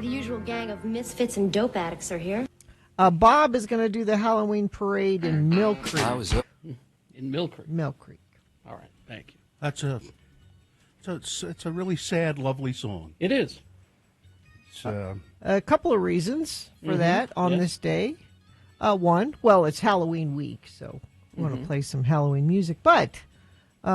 the usual gang of misfits and dope addicts are here. Bob is going to do the Halloween parade in Mill Creek. In Mill Creek. Mill Creek. All right, thank you. It's a really sad, lovely song. It is. A couple of reasons for that on this day. One, well, it's Halloween week, so we want to play some Halloween music. But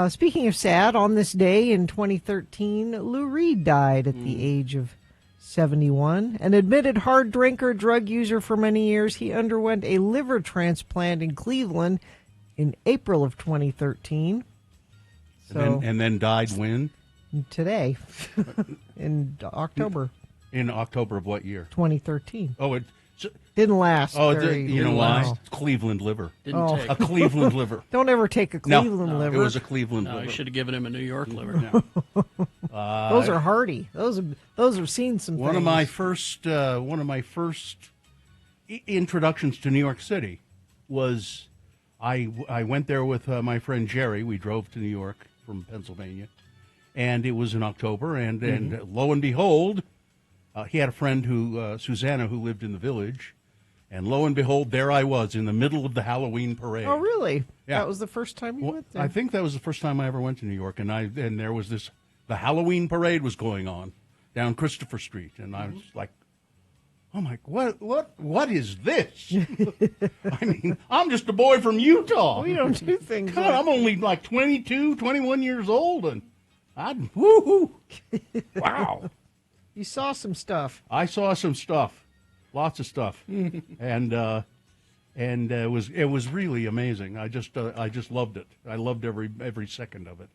speaking of sad, on this day in 2013, Lou Reed died at the age of 71. An admitted hard drinker, drug user for many years, he underwent a liver transplant in Cleveland in April of 2013. So, and then died when? Today, in October. In October of what year? 2013. Oh, it didn't last. you know why? Cleveland liver. Didn't take. A Cleveland liver. Don't ever take a Cleveland liver. It was a Cleveland No, liver. you should have given him a New York liver. No. Those are hardy. Those have seen some. One things. of my first introductions to New York City was I went there with my friend Jerry. We drove to New York from Pennsylvania, and it was in October. And lo and behold, he had a friend who Susanna, who lived in the Village, and lo and behold, there I was in the middle of the Halloween parade. Oh, really? Yeah. That was the first time you went there. I think that was the first time I ever went to New York, and there was the Halloween parade was going on down Christopher Street, and I was like, oh my, what is this? I mean, I'm just a boy from Utah. We don't do things. God, I'm only like 22, 21 years old, and woohoo! Wow. You saw some stuff. I saw some stuff, lots of stuff, and it was really amazing. I just loved it. I loved every second of it.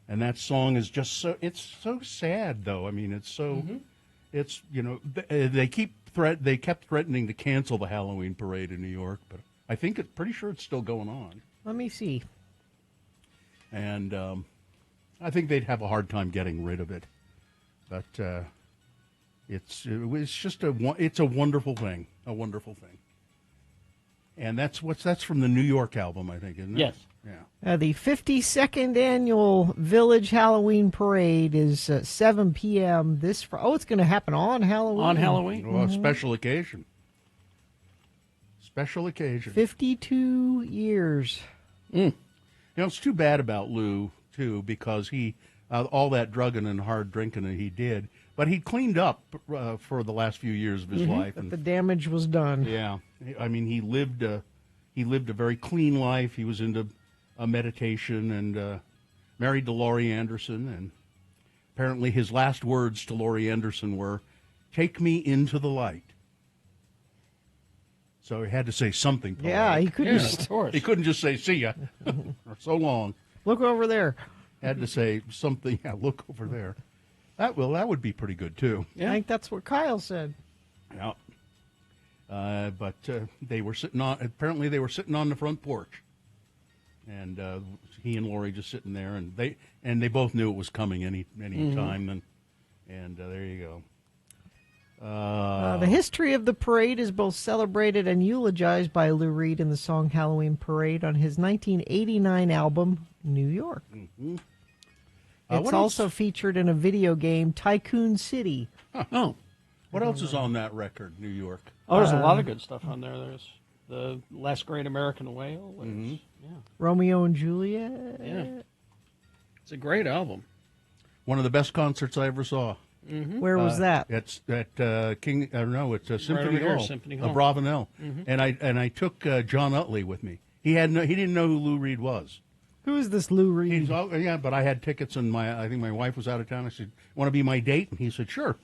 And that song is just it's so sad though. I mean, it's so it's they kept threatening to cancel the Halloween parade in New York, but I think pretty sure it's still going on. Let me see. And I think they'd have a hard time getting rid of it, but it's a wonderful thing, and that's from the New York album, I think, isn't it? Yes. Yeah. The 52nd annual Village Halloween Parade is 7 p.m. it's going to happen on Halloween. On Halloween. Well, special occasion. Special occasion. 52 years. It's too bad about Lou too, because he all that drugging and hard drinking that he did, but he cleaned up for the last few years of his life. But the damage was done. Yeah, I mean, he lived a very clean life. He was into meditation and married to Laurie Anderson, and apparently his last words to Laurie Anderson were, "Take me into the light." So he had to say something polite. Yeah, he couldn't. Yeah, of course. He couldn't just say "see ya" or "so long." Look over there. Had to say something. Yeah, look over there. That would be pretty good too. Yeah. I think that's what Kyle said. Yeah. But they were sitting on. Apparently, they were sitting on the front porch, and he and Lori just sitting there, and they both knew it was coming any time. And there you go. The history of the parade is both celebrated and eulogized by Lou Reed in the song "Halloween Parade" on his 1989 album "New York." Mm-hmm. It's also featured in a video game, Tycoon City. Oh. What else is on that record, New York? Oh, there's a lot of good stuff on there. There's the Last Great American Whale. Yeah. Romeo and Juliet. Yeah. It's a great album. One of the best concerts I ever saw. Where was that? It's at King. I don't know. It's a Symphony over here, Hall. Symphony Hall. Bravenel. And I took John Utley with me. He didn't know who Lou Reed was. Who is this Lou Reed? But I had tickets, and I think my wife was out of town. I said, "Want to be my date?" And he said, "Sure."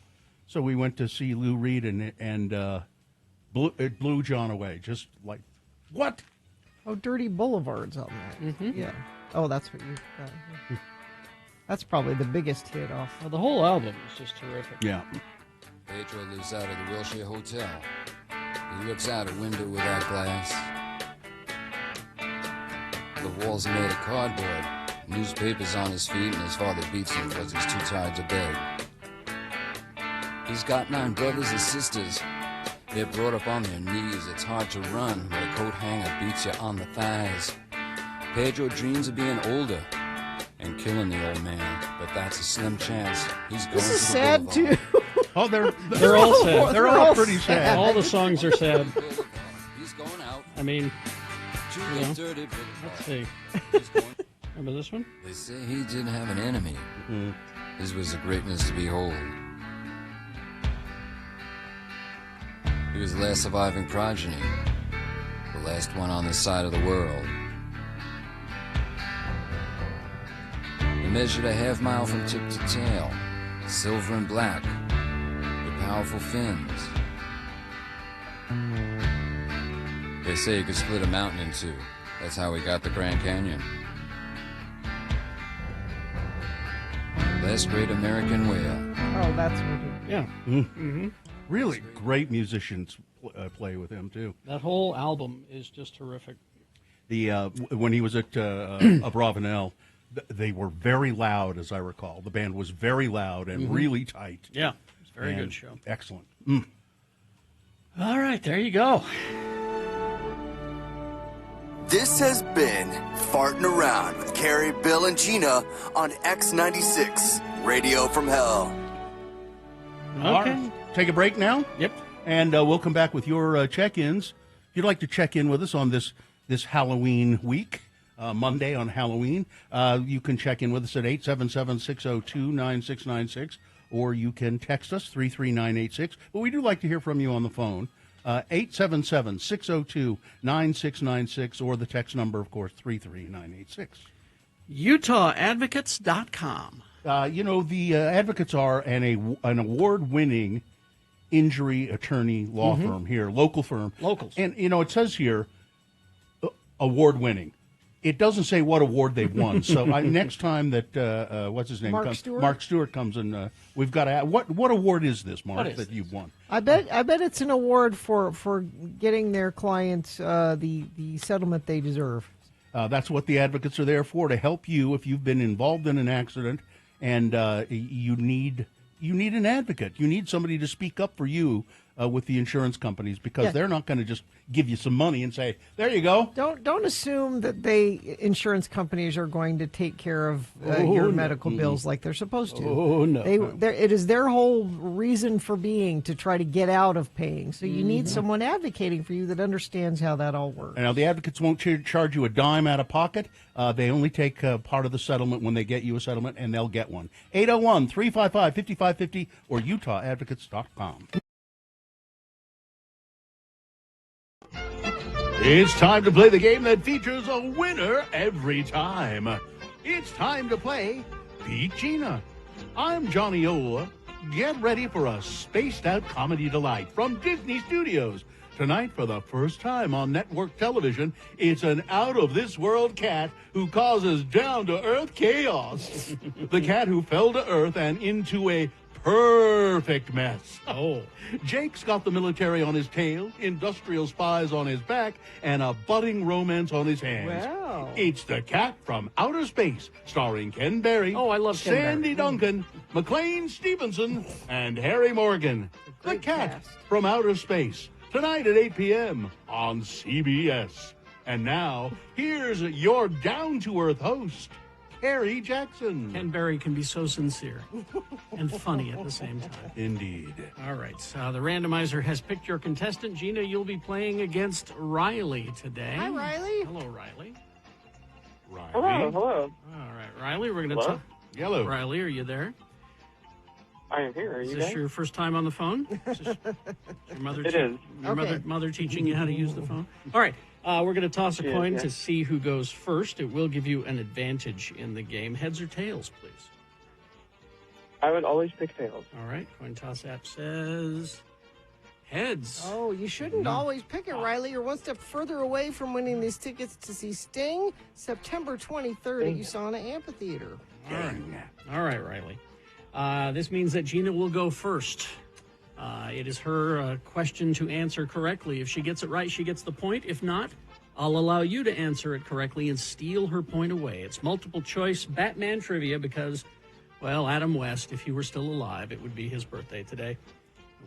So we went to see Lou Reed, and it blew John away. Just like, what? Oh, Dirty Boulevard's on that. Yeah. Oh, that's what you got. That's probably the biggest hit off. Well, the whole album is just terrific. Yeah. Pedro lives out of the Wilshire Hotel. He looks out a window without glass. The walls are made of cardboard. Newspapers on his feet, and his father beats him because he's too tired to beg. He's got 9 brothers and sisters. They're brought up on their knees. It's hard to run when a coat hanger beats you on the thighs. Pedro dreams of being older and killing the old man, but that's a slim chance. He's going This is to the sad, boulevard. too. Oh, They're all sad. They're all pretty sad. All the songs are sad. He's going out. I mean, To Yeah. get dirty let's see. He's going. Remember this one? They say he didn't have an enemy. His was a greatness to behold. He was the last surviving progeny, the last one on this side of the world. He measured a half mile from tip to tail, silver and black, with powerful fins. They say he could split a mountain in two. That's how he got the Grand Canyon. Last great American whale. Oh, that's what it is. Yeah. Really great musicians play with him too. That whole album is just terrific. The when he was at Abravanel, they were very loud, as I recall. The band was very loud and really tight. Yeah. It's a very And good show. Excellent. All right, there you go. This has been Farting Around with Carrie, Bill, and Gina on X96, Radio from Hell. All Okay. right, take a break now. Yep. And we'll come back with your check-ins. If you'd like to check in with us on this Halloween week, Monday on Halloween, you can check in with us at 877-602-9696, or you can text us 33986. But we do like to hear from you on the phone, 877-602-9696, or the text number, of course, 33986. UtahAdvocates.com. The Advocates are an award-winning injury attorney law firm here, local firm. Locals. And, it says here, award-winning. It doesn't say what award they've won. So next time that, what's his name? Mark Stewart? Mark Stewart comes and we've got to, what award is this, Mark, What is that this? you've won? I bet it's an award for getting their clients the settlement they deserve. That's what the advocates are there for, to help you if you've been involved in an accident and you need an advocate. You need somebody to speak up for you with the insurance companies, because Yeah. they're not going to just give you some money and say, there you go. Don't assume that insurance companies are going to take care of Oh, your no. medical bills like they're supposed to. Oh, no. It is their whole reason for being to try to get out of paying. So you need someone advocating for you that understands how that all works. Now, the advocates won't charge you a dime out of pocket. They only take part of the settlement when they get you a settlement, and they'll get one. 801-355-5550 or UtahAdvocates.com. It's time to play the game that features a winner every time. It's time to play Beat Gina. I'm Johnny O. Get ready for a spaced-out comedy delight from Disney Studios. Tonight, for the first time on network television, it's an out-of-this-world cat who causes down-to-earth chaos. The cat who fell to earth and into a perfect mess. Oh. Jake's got the military on his tail, industrial spies on his back, and a budding romance on his hands. Wow. It's The Cat from Outer Space, starring Ken Berry. Oh, I love Ken Sandy Berry. Duncan, McLean Stevenson, and Harry Morgan. The great Cat cast. from Outer Space, tonight at 8 p.m. on CBS. And now, here's your down-to-earth host, Harry Jackson. Ken Berry can be so sincere and funny at the same time. Indeed. All right, so the randomizer has picked your contestant. Gina, you'll be playing against Riley today. Hi, Riley. Hello, Riley. Riley. Hello. All right, Riley, we're going to Hello? talk. Yellow. Riley, are you there? I am here. Are Is you this guys? your first time on the phone? Is this your mother It is. Your Okay. mother teaching you how to use the phone? All right. We're going to toss a Yeah, coin yeah. to see who goes first. It will give you an advantage in the game. Heads or tails, please. I would always pick tails. All right. Coin toss app says heads. Oh, you shouldn't always pick it, Riley. You're one step further away from winning these tickets to see Sting September 23rd at USANA Amphitheater. All right, Riley. This means that Gina will go first. It is her question to answer correctly. If she gets it right, she gets the point. If not, I'll allow you to answer it correctly and steal her point away. It's multiple choice Batman trivia because, well, Adam West, if he were still alive, it would be his birthday today.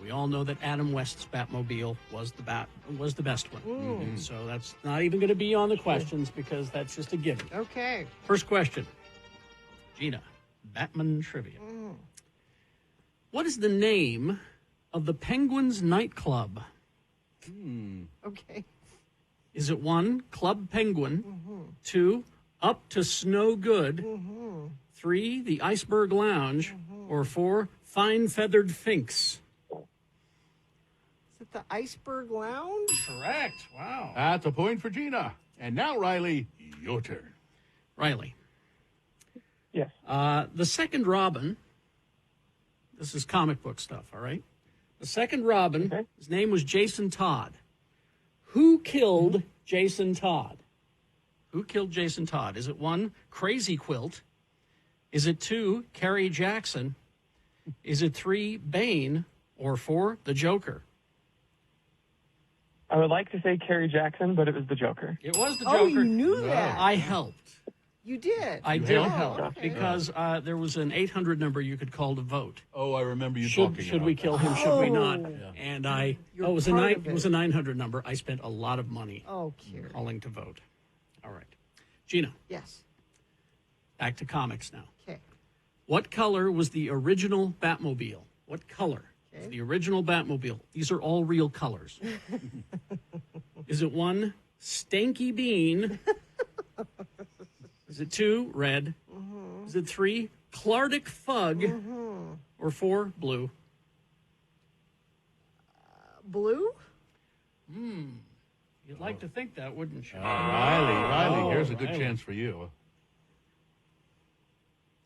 We all know that Adam West's Batmobile was the best one. So that's not even going to be on the questions because that's just a given. Okay. First question. Gina, Batman trivia. What is the name of the Penguins nightclub? Okay. Is it 1, Club Penguin, 2, Up to Snow Good, 3, the Iceberg Lounge, or 4, Fine Feathered Finks? Is it the Iceberg Lounge? Correct. Wow. That's a point for Gina. And now, Riley, your turn. Riley. Yes. The second Robin, this is comic book stuff, all right? The second Robin, Okay. his name was Jason Todd. Who killed Jason Todd? Who killed Jason Todd? Is it 1, Crazy Quilt? Is it 2, Carrie Jackson? Is it 3, Bane? Or 4, the Joker? I would like to say Carrie Jackson, but it was the Joker. It was the Oh, Joker. you knew that. I helped. You did. I did Oh, help okay. because there was an 800 number you could call to vote. Oh, I remember you Should talking should about we that. kill him? Should we not? Oh. And I You're it was a part nine. of It was it. a 900 number. I spent a lot of money Oh, Carrie. calling to vote. All right, Gina, Yes. back to comics now. Okay. What color was the original Batmobile? What color was the original Batmobile? These are all real colors. Is it 1, Stanky Bean? Is it 2, red? Is it 3, Clardic Fug? Or 4, blue? Blue? You'd like to think that, wouldn't you? Riley, here's a good Riley. chance for you.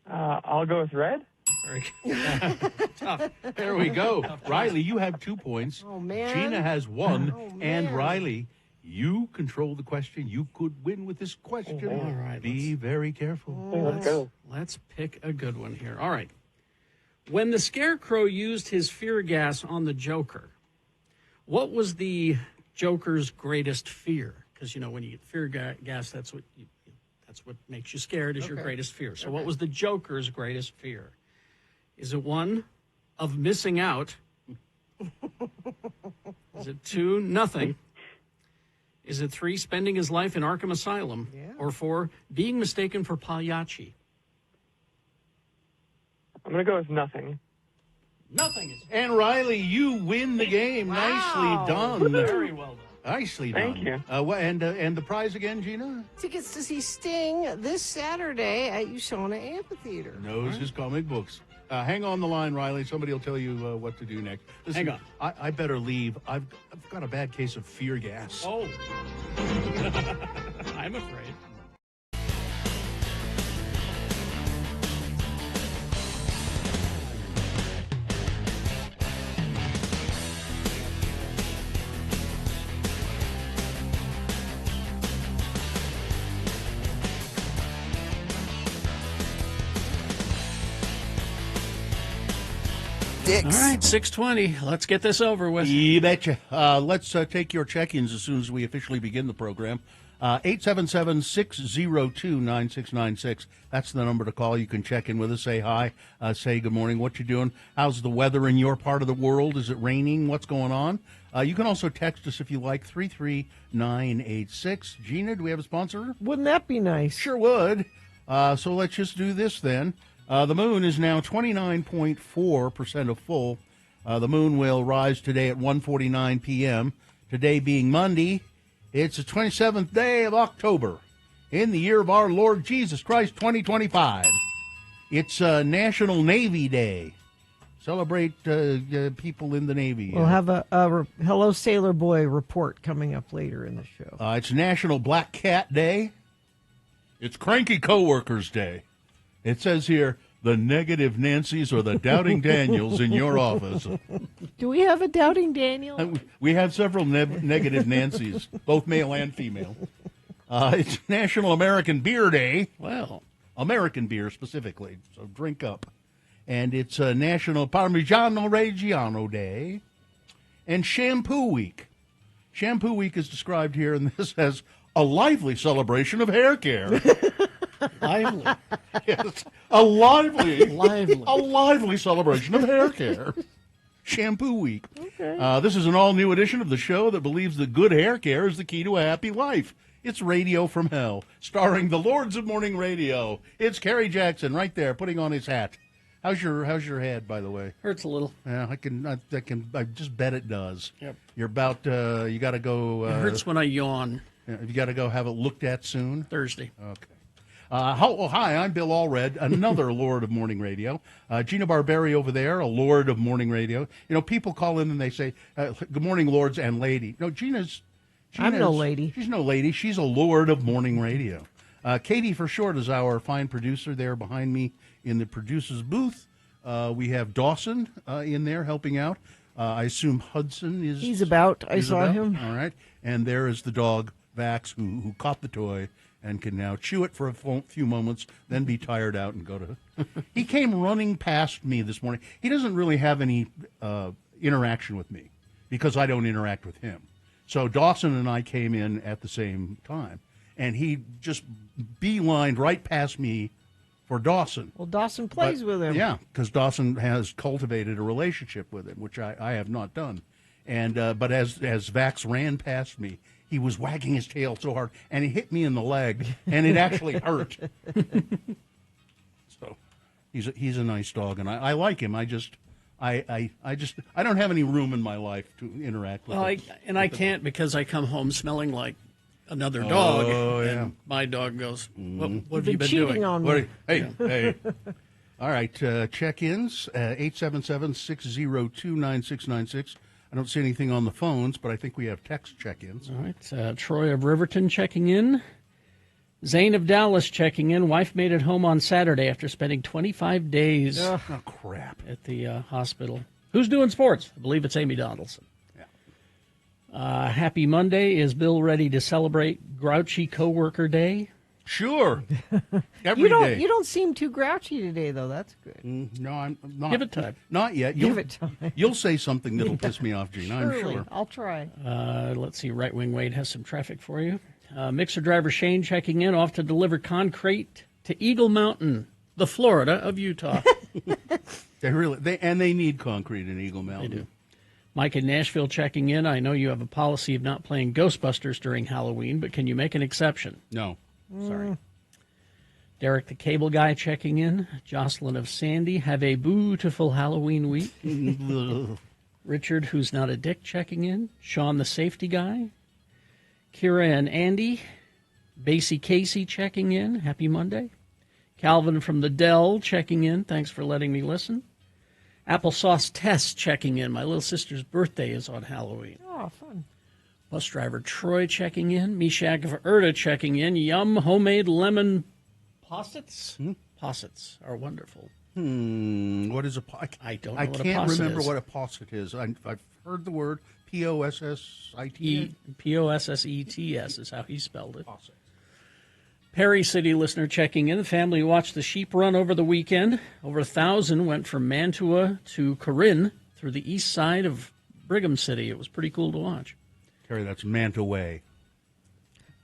I'll go with red. Very good. Tough. There we go. Riley, you have 2 points. Oh, man. Gina has 1. Oh, And man. Riley, you control the question. You could win with this question. All right, Be very careful. Hey, let's go. Let's pick a good one here. All right. When the Scarecrow used his fear gas on the Joker, what was the Joker's greatest fear? Because, you know, when you get fear gas, that's what makes you scared is your greatest fear. So what was the Joker's greatest fear? Is it 1, of missing out? Is it 2, nothing? Is it 3, spending his life in Arkham Asylum? Yeah. Or 4, being mistaken for Pagliacci? I'm going to go with nothing. Nothing is And Riley, you win the game. Wow. Nicely done. very well done. Nicely done. Thank you. And the prize again, Gina? Tickets to see Sting this Saturday at USANA Amphitheater. Knows his comic books. Hang on the line, Riley. Somebody will tell you what to do next. Listen, Hang on. I better leave. I've got a bad case of fear gas. Oh. I'm afraid. Dicks. All right, 6:20. Let's get this over with. You betcha. Let's take your check-ins as soon as we officially begin the program. 877-602-9696. That's the number to call. You can check in with us, say hi, say good morning, what you doing, how's the weather in your part of the world, is it raining, what's going on? You can also text us if you like, 33986. Gina, do we have a sponsor? Wouldn't that be nice? Sure would. So let's just do this then. The moon is now 29.4% of full. The moon will rise today at 1:49 p.m. Today being Monday, it's the 27th day of October in the year of our Lord Jesus Christ, 2025. It's National Navy Day. Celebrate people in the Navy. We'll have a Hello Sailor Boy report coming up later in the show. It's National Black Cat Day. It's Cranky Coworkers Day. It says here, the negative Nancy's or the doubting Daniels in your office. Do we have a doubting Daniel? We have several negative Nancy's, both male and female. It's National American Beer Day. Well, American beer specifically, so drink up. And it's National Parmigiano Reggiano Day. And Shampoo Week. Shampoo Week is described here in this as a lively celebration of hair care. lively. Yes, a lively Lively. celebration of hair care. Shampoo Week. Okay. This is an all-new edition of the show that believes that good hair care is the key to a happy life. It's Radio from Hell, starring the Lords of Morning Radio. It's Kerry Jackson right there putting on his hat. How's your head, by the way? Hurts a little. Yeah, I just bet it does. Yep. You're about, you got to go. It hurts when I yawn. You got to go have it looked at soon. Thursday. Okay. Hi, I'm Bill Allred, another Lord of Morning Radio. Gina Barberi over there, a Lord of Morning Radio. You know, people call in and they say, good morning, Lords and Lady. No, Gina's I'm no lady. She's no lady. She's a Lord of Morning Radio. Katie, for short, is our fine producer there behind me in the producer's booth. We have Dawson in there helping out. I assume Hudson is... He's about. I saw him. All right. And there is the dog, Vax, who caught the toy and can now chew it for a few moments, then be tired out and go to... He came running past me this morning. He doesn't really have any interaction with me because I don't interact with him. So Dawson and I came in at the same time, and he just beelined right past me for Dawson. Well, Dawson plays with him. Yeah, because Dawson has cultivated a relationship with him, which I have not done. And but as Vax ran past me, he was wagging his tail so hard, and he hit me in the leg, and it actually hurt. So he's a nice dog, and I like him. I don't have any room in my life to interact with him. I can't because I come home smelling like another dog. Oh, yeah. And my dog goes, what have You've you been cheating doing? on me. Hey. All right, check-ins, 877-602-9696. I don't see anything on the phones, but I think we have text check-ins. All right, Troy of Riverton checking in. Zane of Dallas checking in. Wife made it home on Saturday after spending 25 days Oh, crap. at the hospital. Who's doing sports? I believe it's Amy Donaldson. Yeah. Happy Monday. Is Bill ready to celebrate Grouchy Coworker Day? Sure. Every day. You don't seem too grouchy today, though. That's good. No, I'm not. Give it time. Not yet. Give it time. You'll say something that'll piss me off, Gene, I'm Surely. sure. I'll try. Let's see. Right Wing Wade has some traffic for you. Mixer driver Shane checking in, off to deliver concrete to Eagle Mountain, the Florida of Utah. They need concrete in Eagle Mountain. They do. Mike in Nashville checking in. I know you have a policy of not playing Ghostbusters during Halloween, but can you make an exception? No. Sorry. Derek the Cable Guy checking in. Jocelyn of Sandy, have a beautiful Halloween week. Richard, who's not a dick, checking in. Sean the Safety Guy. Kira and Andy. Basie Casey checking in. Happy Monday. Calvin from the Dell checking in. Thanks for letting me listen. Applesauce Tess checking in. My little sister's birthday is on Halloween. Oh, fun. Bus driver Troy checking in. Mishak of Erta checking in. Yum homemade lemon possets. Possets are wonderful. What is a I don't know I what a can't posset remember is. what a posset is. I've heard the word P-O-S-S-I-T. Possets is how he spelled it. Posset. Perry City listener checking in. The family watched the sheep run over the weekend. Over 1,000 went from Mantua to Corinne through the east side of Brigham City. It was pretty cool to watch. Terry, that's Manta Way.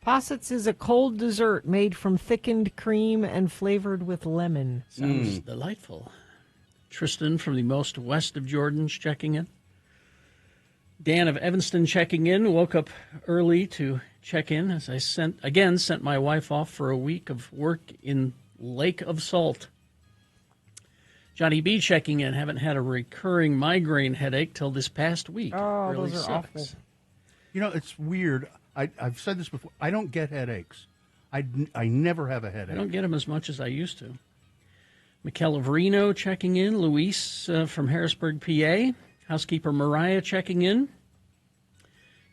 Possets is a cold dessert made from thickened cream and flavored with lemon. Sounds delightful. Tristan from the most west of Jordan's checking in. Dan of Evanston checking in. Woke up early to check in as I sent my wife off for a week of work in Lake of Salt. Johnny B checking in. Haven't had a recurring migraine headache till this past week. Oh, Really those are sucks. awful. You know, it's weird. I've said this before. I don't get headaches. I never have a I headache. don't get them as much as I used to. Mikel of Reno checking in. Luis from Harrisburg, PA. Housekeeper Mariah checking in.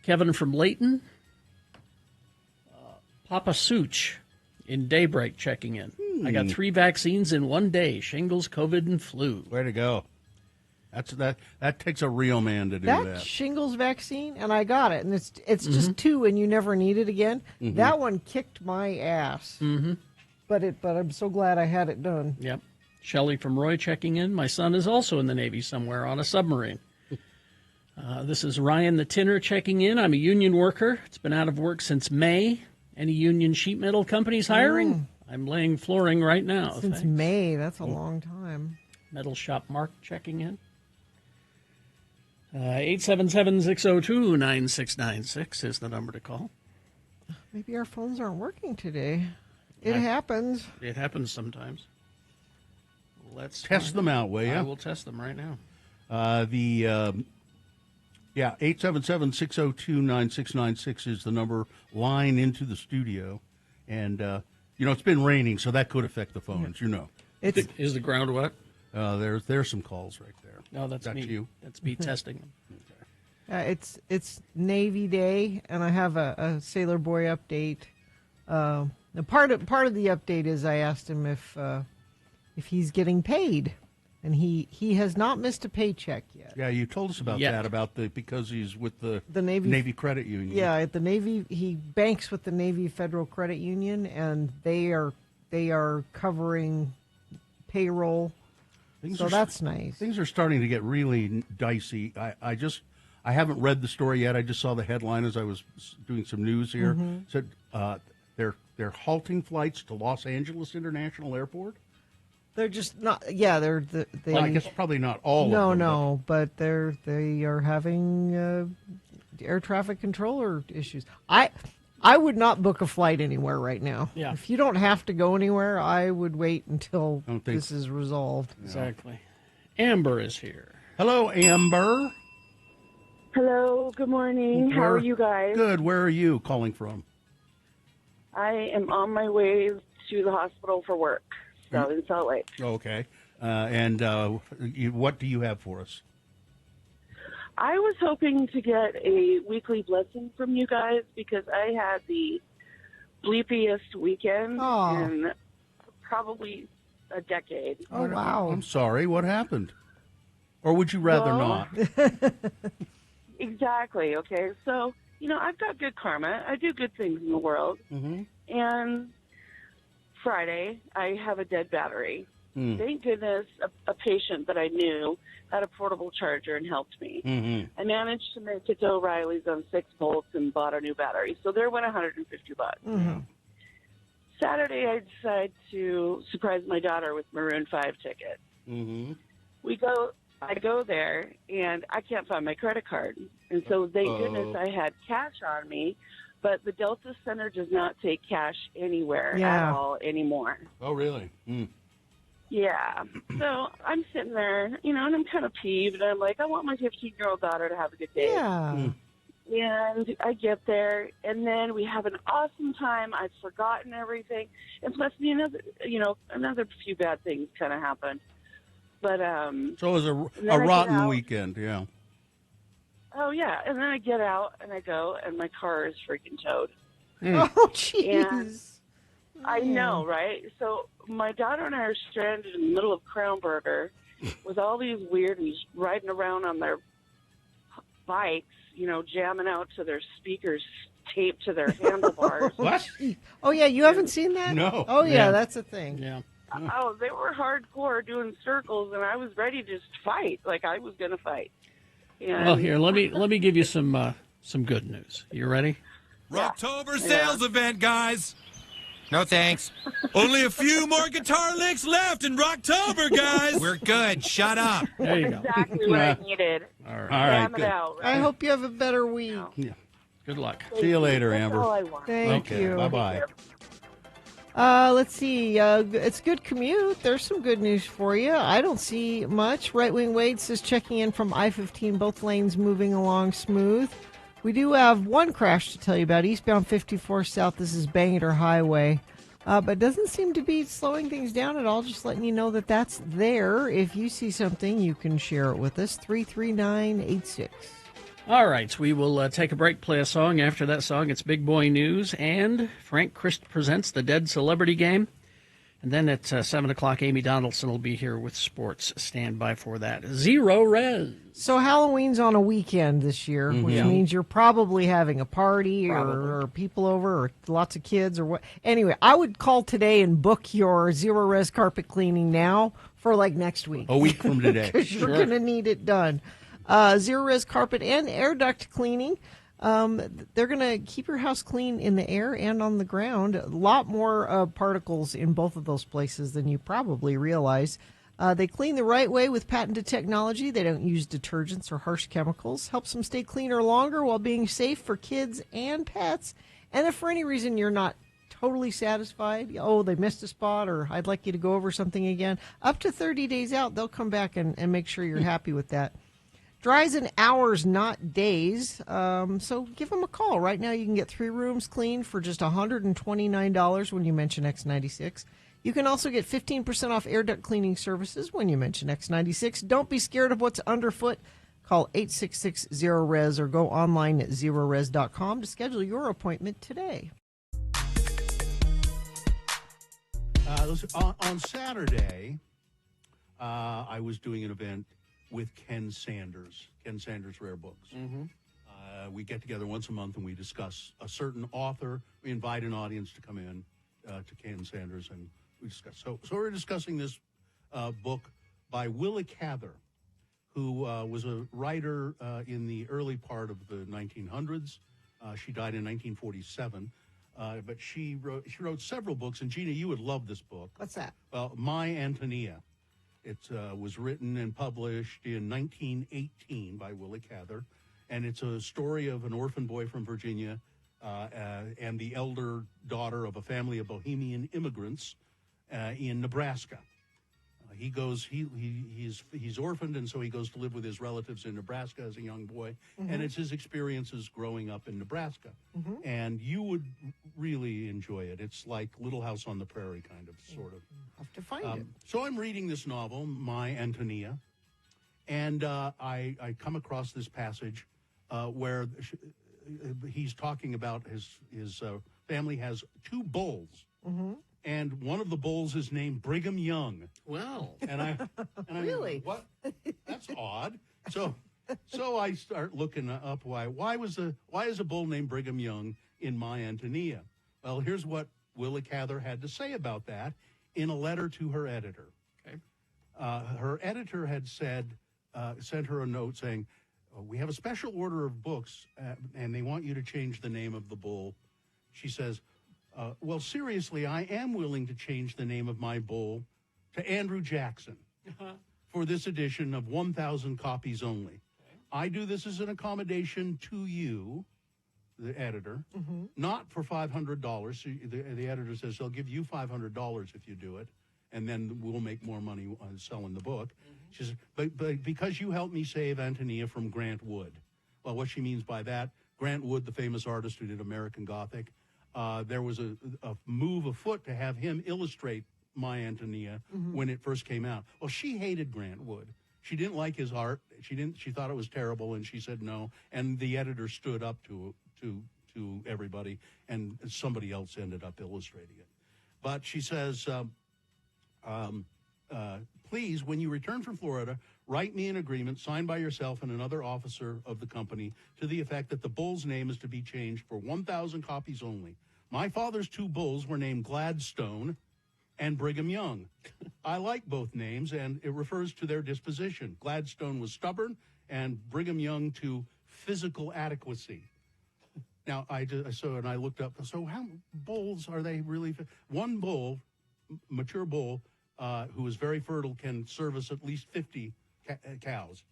Kevin from Layton. Papa Such in Daybreak checking in. I got 3 vaccines in one day: shingles, COVID, and flu. Way to go. That takes a real man to do That that. shingles vaccine, and I got it, and it's just 2, and you never need it again. That one kicked my ass. Mm-hmm. But I'm so glad I had it done. Yep. Shelley from Roy checking in. My son is also in the Navy somewhere on a submarine. This is Ryan the Tinner checking in. I'm a union worker. It's been out of work since May. Any union sheet metal companies hiring? I'm laying flooring right now. Since thanks. May, that's a long time. Metal Shop Mark checking in. 877-602-9696 is the number to call. Maybe our phones aren't working today. It happens. It happens sometimes. Let's test them out, will I you? will test them right now. 877-602-9696 is the number line into the studio. And, it's been raining, so that could affect the phones, It's Is the ground wet? There's some calls right there. No, that's me. you. That's me testing them. it's Navy Day, and I have a Sailor Boy update. The part of the update is I asked him if he's getting paid, and he has not missed a paycheck yet. Yeah, you told us about Yet. that, because he's with the Navy Credit Union. Yeah, at the Navy, he banks with the Navy Federal Credit Union, and they are covering payroll. That's nice. Things are starting to get really dicey. I haven't read the story yet. I just saw the headline as I was doing some news here. Said they're halting flights to Los Angeles International Airport. They're just not. Yeah, they. Well, I guess probably not all. No, of them, no, but they are having air traffic controller issues. I would not book a flight anywhere right now. Yeah. If you don't have to go anywhere, I would wait until this is resolved. Exactly. Amber is here. Hello, Amber. Hello, good morning. How are you guys? Good. Where are you calling from? I am on my way to the hospital for work, so in Salt Lake. Okay. What do you have for us? I was hoping to get a weekly blessing from you guys because I had the bleepiest weekend in probably a decade. Oh, wow. I'm sorry. What happened? Or would you rather not? Exactly. Okay. So, I've got good karma. I do good things in the world. Mm-hmm. And Friday, I have a dead battery. Thank goodness a patient that I knew had a portable charger and helped me. Mm-hmm. I managed to make it to O'Reilly's on 6 volts and bought a new battery. So there went $150. Mm-hmm. Saturday, I decide to surprise my daughter with Maroon 5 tickets. Mm-hmm. I go there, and I can't find my credit card. And so thank goodness I had cash on me, but the Delta Center does not take cash anywhere at all anymore. Oh, really? Mm. Yeah. So I'm sitting there, and I'm kind of peeved. And I'm like, I want my 15-year-old daughter to have a good day. Yeah. And I get there, and then we have an awesome time. I've forgotten everything. And plus, another few bad things kind of happened. But So it was a rotten weekend, yeah. Oh, yeah. And then I get out, and I go, and my car is freaking towed. Oh, jeez. I know, right? So my daughter and I are stranded in the middle of Crownburger with all these weirdos riding around on their bikes, jamming out to their speakers taped to their handlebars. What? Oh, yeah, you haven't seen that? No. Oh, yeah, that's a thing. Yeah. Oh, they were hardcore doing circles, and I was ready to just fight. Like I was going to fight. And Well, here, let me give you some good news. You ready? Rocktober sales event, guys. No thanks. Only a few more guitar licks left in Rocktober, guys. We're good. Shut up. There you go. exactly what I needed. All right. All right, Jam it good. out. I Right? hope you have a better week. Good luck. See you later, That's Amber. all I want. Thank Okay, you. bye-bye. Let's see. It's good commute. There's some good news for you. I don't see much. Right Wing Wade says checking in from I-15, both lanes moving along smooth. We do have one crash to tell you about, eastbound 54 South. This is Bangor Highway. But doesn't seem to be slowing things down at all. Just letting you know that that's there. If you see something, you can share it with us. 33986. All right, we will take a break, play a song. After that song, it's Big Boy News, and Frank Christ presents the Dead Celebrity Game. And then at 7 o'clock, Amy Donaldson will be here with sports. Stand by for that. Zero Res. So Halloween's on a weekend this year, which means you're probably having a party or people over or lots of kids or what. Anyway, I would call today and book your Zero Res carpet cleaning now for like next week. A week from today. Because you're going to need it done. Zero Res carpet and air duct cleaning. They're going to keep your house clean in the air and on the ground. A lot more particles in both of those places than you probably realize. They clean the right way with patented technology. They don't use detergents or harsh chemicals. Helps them stay cleaner longer while being safe for kids and pets. And if for any reason you're not totally satisfied. Oh, they missed a spot, or I'd like you to go over something again. Up to 30 days out, they'll come back and make sure you're happy with that. Dries in hours, not days. So give them a call. Right now, you can get 3 rooms cleaned for just $129 when you mention X96. You can also get 15% off air duct cleaning services when you mention X96. Don't be scared of what's underfoot. Call 866-0RES or go online at zerores.com to schedule your appointment today. On Saturday, I was doing an event with Ken Sanders Rare Books. We get together once a month and we discuss a certain author. We invite an audience to come in to Ken Sanders and we discuss. So we're discussing this book by Willa Cather, who was a writer in the early part of the 1900s. She died in 1947. But she wrote several books, and Gina, you would love this book. What's that? Well, My Antonia. It was written and published in 1918 by Willa Cather, and it's a story of an orphan boy from Virginia and the elder daughter of a family of Bohemian immigrants in Nebraska. He's orphaned, and so he goes to live with his relatives in Nebraska as a young boy, and it's his experiences growing up in Nebraska. And you would really enjoy it. It's like Little House on the Prairie, kind of, sort of. Have to find it. So I'm reading this novel, My Antonia, and I come across this passage where he's talking about his family has 2 bulls. And one of the bulls is named Brigham Young. Well, and I Really? What? That's odd. So I start looking up why is a bull named Brigham Young in My Antonia? Well, here's what Willa Cather had to say about that in a letter to her editor. Okay. Her editor had sent her a note saying, we have a special order of books, and they want you to change the name of the bull. She says, well, seriously, I am willing to change the name of my bull to Andrew Jackson for this edition of 1,000 copies only. Okay. I do this as an accommodation to you, the editor, not for $500. So the editor says, I'll give you $500 if you do it, and then we'll make more money on selling the book. She says, but because you helped me save Antonia from Grant Wood. Well, what she means by that, Grant Wood, the famous artist who did American Gothic, there was a move afoot to have him illustrate My Antonia when it first came out. Well, she hated Grant Wood. She didn't like his art. She thought it was terrible, and she said no. And the editor stood up to everybody, and somebody else ended up illustrating it. But she says, please, when you return from Florida, write me an agreement signed by yourself and another officer of the company to the effect that the bull's name is to be changed for 1,000 copies only. My father's 2 bulls were named Gladstone and Brigham Young. I like both names, and it refers to their disposition. Gladstone was stubborn, and Brigham Young to physical adequacy. Now, I looked up, so how bulls are they really? One bull, mature bull, who is very fertile, can service at least 50 cows,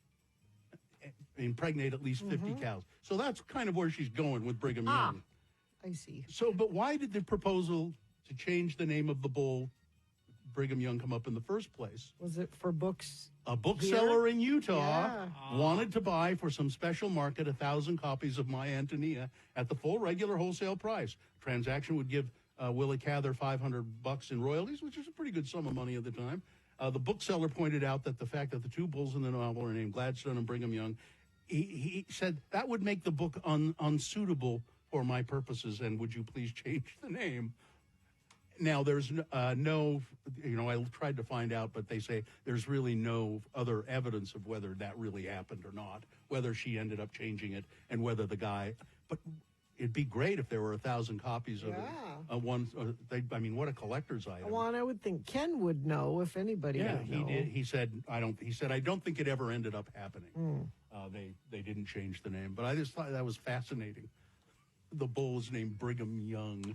impregnate at least 50 cows. So that's kind of where she's going with Brigham Young. I see. So, but why did the proposal to change the name of the bull, Brigham Young, come up in the first place? Was it for books? A bookseller here? in Utah Yeah. wanted to buy for some special market 1,000 copies of My Antonia at the full regular wholesale price. Transaction would give Willa Cather $500 in royalties, which is a pretty good sum of money at the time. The bookseller pointed out that the fact that the 2 bulls in the novel are named Gladstone and Brigham Young, he said that would make the book unsuitable for my purposes, and would you please change the name? Now, there's no, I tried to find out, but they say there's really no other evidence of whether that really happened or not, whether she ended up changing it, and whether the guy, but it'd be great if there were 1,000 copies of it. What a collector's item. Well, and I would think Ken would know if anybody would know. He did. He said, I don't think it ever ended up happening. They didn't change the name, but I just thought that was fascinating. The bull was named Brigham Young.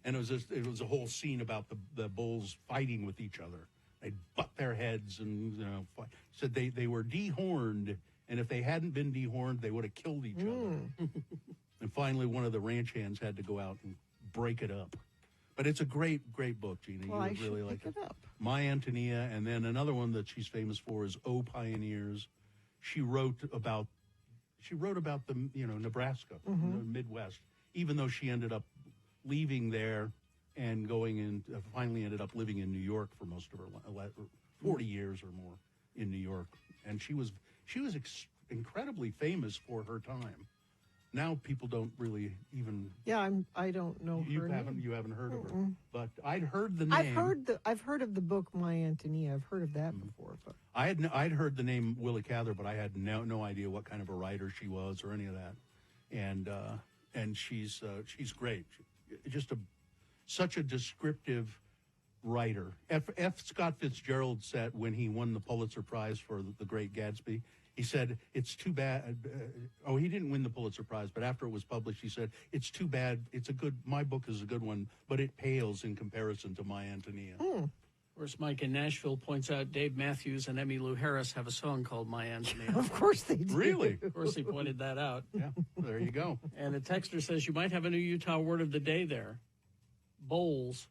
And it was a whole scene about the bulls fighting with each other. They'd butt their heads and fight. Said they were dehorned, and if they hadn't been dehorned, they would have killed each other. And finally, one of the ranch hands had to go out and break it up. But it's a great book, Gina. Well, You I would really should like pick it up. My Antonia, and then another one that she's famous for is O Pioneers. She wrote about the Nebraska, the Midwest, even though she ended up leaving there and going in. Finally, ended up living in New York for most of her 40 years or more in New York, and she was incredibly famous for her time. Now people don't really even. Yeah, I don't know her name. You haven't heard of her, but I'd heard the name. I've heard of the book My Antonia. I've heard of that before, but I'd heard the name Willa Cather, but I had no idea what kind of a writer she was or any of that. And she's great. Such a descriptive writer. F. Scott Fitzgerald said when he won the Pulitzer Prize for The Great Gatsby, he said, it's too bad. He didn't win the Pulitzer Prize, but after it was published, he said, it's too bad. My book is a good one, but it pales in comparison to My Antonia. Of course, Mike in Nashville points out Dave Matthews and Emmylou Harris have a song called My Antonia. of course they do. Really? Of course, he pointed that out. Yeah, there you go. And a texter says you might have a new Utah word of the day there. Bowls.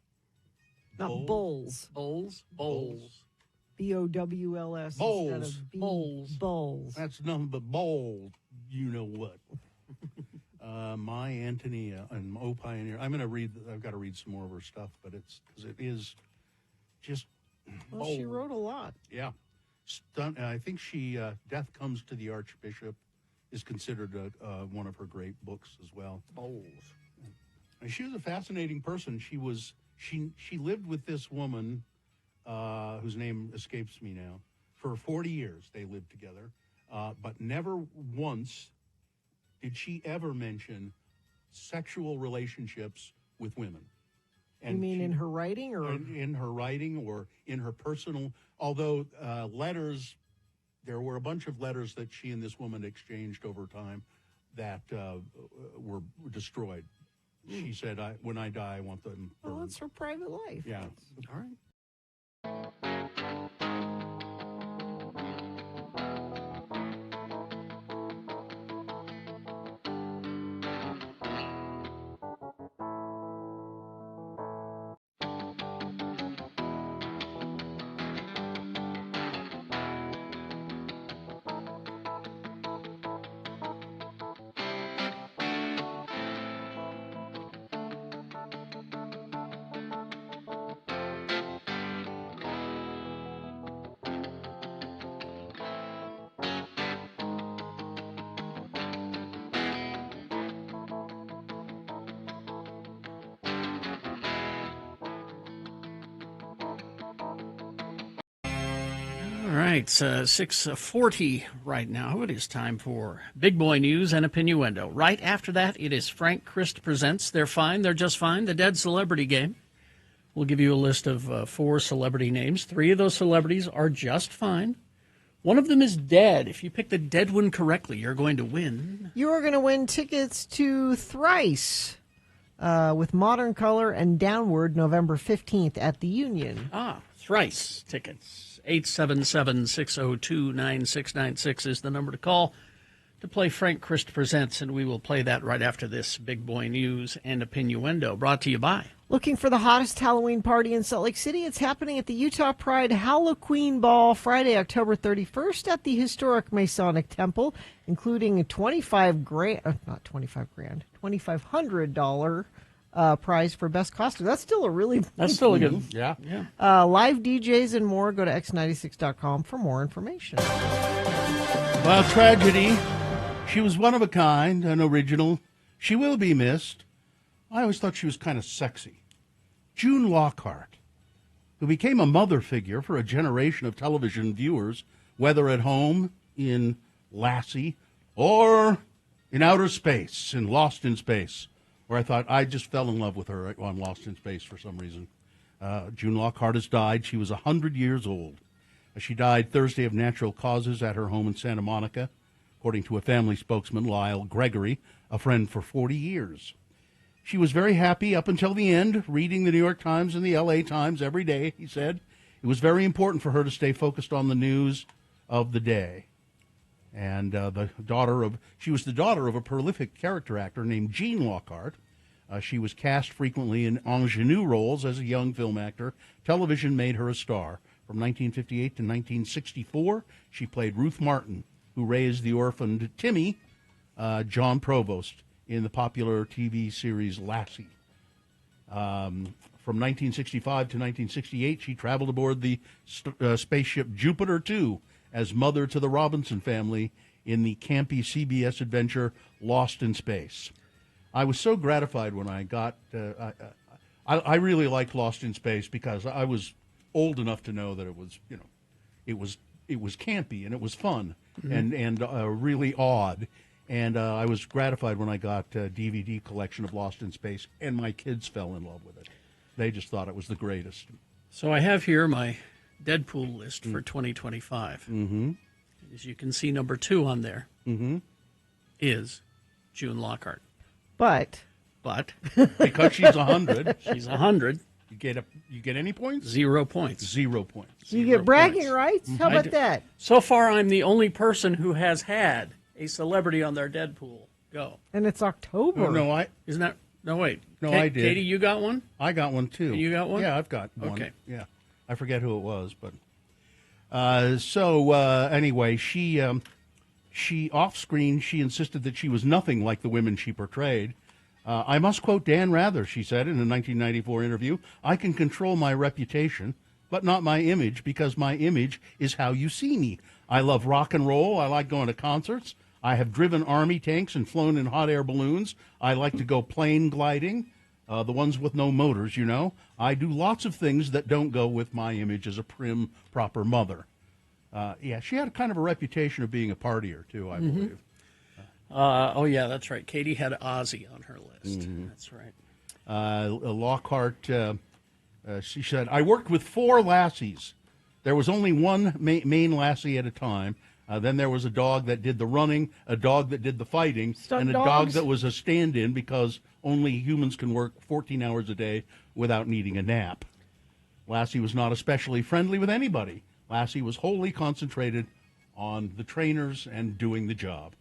Not bowls. Bowls? BOWLS Bowls. instead of Bowls. Bowls. That's nothing but bold, you know what. My Antonia and O Pioneer. I've got to read some more of her stuff, but because it is just. Well, she wrote a lot. Yeah. I think Death Comes to the Archbishop is considered one of her great books as well. Bowls. And she was a fascinating person. She lived with this woman whose name escapes me now. For 40 years they lived together, but never once did she ever mention sexual relationships with women. And you mean in her writing? Or in her writing or in her personal, although letters, there were a bunch of letters that she and this woman exchanged over time that were destroyed. She said, when I die, I want them burned. Well, it's her private life. Yeah. All right. All right, 6:40 right now. It is time for Big Boy News and Opinioendo. Right after that, it is Frank Christ Presents They're Fine, They're Just Fine, the Dead Celebrity Game. We'll give you a list of 4 celebrity names. 3 of those celebrities are just fine. One of them is dead. If you pick the dead one correctly, you're going to win. You are going to win tickets to Thrice with Modern Color and Downward November 15th at the Union. Thrice tickets. 877-602-9696 is the number to call to play Frank Christ Presents, and we will play that right after this Big Boy News and Opinioendo, brought to you by. Looking for the hottest Halloween party in Salt Lake City? It's happening at the Utah Pride Halloween Ball Friday, October 31st at the historic Masonic Temple, including a $2,500 prize for best costume. That's still a really That's still a good. Yeah. live DJs and more. Go to x96.com for more information. Well, tragedy. She was one of a kind, an original. She will be missed. I always thought she was kind of sexy. June Lockhart, who became a mother figure for a generation of television viewers, whether at home in Lassie or in outer space, in Lost in Space, where I thought I just fell in love with her on Lost in Space for some reason. June Lockhart has died. She was 100 years old. She died Thursday of natural causes at her home in Santa Monica, according to a family spokesman, Lyle Gregory, a friend for 40 years. She was very happy up until the end, reading the New York Times and the L.A. Times every day, he said. It was very important for her to stay focused on the news of the day. And she was the daughter of a prolific character actor named Gene Lockhart, She was cast frequently in ingenue roles as a young film actor. Television made her a star. From 1958 to 1964, she played Ruth Martin, who raised the orphaned Timmy, John Provost, in the popular TV series Lassie. From 1965 to 1968, she traveled aboard the spaceship Jupiter 2 as mother to the Robinson family in the campy CBS adventure Lost in Space. I was so gratified when I got. I really liked Lost in Space because I was old enough to know that it was, it was campy and it was fun and really odd. And I was gratified when I got a DVD collection of Lost in Space, and my kids fell in love with it. They just thought it was the greatest. So I have here my Deadpool list for 2025. Mm-hmm. As you can see, number 2 on there is June Lockhart. But because she's 100, she's 100. You get any points? 0 points. 0 points. You get bragging rights? How about that? So far, I'm the only person who has had a celebrity on their Deadpool go. And it's October. Isn't that? No, wait. No, I did. Katie, you got one? I got one, too. You got one? Yeah, I've got one. Okay. Yeah. I forget who it was, but... anyway, she off-screen, she insisted that she was nothing like the women she portrayed. I must quote Dan Rather, she said in a 1994 interview, "I can control my reputation, but not my image, because my image is how you see me. I love rock and roll. I like going to concerts. I have driven army tanks and flown in hot air balloons. I like to go plane gliding, the ones with no motors, I do lots of things that don't go with my image as a prim, proper mother." She had kind of a reputation of being a partier, too, I believe. Yeah, that's right. Katie had Ozzy on her list. That's right. Lockhart, she said, "I worked with 4 lassies. There was only one main lassie at a time. Then there was a dog that did the running, a dog that did the fighting, and a dog that was a stand-in because only humans can work 14 hours a day without needing a nap. Lassie was not especially friendly with anybody. Lassie was wholly concentrated on the trainers and doing the job."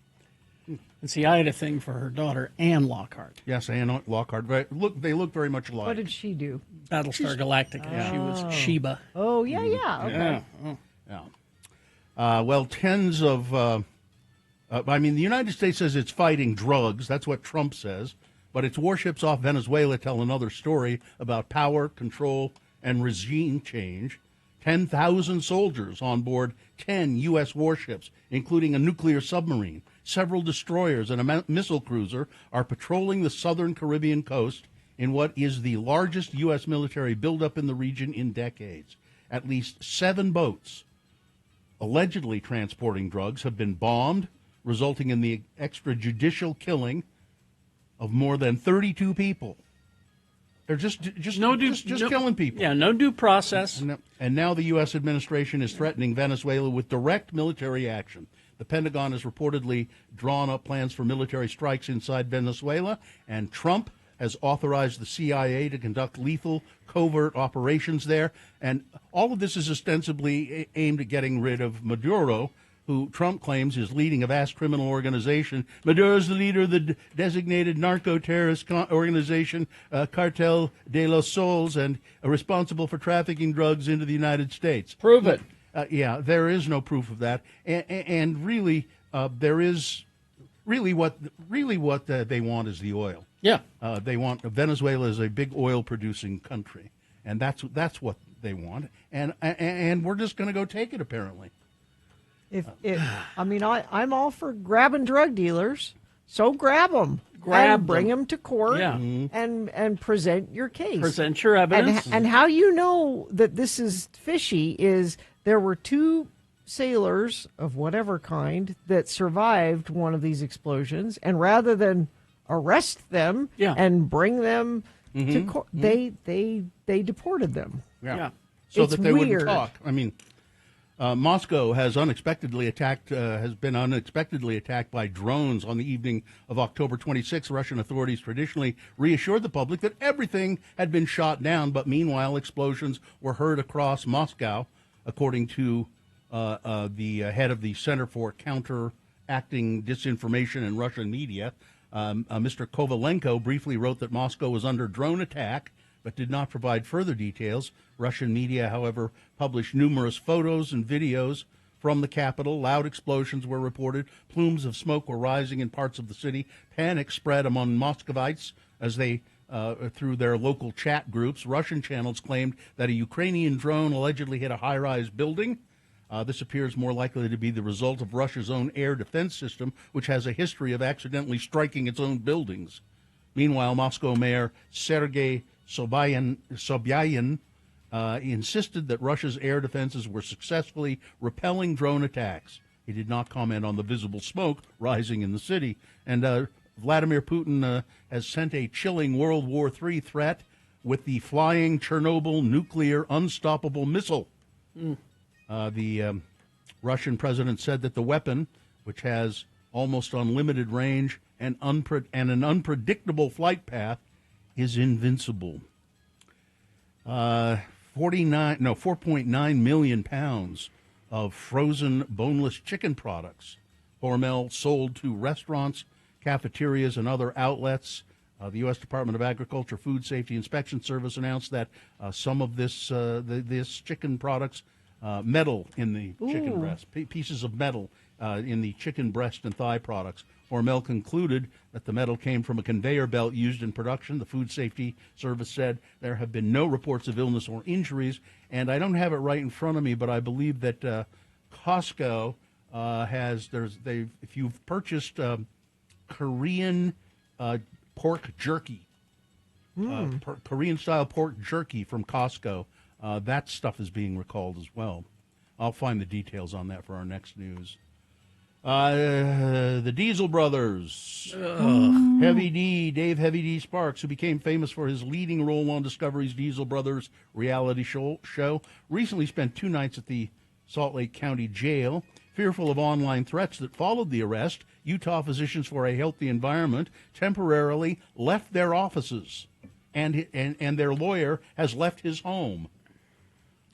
And see, I had a thing for her daughter, Anne Lockhart. Yes, Anne Lockhart. They look very much alike. What did she do? Battlestar Galactica. She was Sheba. Oh, yeah. Okay. Well, tens of... the United States says it's fighting drugs. That's what Trump says. But its warships off Venezuela tell another story about power, control, and regime change. 10,000 soldiers on board 10 U.S. warships, including a nuclear submarine, several destroyers, and a missile cruiser, are patrolling the southern Caribbean coast in what is the largest U.S. military buildup in the region in decades. At least 7 boats allegedly transporting drugs have been bombed, resulting in the extrajudicial killing of more than 32 people. They're just killing people. Yeah, no due process. And now the U.S. administration is threatening Venezuela with direct military action. The Pentagon has reportedly drawn up plans for military strikes inside Venezuela, and Trump has authorized the CIA to conduct lethal covert operations there. And all of this is ostensibly aimed at getting rid of Maduro, who Trump claims is leading a vast criminal organization. Maduro is the leader of the designated narco-terrorist organization, Cartel de los Sols, and responsible for trafficking drugs into the United States. Prove it. There is no proof of that. And really, there is really what they want is the oil. Yeah. They want Venezuela is a big oil-producing country, and that's what they want. And we're just going to go take it, apparently. I'm all for grabbing drug dealers, so grab them. Bring them to court and present your case. Present your evidence. And how you know that this is fishy is there were 2 sailors of whatever kind that survived one of these explosions, and rather than arrest them and bring them to court, they deported them. Yeah. So it's that they weird. wouldn't talk. Moscow has been unexpectedly attacked by drones on the evening of October 26. Russian authorities traditionally reassured the public that everything had been shot down, but meanwhile explosions were heard across Moscow, according to the head of the Center for Counteracting Disinformation in Russian Media. Mr. Kovalenko briefly wrote that Moscow was under drone attack, but did not provide further details. Russian media, however, published numerous photos and videos from the capital. Loud explosions were reported. Plumes of smoke were rising in parts of the city. Panic spread among Muscovites as they, through their local chat groups. Russian channels claimed that a Ukrainian drone allegedly hit a high-rise building. This appears more likely to be the result of Russia's own air defense system, which has a history of accidentally striking its own buildings. Meanwhile, Moscow Mayor Sergei Sobyanin insisted that Russia's air defenses were successfully repelling drone attacks. He did not comment on the visible smoke rising in the city. And Vladimir Putin has sent a chilling World War III threat with the flying Chernobyl nuclear unstoppable missile. The Russian president said that the weapon, which has almost unlimited range and an unpredictable flight path, is invincible. 4.9 million pounds of frozen boneless chicken products. Hormel sold to restaurants, cafeterias, and other outlets. The U.S. Department of Agriculture Food Safety Inspection Service announced that some of this chicken products, metal in the chicken breast, pieces of metal in the chicken breast and thigh products. Hormel concluded that the metal came from a conveyor belt used in production. The Food Safety Service said there have been no reports of illness or injuries. And I don't have it right in front of me, but I believe that Costco if you've purchased Korean pork jerky, Korean-style pork jerky from Costco, that stuff is being recalled as well. I'll find the details on that for our next news. The Diesel Brothers, Heavy D, Dave Heavy D Sparks, who became famous for his leading role on Discovery's Diesel Brothers reality show, recently spent 2 nights at the Salt Lake County Jail. Fearful of online threats that followed the arrest, Utah Physicians for a Healthy Environment temporarily left their offices, and their lawyer has left his home.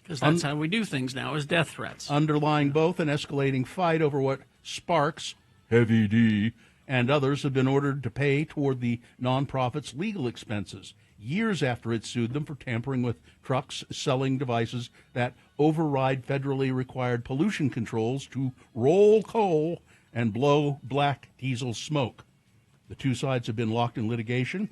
Because that's how we do things now, is death threats. Underlying both an escalating fight over what Sparks, Heavy D, and others have been ordered to pay toward the nonprofit's legal expenses, years after it sued them for tampering with trucks selling devices that override federally required pollution controls to roll coal and blow black diesel smoke. The two sides have been locked in litigation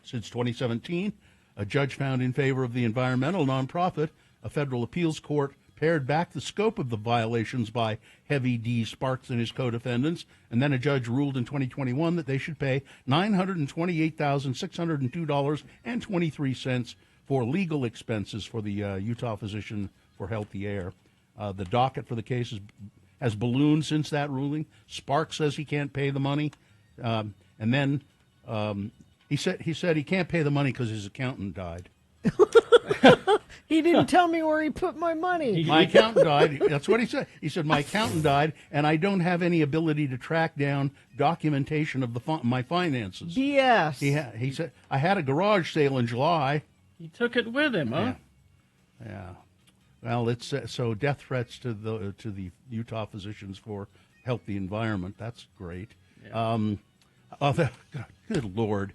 since 2017. A judge found in favor of the environmental nonprofit. A federal appeals court pared back the scope of the violations by Heavy D Sparks and his co-defendants, and then a judge ruled in 2021 that they should pay $928,602.23 for legal expenses for the Utah Physician for Healthy Air. The docket for the case has ballooned since that ruling. Sparks says he can't pay the money, and then he said he can't pay the money because his accountant died. He didn't tell me where he put my money. My accountant died. That's what he said. He said, my accountant died, and I don't have any ability to track down documentation of my finances. BS. He said, I had a garage sale in July. He took it with him, huh? Yeah. Well, it's so death threats to the Utah Physicians for Healthy Environment. That's great. Yeah. Good Lord.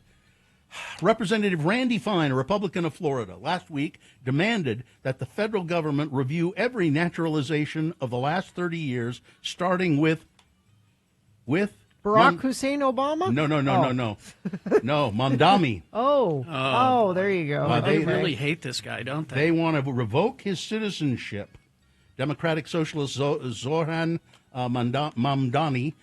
Representative Randy Fine, a Republican of Florida, last week demanded that the federal government review every naturalization of the last 30 years, starting with Barack Hussein Obama? No. No, Mamdani. Oh, there you go. They really hate this guy, don't they? They want to revoke his citizenship. Democratic Socialist Zoran Mamdani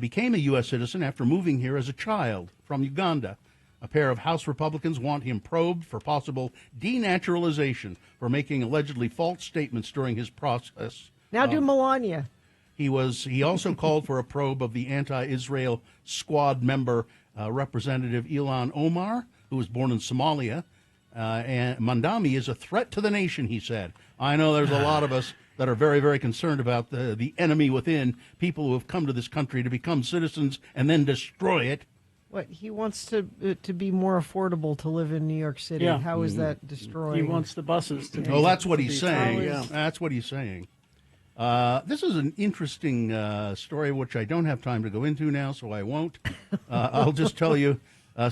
became a U.S. citizen after moving here as a child from Uganda. A pair of House Republicans want him probed for possible denaturalization for making allegedly false statements during his process. Now do Melania. He also called for a probe of the anti-Israel squad member, Representative Ilhan Omar, who was born in Somalia. And Mamdani is a threat to the nation, he said. I know there's a lot of us that are very, very concerned about the enemy within, people who have come to this country to become citizens and then destroy it. What, he wants to be more affordable to live in New York City. Yeah. How is that destroying? He wants the buses to be. Oh, that's what he's saying. Yeah. That's what he's saying. This is an interesting story, which I don't have time to go into now, so I won't. I'll just tell you. You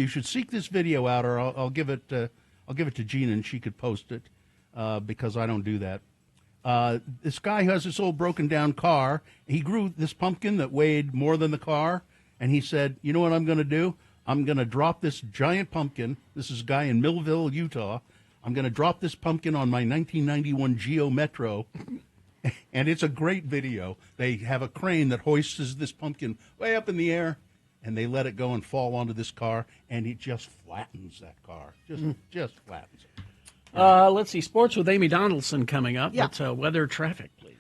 should seek this video out, or I'll give it to Gina, and she could post it because I don't do that. This guy has this old broken down car. He grew this pumpkin that weighed more than the car, and he said, "You know what I'm going to do? I'm going to drop this giant pumpkin." This is a guy in Millville, Utah. "I'm going to drop this pumpkin on my 1991 Geo Metro." And it's a great video. They have a crane that hoists this pumpkin way up in the air, and they let it go and fall onto this car, and it just flattens that car. Just flattens it. Let's see. Sports with Amy Donaldson coming up. Yeah. But weather, traffic, please.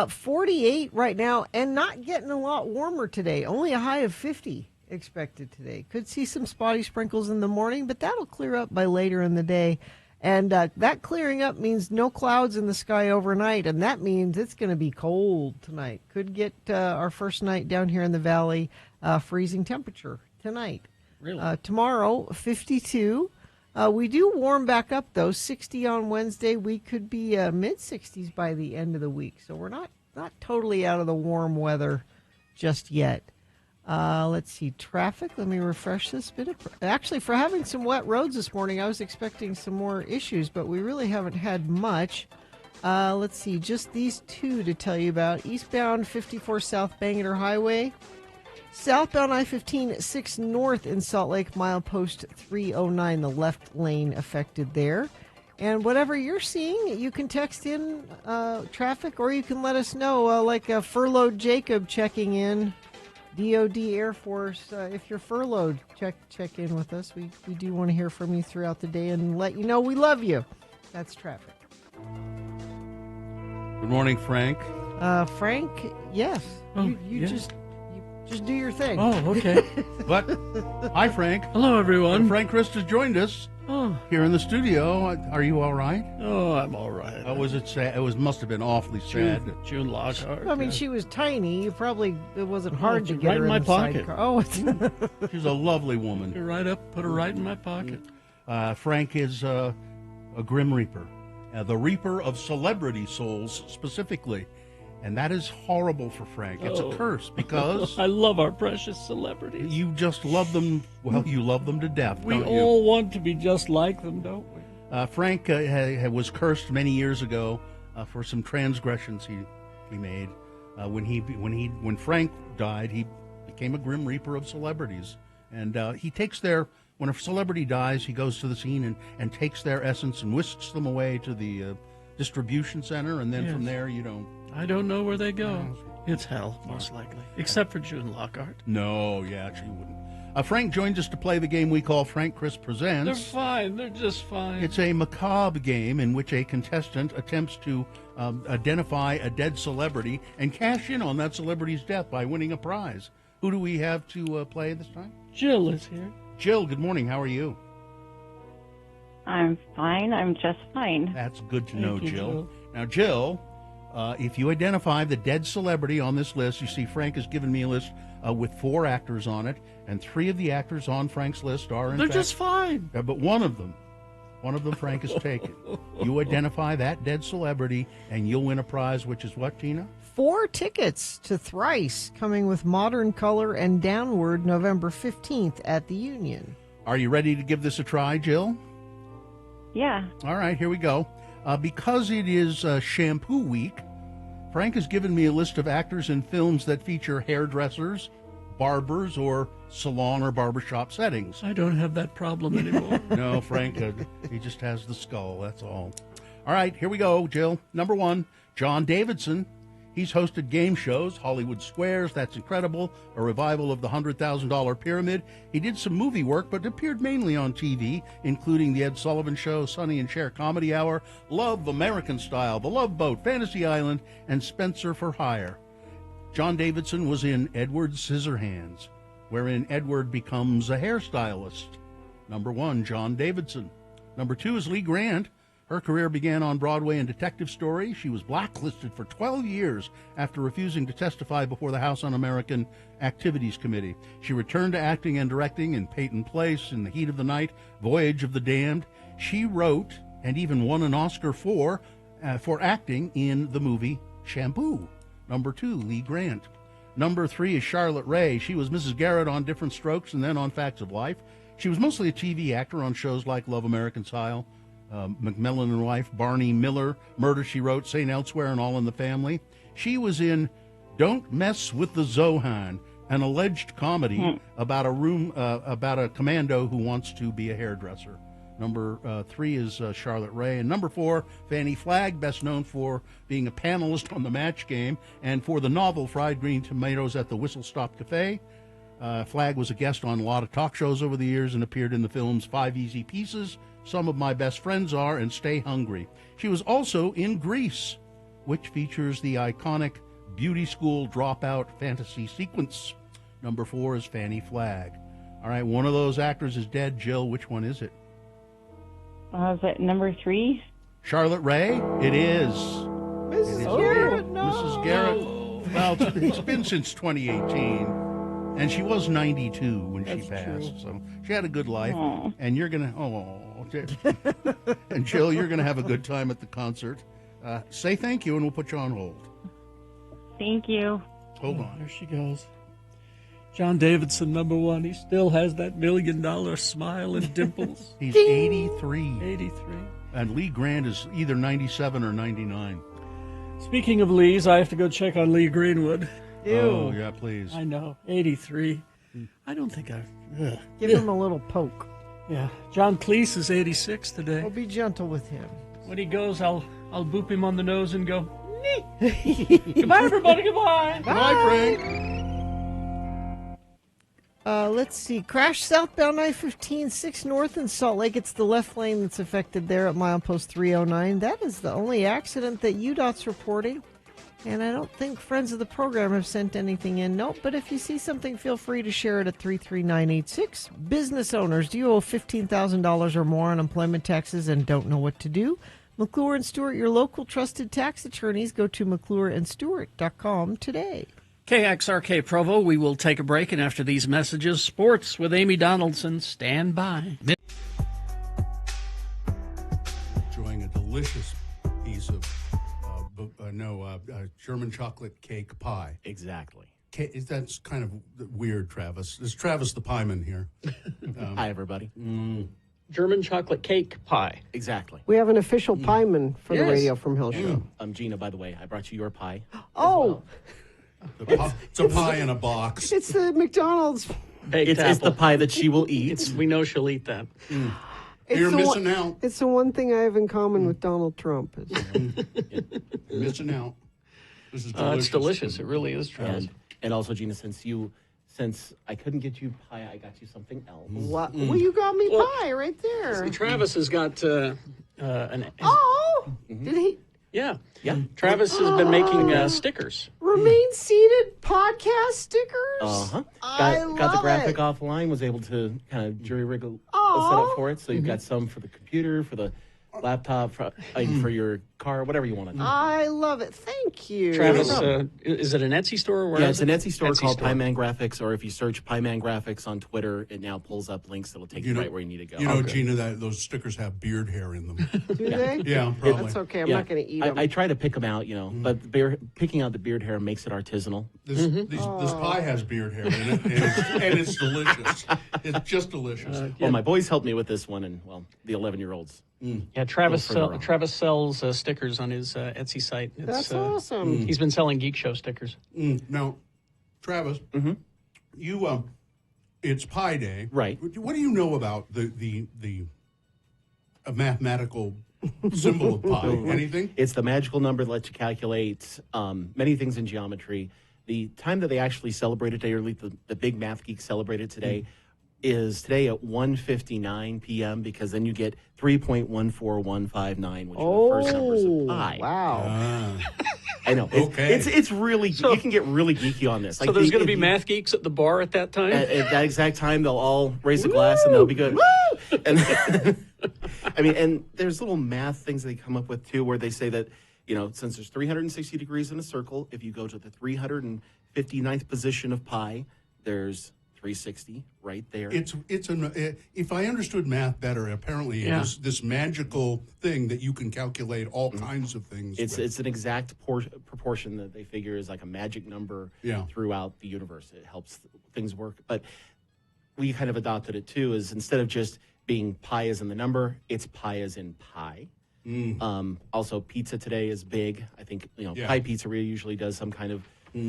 48 right now, and not getting a lot warmer today. Only a high of 50 expected today. Could see some spotty sprinkles in the morning, but that'll clear up by later in the day. And that clearing up means no clouds in the sky overnight, and that means it's going to be cold tonight. Could get our first night down here in the valley freezing temperature tonight. Really? Tomorrow, 52. We do warm back up, though. 60 on Wednesday. We could be mid-60s by the end of the week. So we're not totally out of the warm weather just yet. Let's see. Traffic. Let me refresh this bit. Actually, for having some wet roads this morning, I was expecting some more issues, but we really haven't had much. Let's see. Just these two to tell you about. Eastbound 54 South Bangor Highway. Southbound I-15 6 North in Salt Lake, milepost 309, the left lane affected there. And whatever you're seeing, you can text in traffic, or you can let us know, like a furloughed Jacob checking in, DOD Air Force. If you're furloughed, check in with us. We do want to hear from you throughout the day and let you know we love you. That's traffic. Good morning, Frank. Frank, yes. Oh, You yeah. just do your thing. Oh, okay. But hi, Frank. Hello, everyone. Frank Christ has joined us here in the studio. Are you all right? Oh, I'm all right. Was it sad? Must have been awfully sad. June Lockhart. I mean, she was tiny. It wasn't hard to she's get right her in my the pocket. sidecar. Oh, She's a lovely woman. Put her right in my pocket. Frank is a Grim Reaper, the Reaper of celebrity souls specifically. And that is horrible for Frank. It's a curse because I love our precious celebrities. you just love them. Well, you love them to death, We don't you? all want to be just like them, don't we? Frank was cursed many years ago for some transgressions he made. When Frank died, he became a Grim Reaper of celebrities, and he takes when a celebrity dies, he goes to the scene and takes their essence and whisks them away to the distribution center, and then Yes. from there you don't. I don't know where they go. It's hell, most likely. Except for June Lockhart. No, yeah, she wouldn't. Frank joins us to play the game we call Frank Chris Presents. They're fine. They're just fine. It's a macabre game in which a contestant attempts to identify a dead celebrity and cash in on that celebrity's death by winning a prize. Who do we have to play this time? Jill is here. Jill, good morning. How are you? I'm fine. I'm just fine. That's good to know, Thank you, Jill. Jill. Now, Jill, if you identify the dead celebrity on this list, you see Frank has given me a list with 4 actors on it, and 3 of the actors on Frank's list are, in They're fact, just fine. but one of them Frank has taken. You identify that dead celebrity, and you'll win a prize, which is what, Tina? 4 tickets to Thrice, coming with Modern Color and Downward November 15th at the Union. Are you ready to give this a try, Jill? Yeah. All right, here we go. Because it is Shampoo Week, Frank has given me a list of actors in films that feature hairdressers, barbers, or salon or barbershop settings. I don't have that problem anymore. No, Frank, he just has the skull, that's all. All right, here we go, Jill. Number 1, John Davidson. He's hosted game shows, Hollywood Squares, That's Incredible, a revival of the $100,000 Pyramid. He did some movie work, but appeared mainly on TV, including The Ed Sullivan Show, Sonny and Cher Comedy Hour, Love, American Style, The Love Boat, Fantasy Island, and Spencer for Hire. John Davidson was in Edward Scissorhands, wherein Edward becomes a hairstylist. Number 1, John Davidson. Number 2 is Lee Grant. Her career began on Broadway in Detective Story. She was blacklisted for 12 years after refusing to testify before the House Un-American Activities Committee. She returned to acting and directing in Peyton Place, In the Heat of the Night, Voyage of the Damned. She wrote and even won an Oscar for for acting in the movie Shampoo. Number 2, Lee Grant. Number 3 is Charlotte Rae. She was Mrs. Garrett on Different Strokes and then on Facts of Life. She was mostly a TV actor on shows like Love American Style, Macmillan and Wife, Barney Miller, Murder, She Wrote, St. Elsewhere, and All in the Family. She was in Don't Mess with the Zohan, an alleged comedy about a commando who wants to be a hairdresser. Number 3 is Charlotte Rae. And number 4, Fannie Flagg, best known for being a panelist on The Match Game and for the novel Fried Green Tomatoes at the Whistle Stop Cafe. Flagg was a guest on a lot of talk shows over the years and appeared in the films 5 Easy Pieces, Some of My Best Friends Are, and Stay Hungry. She was also in Grease, which features the iconic beauty school dropout fantasy sequence. Number 4 is Fannie Flagg. All right, one of those actors is dead. Jill, which one is it? Is it number 3? Charlotte Rae? It is. Mrs. Garrett, no. Mrs. Garrett. Well, it's been since 2018. And she was 92 when she passed, so she had a good life. Aww. And you're going to, and Jill, you're going to have a good time at the concert. Say thank you, and we'll put you on hold. Thank you. Hold on. There she goes. John Davidson, number 1. He still has that $1 million smile and dimples. He's 83. 83. And Lee Grant is either 97 or 99. Speaking of Lees, I have to go check on Lee Greenwood. Ew. Oh, yeah, please. I know, 83. I don't think Give him a little poke. Yeah, John Cleese is 86 today. Well, be gentle with him. When he goes, I'll boop him on the nose and go, nee. Goodbye, everybody. Goodbye. Bye, Frank. Let's see. Crash southbound I-15, 6 north in Salt Lake. It's the left lane that's affected there at milepost 309. That is the only accident that UDOT's reporting. And I don't think friends of the program have sent anything in. Nope, but if you see something, feel free to share it at 33986. Business owners, do you owe $15,000 or more on employment taxes and don't know what to do? McClure and Stewart, your local trusted tax attorneys. Go to McClureandStewart.com today. KXRK Provo, we will take a break, and after these messages, sports with Amy Donaldson. Stand by. Enjoying a delicious piece of German chocolate cake pie. Exactly. That's kind of weird, Travis. There's Travis the Pieman here. Hi, everybody. German chocolate cake pie. Exactly. We have an official pieman for the Yes. Radio from Hill show. Gina, by the way, I brought you your pie. Oh, It's a pie in a box. it's the McDonald's. Baked It's the apple. pie that she will eat. We know she'll eat that. It's You're the missing one, out. It's the one thing I have in common with Donald Trump. You're missing out. This is delicious. It's delicious. It really is, Travis. And also, Gina, since I couldn't get you pie, I got you something else. What? Well, you got me pie right there. See, Travis has got an... Oh, did he? Yeah. Yeah. Travis has been making stickers. Remain seated podcast stickers? Uh-huh. I Got the love graphic it. offline, was able to kind of jury rig a Aw. setup for it. So you've got some for the computer, for the laptop, for your car, whatever you want to do. I love it. Thank you. Travis, is it an Etsy store? Or where Yeah, is it's an it? Etsy store called Pieman Graphics, or if you search Pieman Graphics on Twitter, it now pulls up links that'll take you right where you need to go. You know, Gina, that those stickers have beard hair in them. Do they? Yeah, probably. That's okay. I'm not going to eat them. I try to pick them out, but picking out the beard hair makes it artisanal. This pie has beard hair in it, and it's delicious. It's just delicious. Well, my boys helped me with this one, and, the 11-year-olds. Yeah, Travis Go further on. Travis sells stickers on his Etsy site. That's awesome. He's been selling Geek Show stickers. Now, Travis, you it's Pie Day, right? What do you know about the mathematical symbol of pi? Anything? It's the magical number that lets you calculate many things in geometry. The time that they actually celebrate it today, or at least the big math geeks celebrate it today, is today at 1:59 p.m. because then you get 3.14159, which are the first numbers of pi. Wow. I know. Okay. It's really, you can get really geeky on this. So there's going to be math geeks at the bar at that time? At that exact time, they'll all raise a glass and they'll be good. Woo! And and there's little math things they come up with too, where they say that, since there's 360 degrees in a circle, if you go to the 359th position of pi, there's 360 right there. If I understood math better, apparently Yeah. it is this magical thing that you can calculate all kinds of things. It's an exact proportion that they figure is like a magic number throughout the universe. It helps things work. But we kind of adopted it too, is instead of just being pi as in the number, it's pi as in pie. Also, pizza today is big. I think Pie Pizzeria usually does some kind of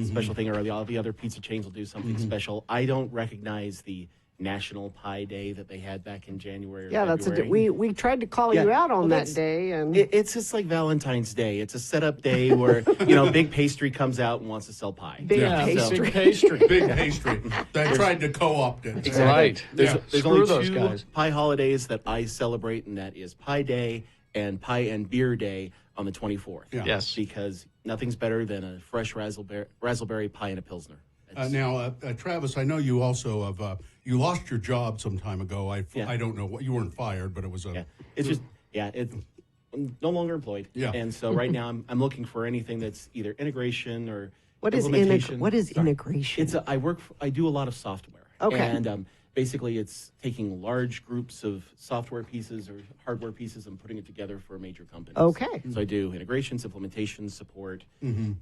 special thing, or all the other pizza chains will do something special. I don't recognize the National Pie Day that they had back in January. Yeah, or February. we tried to call you out on that day, and it's just like Valentine's Day. It's a setup day where big pastry comes out and wants to sell pie. Big pastry. Big pastry. They tried to co-opt it. Exactly. Right. There's Screw only those two guys. pie holidays that I celebrate, and that is Pie Day and Pie and Beer Day on the 24th. Yeah. Yes. Because nothing's better than a fresh raspberry pie and a Pilsner. Now, Travis, I know you also have you lost your job some time ago. I don't know what you weren't fired, but it was a. I'm no longer employed. Yeah. And so right now I'm looking for anything that's either integration or what is implementation. integration? I do a lot of software. Okay. And basically it's taking large groups of software pieces or hardware pieces and putting it together for major companies. Okay. So I do integrations, implementations, support.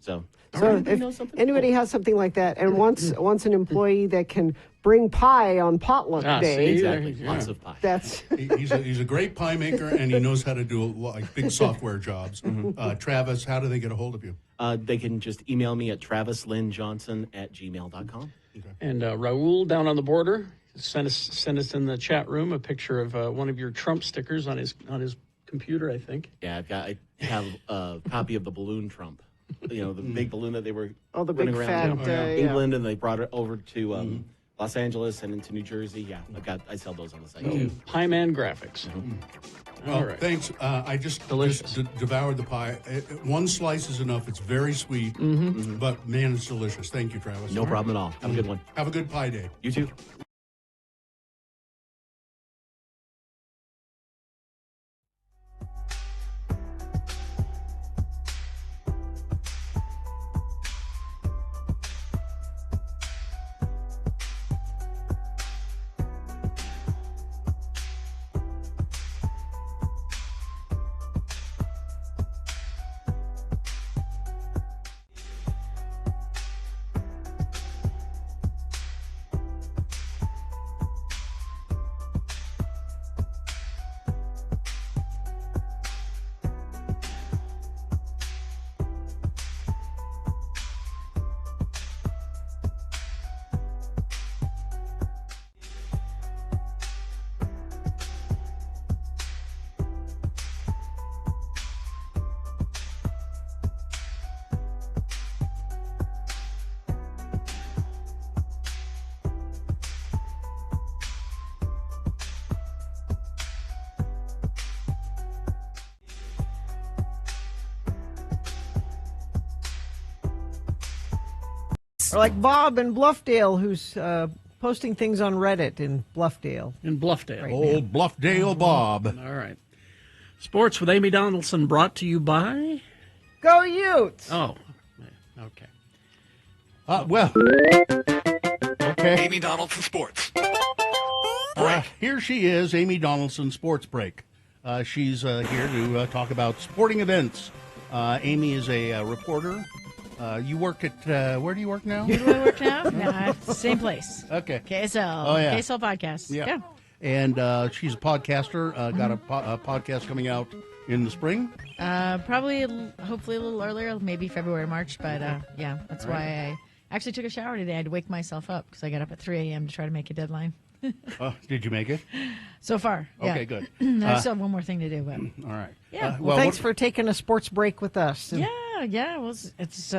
So if anybody has something like that and wants an employee that can bring pie on potluck day, exactly, lots of pie. That's he's a great pie maker, and he knows how to do big software jobs. Travis, how do they get a hold of you? They can just email me at travislynnjohnson@gmail.com. Okay. And Raul down on the border sent us in the chat room a picture of one of your Trump stickers on his computer, I think. Yeah, I have a copy of the balloon Trump. The big balloon that they were the big running around fat, England, and they brought it over to Los Angeles and into New Jersey. Yeah, I sell those on the site too. Pie Man Graphics. Well, All right. thanks. I just devoured the pie. One slice is enough. It's very sweet, but man, it's delicious. Thank you, Travis. No problem at all. Have a good one. Have a good pie day. You too. or like Bob in Bluffdale, who's posting things on Reddit in Bluffdale. Right Old Bluffdale Bob. All right. Sports with Amy Donaldson brought to you by... Go Utes! Oh, okay. Well, okay. Amy Donaldson Sports. Here she is, Amy Donaldson Sports Break. She's here to talk about sporting events. Amy is a reporter. You work at, where do you work now? Where do I work now? No, same place. Okay. KSL. Oh, yeah. KSL Podcast. Yeah. And she's a podcaster. Got a podcast coming out in the spring. Probably, hopefully a little earlier, maybe February, March. But yeah, that's why I actually took a shower today. I had to wake myself up because I got up at 3 a.m. to try to make a deadline. Did you make it? So far. Yeah. Okay, good. I still have one more thing to do. But all right. Yeah. Well, thanks for taking a sports break with us. And Yeah. Well, it's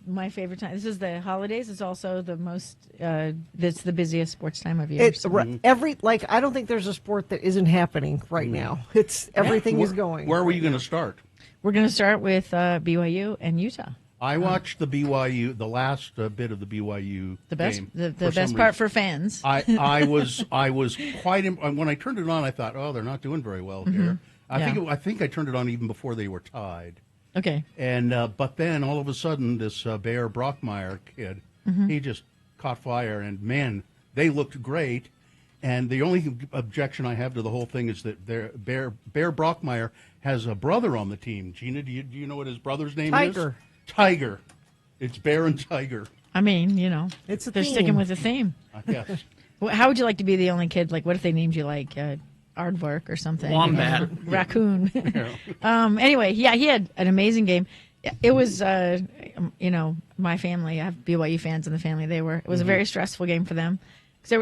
my favorite time. This is the holidays. It's also the most. It's the busiest sports time of year. It's I don't think there's a sport that isn't happening right now. It's everything is going. Where were you going to start? We're going to start with BYU and Utah. I watched the BYU, the last bit of the BYU the best, game. The best part for fans. I was quite when I turned it on. I thought, oh, they're not doing very well here. I think I turned it on even before they were tied. Okay. And but then all of a sudden, this Bayer Brockmeyer kid, he just caught fire, and man, They looked great. And the only objection I have to the whole thing is that Bear Brockmeyer has a brother on the team. Gina, do you know what his brother's name Tiger. is? Tiger. It's Bear and Tiger. I mean, It's a they're theme. sticking with the theme. Yes. How would you like to be the only kid? Like, what if they named you like Aardvark or something? Wombat. Raccoon. Anyway, he had an amazing game. It was, my family. I have BYU fans in the family. It was a very stressful game for them.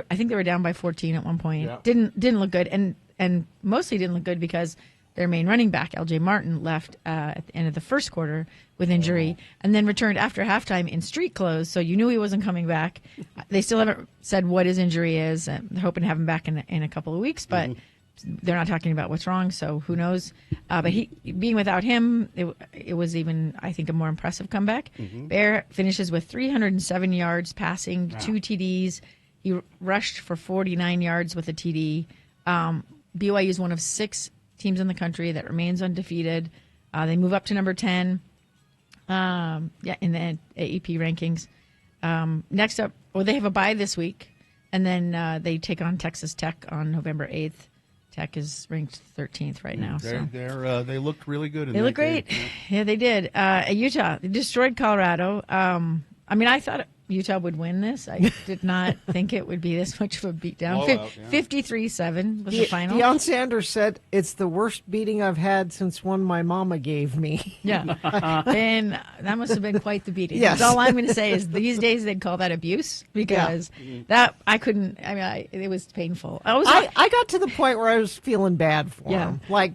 I think they were down by 14 at one point. Yeah. Didn't look good, and mostly didn't look good because their main running back, LJ Martin, left at the end of the first quarter with injury, and then returned after halftime in street clothes. So you knew he wasn't coming back. They still haven't said what his injury is. And they're hoping to have him back in a couple of weeks, but they're not talking about what's wrong. So who knows? But being without him, it was even, I think, a more impressive comeback. Bear finishes with 307 yards passing, 2 TDs. He rushed for 49 yards with a TD. BYU is one of 6 teams in the country that remains undefeated. They move up to number 10 in the AEP rankings. Next up, they have a bye this week, and then they take on Texas Tech on November 8th. Tech is ranked 13th right now. They looked really good. They look great. Yeah, they did. Utah destroyed Colorado. I thought Utah would win this. I did not think it would be this much of a beatdown. 53-7 was the final. Deion Sanders said, it's the worst beating I've had since one my mama gave me. Yeah. And that must have been quite the beating. Yes. That's all I'm going to say is these days they'd call that abuse because that I couldn't, it was painful. I got to the point where I was feeling bad for him. Like,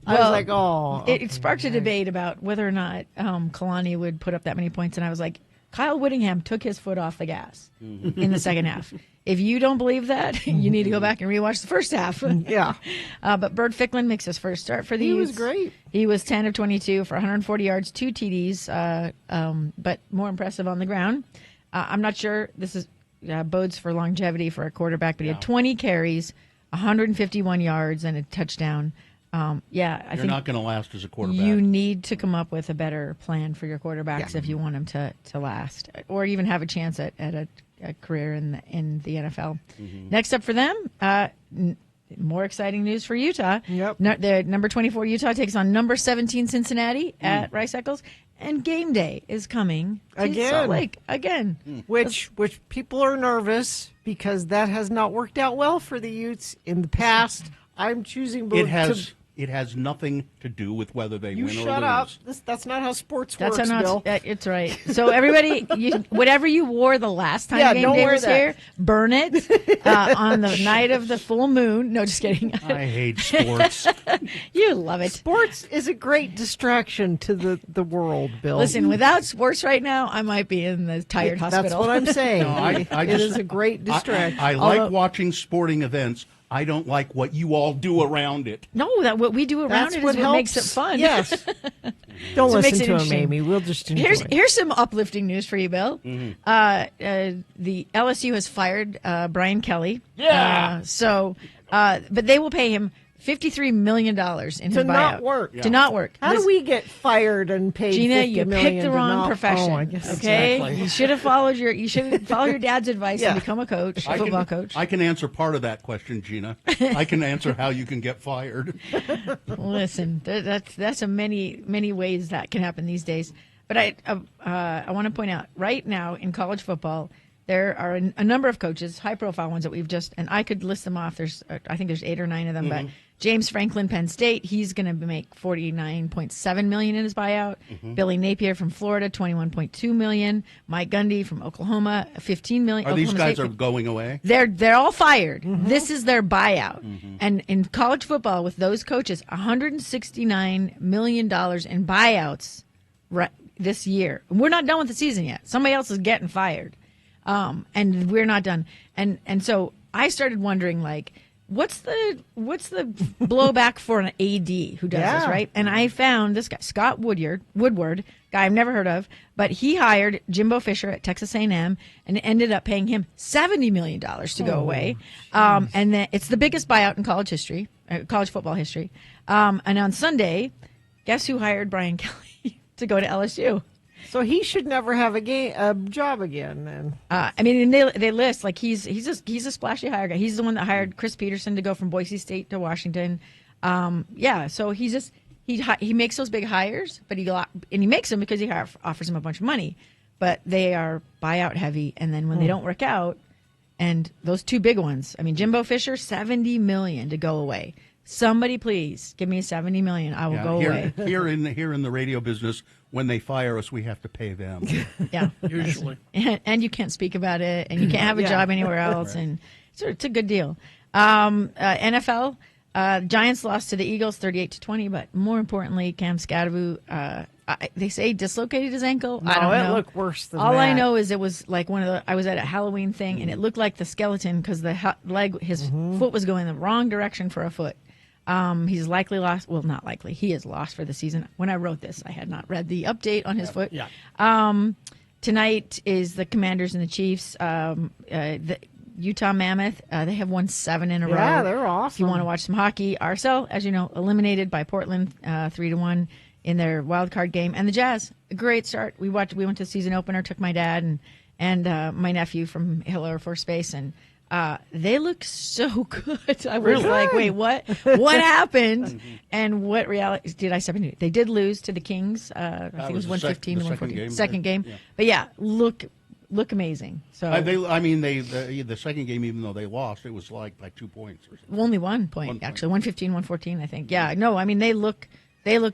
I was like, oh. It sparked a debate about whether or not Kalani would put up that many points. And I was like, Kyle Whittingham took his foot off the gas in the second half. If you don't believe that, you need to go back and rewatch the first half. Yeah. But Bird Ficklin makes his first start for the Utes. He was great. He was 10 of 22 for 140 yards, 2 TDs, but more impressive on the ground. I'm not sure this is bodes for longevity for a quarterback, but he had 20 carries, 151 yards, and a touchdown. I You're think not going to last as a quarterback. you need to come up with a better plan for your quarterbacks if you want them to last, or even have a chance at a career in the NFL. Next up for them, more exciting news for Utah. Yep. The number 24 Utah takes on number 17 Cincinnati at Rice Eccles, and game day is coming to Salt Lake again. Which people are nervous because that has not worked out well for the Utes in the past. I'm choosing both. It has nothing to do with whether they win or lose. You shut up. That's not how sports works, Bill. It's right. So everybody, whatever you wore the last time game day was here, burn it on the night of the full moon. No, just kidding. I hate sports. You love it. Sports is a great distraction to the world, Bill. Listen, without sports right now, I might be in the tired hospital. That's what I'm saying. No, it is a great distraction. I like watching sporting events. I don't like what you all do around it. No, what we do around it is what makes it fun. Yes. Don't So it listen makes it to him, interesting. Amy. We'll just enjoy it. Here's some uplifting news for you, Bill. The LSU has fired Brian Kelly. Yeah. But they will pay him $53 million in his To buyout. not work. To not work. How do we get fired and paid Gina, $50 you million picked the to wrong not- profession. Oh, I guess okay, exactly. you should have followed your dad's advice and become a coach, a football coach. I can answer part of that question, Gina. I can answer how you can get fired. Listen, that's a many ways that can happen these days. But I want to point out right now in college football, there are a number of coaches, high profile ones that we've and I could list them off. I think there's 8 or 9 of them, but James Franklin, Penn State, he's going to make $49.7 million in his buyout. Billy Napier from Florida, $21.2 million. Mike Gundy from Oklahoma, $15 million. Are these Oklahoma guys State, are going away? They're all fired. This is their buyout. And in college football, with those coaches, $169 million in buyouts this year. We're not done with the season yet. Somebody else is getting fired. And we're not done. And so I started wondering, like, what's the blowback for an AD who does this, right? And I found this guy, Scott Woodward, guy I've never heard of, but he hired Jimbo Fisher at Texas A&M and ended up paying him $70 million to go away. And then it's the biggest buyout in college history, college football history. And on Sunday, guess who hired Brian Kelly to go to LSU? So he should never have a job again. Then I mean, and they list like he's a splashy hire guy. He's the one that hired Chris Peterson to go from Boise State to Washington. So he makes those big hires, but he makes them because he offers him a bunch of money. But they are buyout heavy, and then when they don't work out, and those two big ones. I mean, Jimbo Fisher, $70 million to go away. Somebody please give me $70 million. I will go away. Here in the radio business, when they fire us, we have to pay them. Yeah, usually. And you can't speak about it, and you can't have a job anywhere else, Right. and so it's a good deal. NFL, Giants lost to the Eagles 38-20, but more importantly, Cam Scadaboo. They say dislocated his ankle. No, I don't know. it looked worse than All that. I know is it was like I was at a Halloween thing, and it looked like the skeleton because the his foot was going the wrong direction for a foot. He's likely lost. Well, not likely. He is lost for the season. When I wrote this, I had not read the update on his foot. Yeah. Tonight is the Commanders and the Chiefs. The Utah Mammoth. They have won 7 in a row. Yeah, they're awesome. If you want to watch some hockey, RSL, as you know, eliminated by Portland 3-1 in their wild card game. And the Jazz, a great start. We went to the season opener. Took my dad and my nephew from Hill Air Force Base, and they look so good. I was like, wait, what? What happened? And what reality did I step into? They did lose to the Kings. I think it was 115 to 114. Second game. Yeah. But yeah, look amazing. So the second game, even though they lost, it was like by 2 points or something. only 1 point, actually, 115, 114, I think. Yeah, no, I mean they look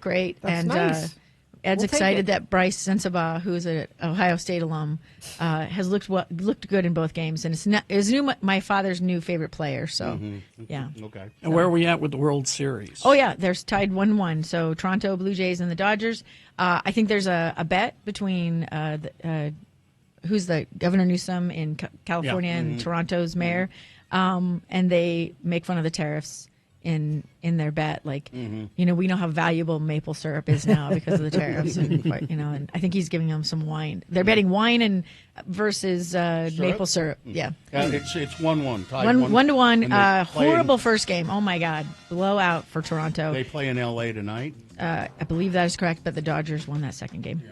great. That's and nice. Ed's We'll take excited it. that Bryce Sensabaugh, who's an Ohio State alum, has looked good in both games, and my father's new favorite player. So, yeah. Okay. And where are we at with the World Series? Oh yeah, there's tied 1-1. So Toronto Blue Jays and the Dodgers. I think there's a bet between who's the Governor Newsom in California and Toronto's mayor, and they make fun of the tariffs in their bet. Like, we know how valuable maple syrup is now because of the tariffs, and and I think he's giving them some wine. They're betting wine and versus maple syrup. Yeah. It's 1-1. Tied 1-1. And they play Horrible first game. Oh my God, blowout for Toronto. They play in L.A. tonight. I believe that is correct, but the Dodgers won that second game.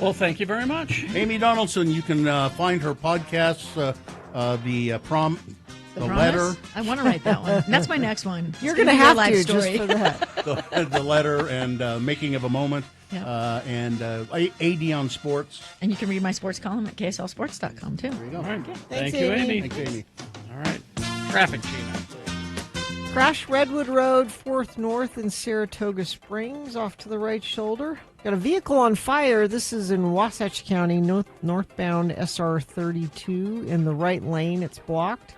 Well, thank you very much. Amy Donaldson, you can find her podcasts, the prom, the Promise? letter. I want to write that one. That's my next one. You're It's going to be a have life to story. just for that. the letter and Making of a Moment, and AD on Sports. And you can read my sports column at kslsports.com too. There you go. All right. Thanks, Thank you, Amy. Thanks, Amy. All right. Traffic, Gina. Crash Redwood Road, 4th North in Saratoga Springs, off to the right shoulder. Got a vehicle on fire. This is in Wasatch County, northbound SR 32 in the right lane. It's blocked.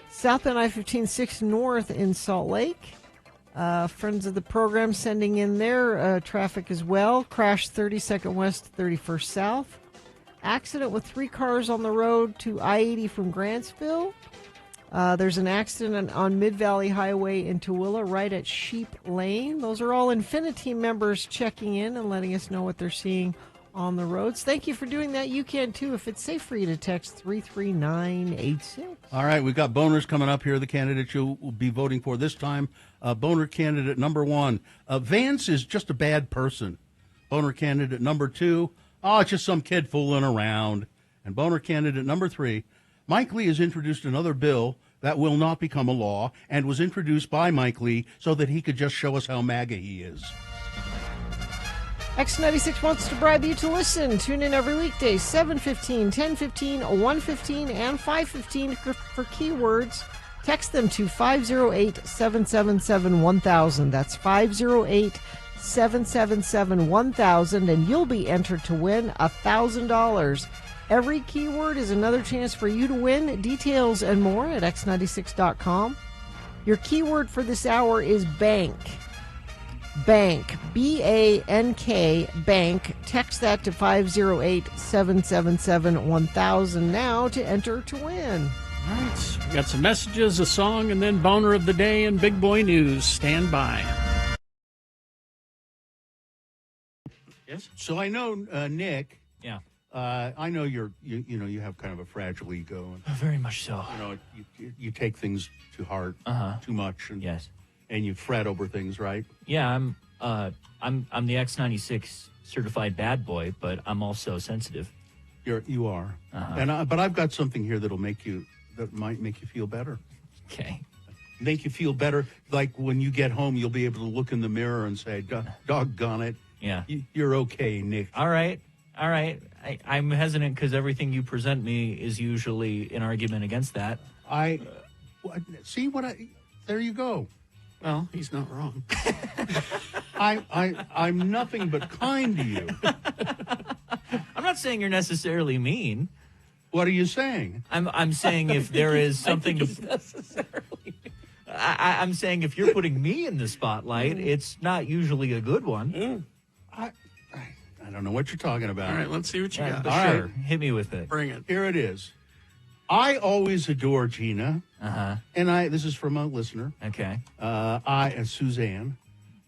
Southbound I-15 6 North in Salt Lake. Friends of the program sending in their traffic as well. Crash 32nd West, 31st South. Accident with 3 cars on the road to I-80 from Grantsville. There's an accident on Mid-Valley Highway in Tooele right at Sheep Lane. Those are all Infinity members checking in and letting us know what they're seeing on the roads. Thank you for doing that. You can too if it's safe for you to text 33986. All right, we've got boners coming up here. The candidates you'll be voting for this time. Boner candidate number 1. Vance is just a bad person. Boner candidate number 2. Oh, it's just some kid fooling around. And boner candidate number 3. Mike Lee has introduced another bill that will not become a law and was introduced by Mike Lee so that he could just show us how MAGA he is. X96 wants to bribe you to listen. Tune in every weekday, 7:15, 10:15, 1:15, and 5:15 for keywords. Text them to 508-777-1000. That's 508-777-1000, and you'll be entered to win $1,000. Every keyword is another chance for you to win. Details and more at x96.com. Your keyword for this hour is bank. Bank. B-A-N-K, bank. Text that to 508-777-1000 now to enter to win. All right. We got some messages, a song, and then boner of the day and big boy news. Stand by. Yes? So I know, Nick. Yeah. I know you have kind of a fragile ego. And, Very much so. You take things to heart too much. And, Yes. And you fret over things, right? Yeah, I'm the X96 certified bad boy, but I'm also sensitive. You are. Uh-huh. But I've got something here that might make you feel better. Okay. Make you feel better. Like when you get home, you'll be able to look in the mirror and say, doggone it. Yeah. You're okay, Nick. All right. I'm hesitant because everything you present me is usually an argument against that. There you go. Well, he's not wrong. I'm nothing but kind to you. I'm not saying you're necessarily mean. What are you saying? I'm saying if there is something I'm saying if you're putting me in the spotlight, it's not usually a good one. I don't know what you're talking about. All right, let's see what you got. All right, hit me with it. Bring it. Here it is. I always adore Gina. Uh-huh. And this is from a listener. Okay. Suzanne.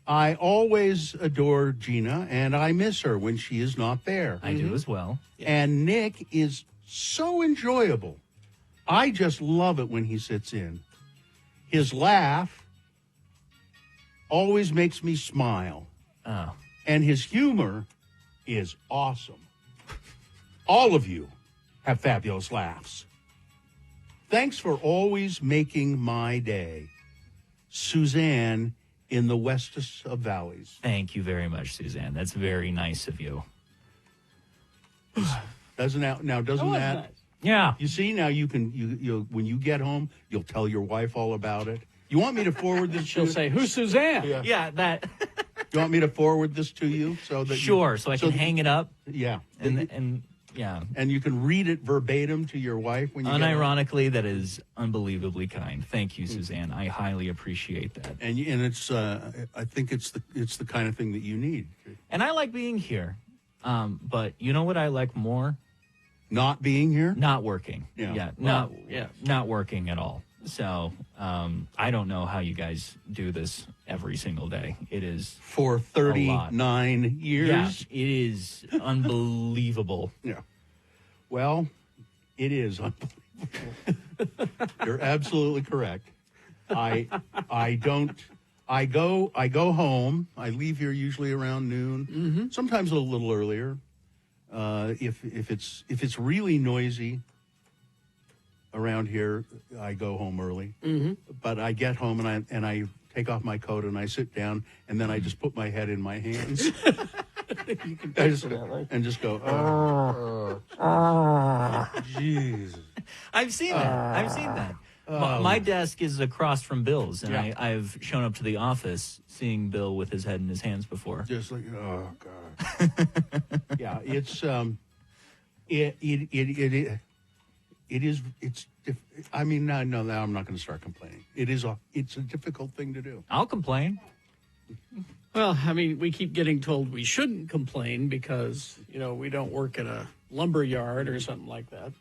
I always adore Gina, and I miss her when she is not there. I do as well. And Nick is so enjoyable. I just love it when he sits in. His laugh always makes me smile. Oh. And his humor is awesome. All of you have fabulous laughs. Thanks for always making my day. Suzanne in the Westest of Valleys. Thank you very much, Suzanne. That's very nice of you. Doesn't that? Nice. Yeah. You see, now you can, you when you get home, you'll tell your wife all about it. You want me to forward this? She'll say, "Who's Suzanne?" Yeah, that. You want me to forward this to you so that Sure, so I can hang it up. Yeah. And yeah. And you can read it verbatim to your wife when you get home. Unironically, that is unbelievably kind. Thank you, Suzanne. I highly appreciate that. And it's I think it's the kind of thing that you need. And I like being here. But you know what I like more? Not being here? Not working. Yeah. Not working at all. So I don't know how you guys do this every single day. It is for 39 years. Yeah, it is unbelievable. Yeah. Well, it is unbelievable. You're absolutely correct. I go home. I leave here usually around noon. Sometimes a little earlier. If it's really noisy around here, I go home early. But I get home and I take off my coat and I sit down and then I just put my head in my hands. And just go, Jesus. I've seen that. My desk is across from Bill's, and I've shown up to the office seeing Bill with his head in his hands before. Just like, oh God. Yeah, it's I mean, no, now I'm not going to start complaining. It's a difficult thing to do. I'll complain. Well, I mean, we keep getting told we shouldn't complain because, we don't work at a lumber yard or something like that.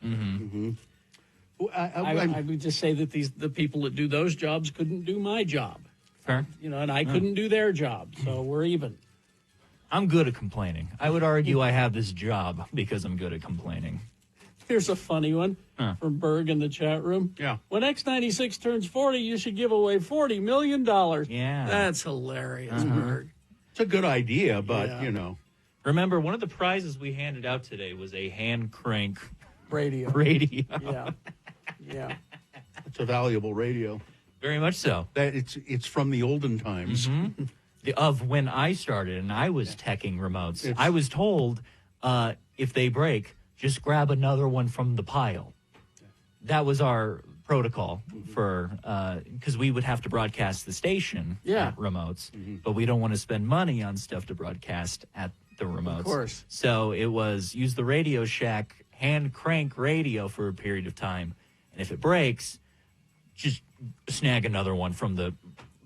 Well, I would just say that the people that do those jobs couldn't do my job. Fair. And I couldn't do their job, so we're even. I'm good at complaining. I would argue I have this job because I'm good at complaining. Here's a funny one from Berg in the chat room. Yeah. When X96 turns 40, you should give away $40 million. Yeah. That's hilarious, Berg. It's a good idea, but, Remember, one of the prizes we handed out today was a hand crank radio. Yeah. It's a valuable radio. Very much so. It's from the olden times. Of when I started and I was teching remotes. I was told if they break, just grab another one from the pile. That was our protocol for because we would have to broadcast the station at remotes, but we don't want to spend money on stuff to broadcast at the remotes. Of course. So it was use the Radio Shack hand crank radio for a period of time, and if it breaks, just snag another one from the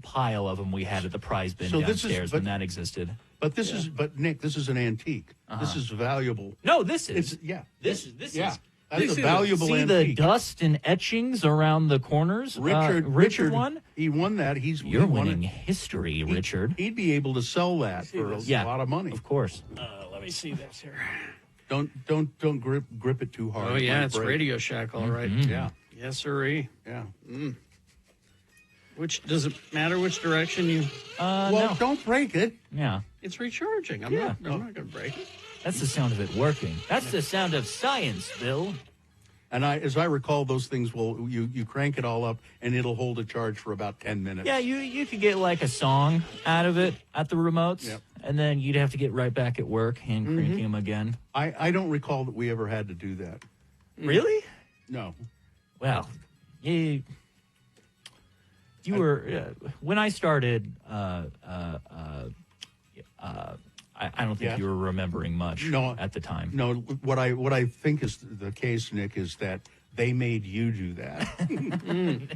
pile of them we had at the prize bin downstairs when that existed. But Nick, this is an antique. This is valuable. No, this is. This is. That's a valuable see antique. The dust and etchings around the corners? Richard won? He won that. You're winning history, Richard. He'd be able to sell that for a lot of money. Of course. Let me see this here. Don't grip it too hard. Oh, yeah, it's Radio Shack, all right. Yeah. Yes, sirree. Yeah. Does it matter which direction you? Well, don't break it. Yeah. It's recharging. I'm not going to break it. That's the sound of it working. That's the sound of science, Bill. And as I recall, those things you crank it all up and it'll hold a charge for about 10 minutes. Yeah, you could get like a song out of it at the remotes, and then you'd have to get right back at work, hand cranking them again. I don't recall that we ever had to do that. Really? No. Well, you were when I started. I don't think you were remembering much at the time. No, what I think is the case, Nick, is that they made you do that.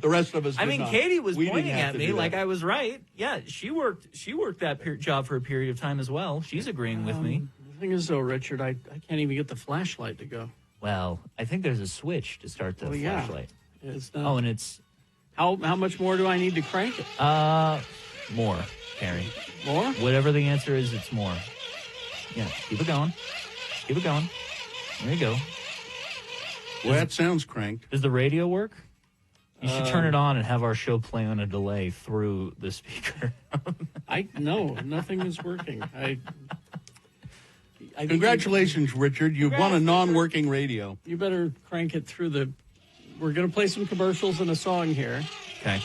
The rest of us. I mean, not. Katie was We pointing didn't have at to me do like that. I was right. Yeah, she worked that job for a period of time as well. She's agreeing with me. The thing is, though, Richard, I can't even get the flashlight to go. Well, I think there's a switch to start the flashlight. It's not, Oh, and it's how much more do I need to crank it? more, Carrie. More? Whatever the answer is, it's more. Yeah, keep it going. Keep it going. There you go. Well, that sounds cranked. Does the radio work? You should turn it on and have our show play on a delay through the speaker. No, nothing is working. I think Congratulations, Richard. You've won a non-working radio. You better crank it through the. We're going to play some commercials and a song here. Okay.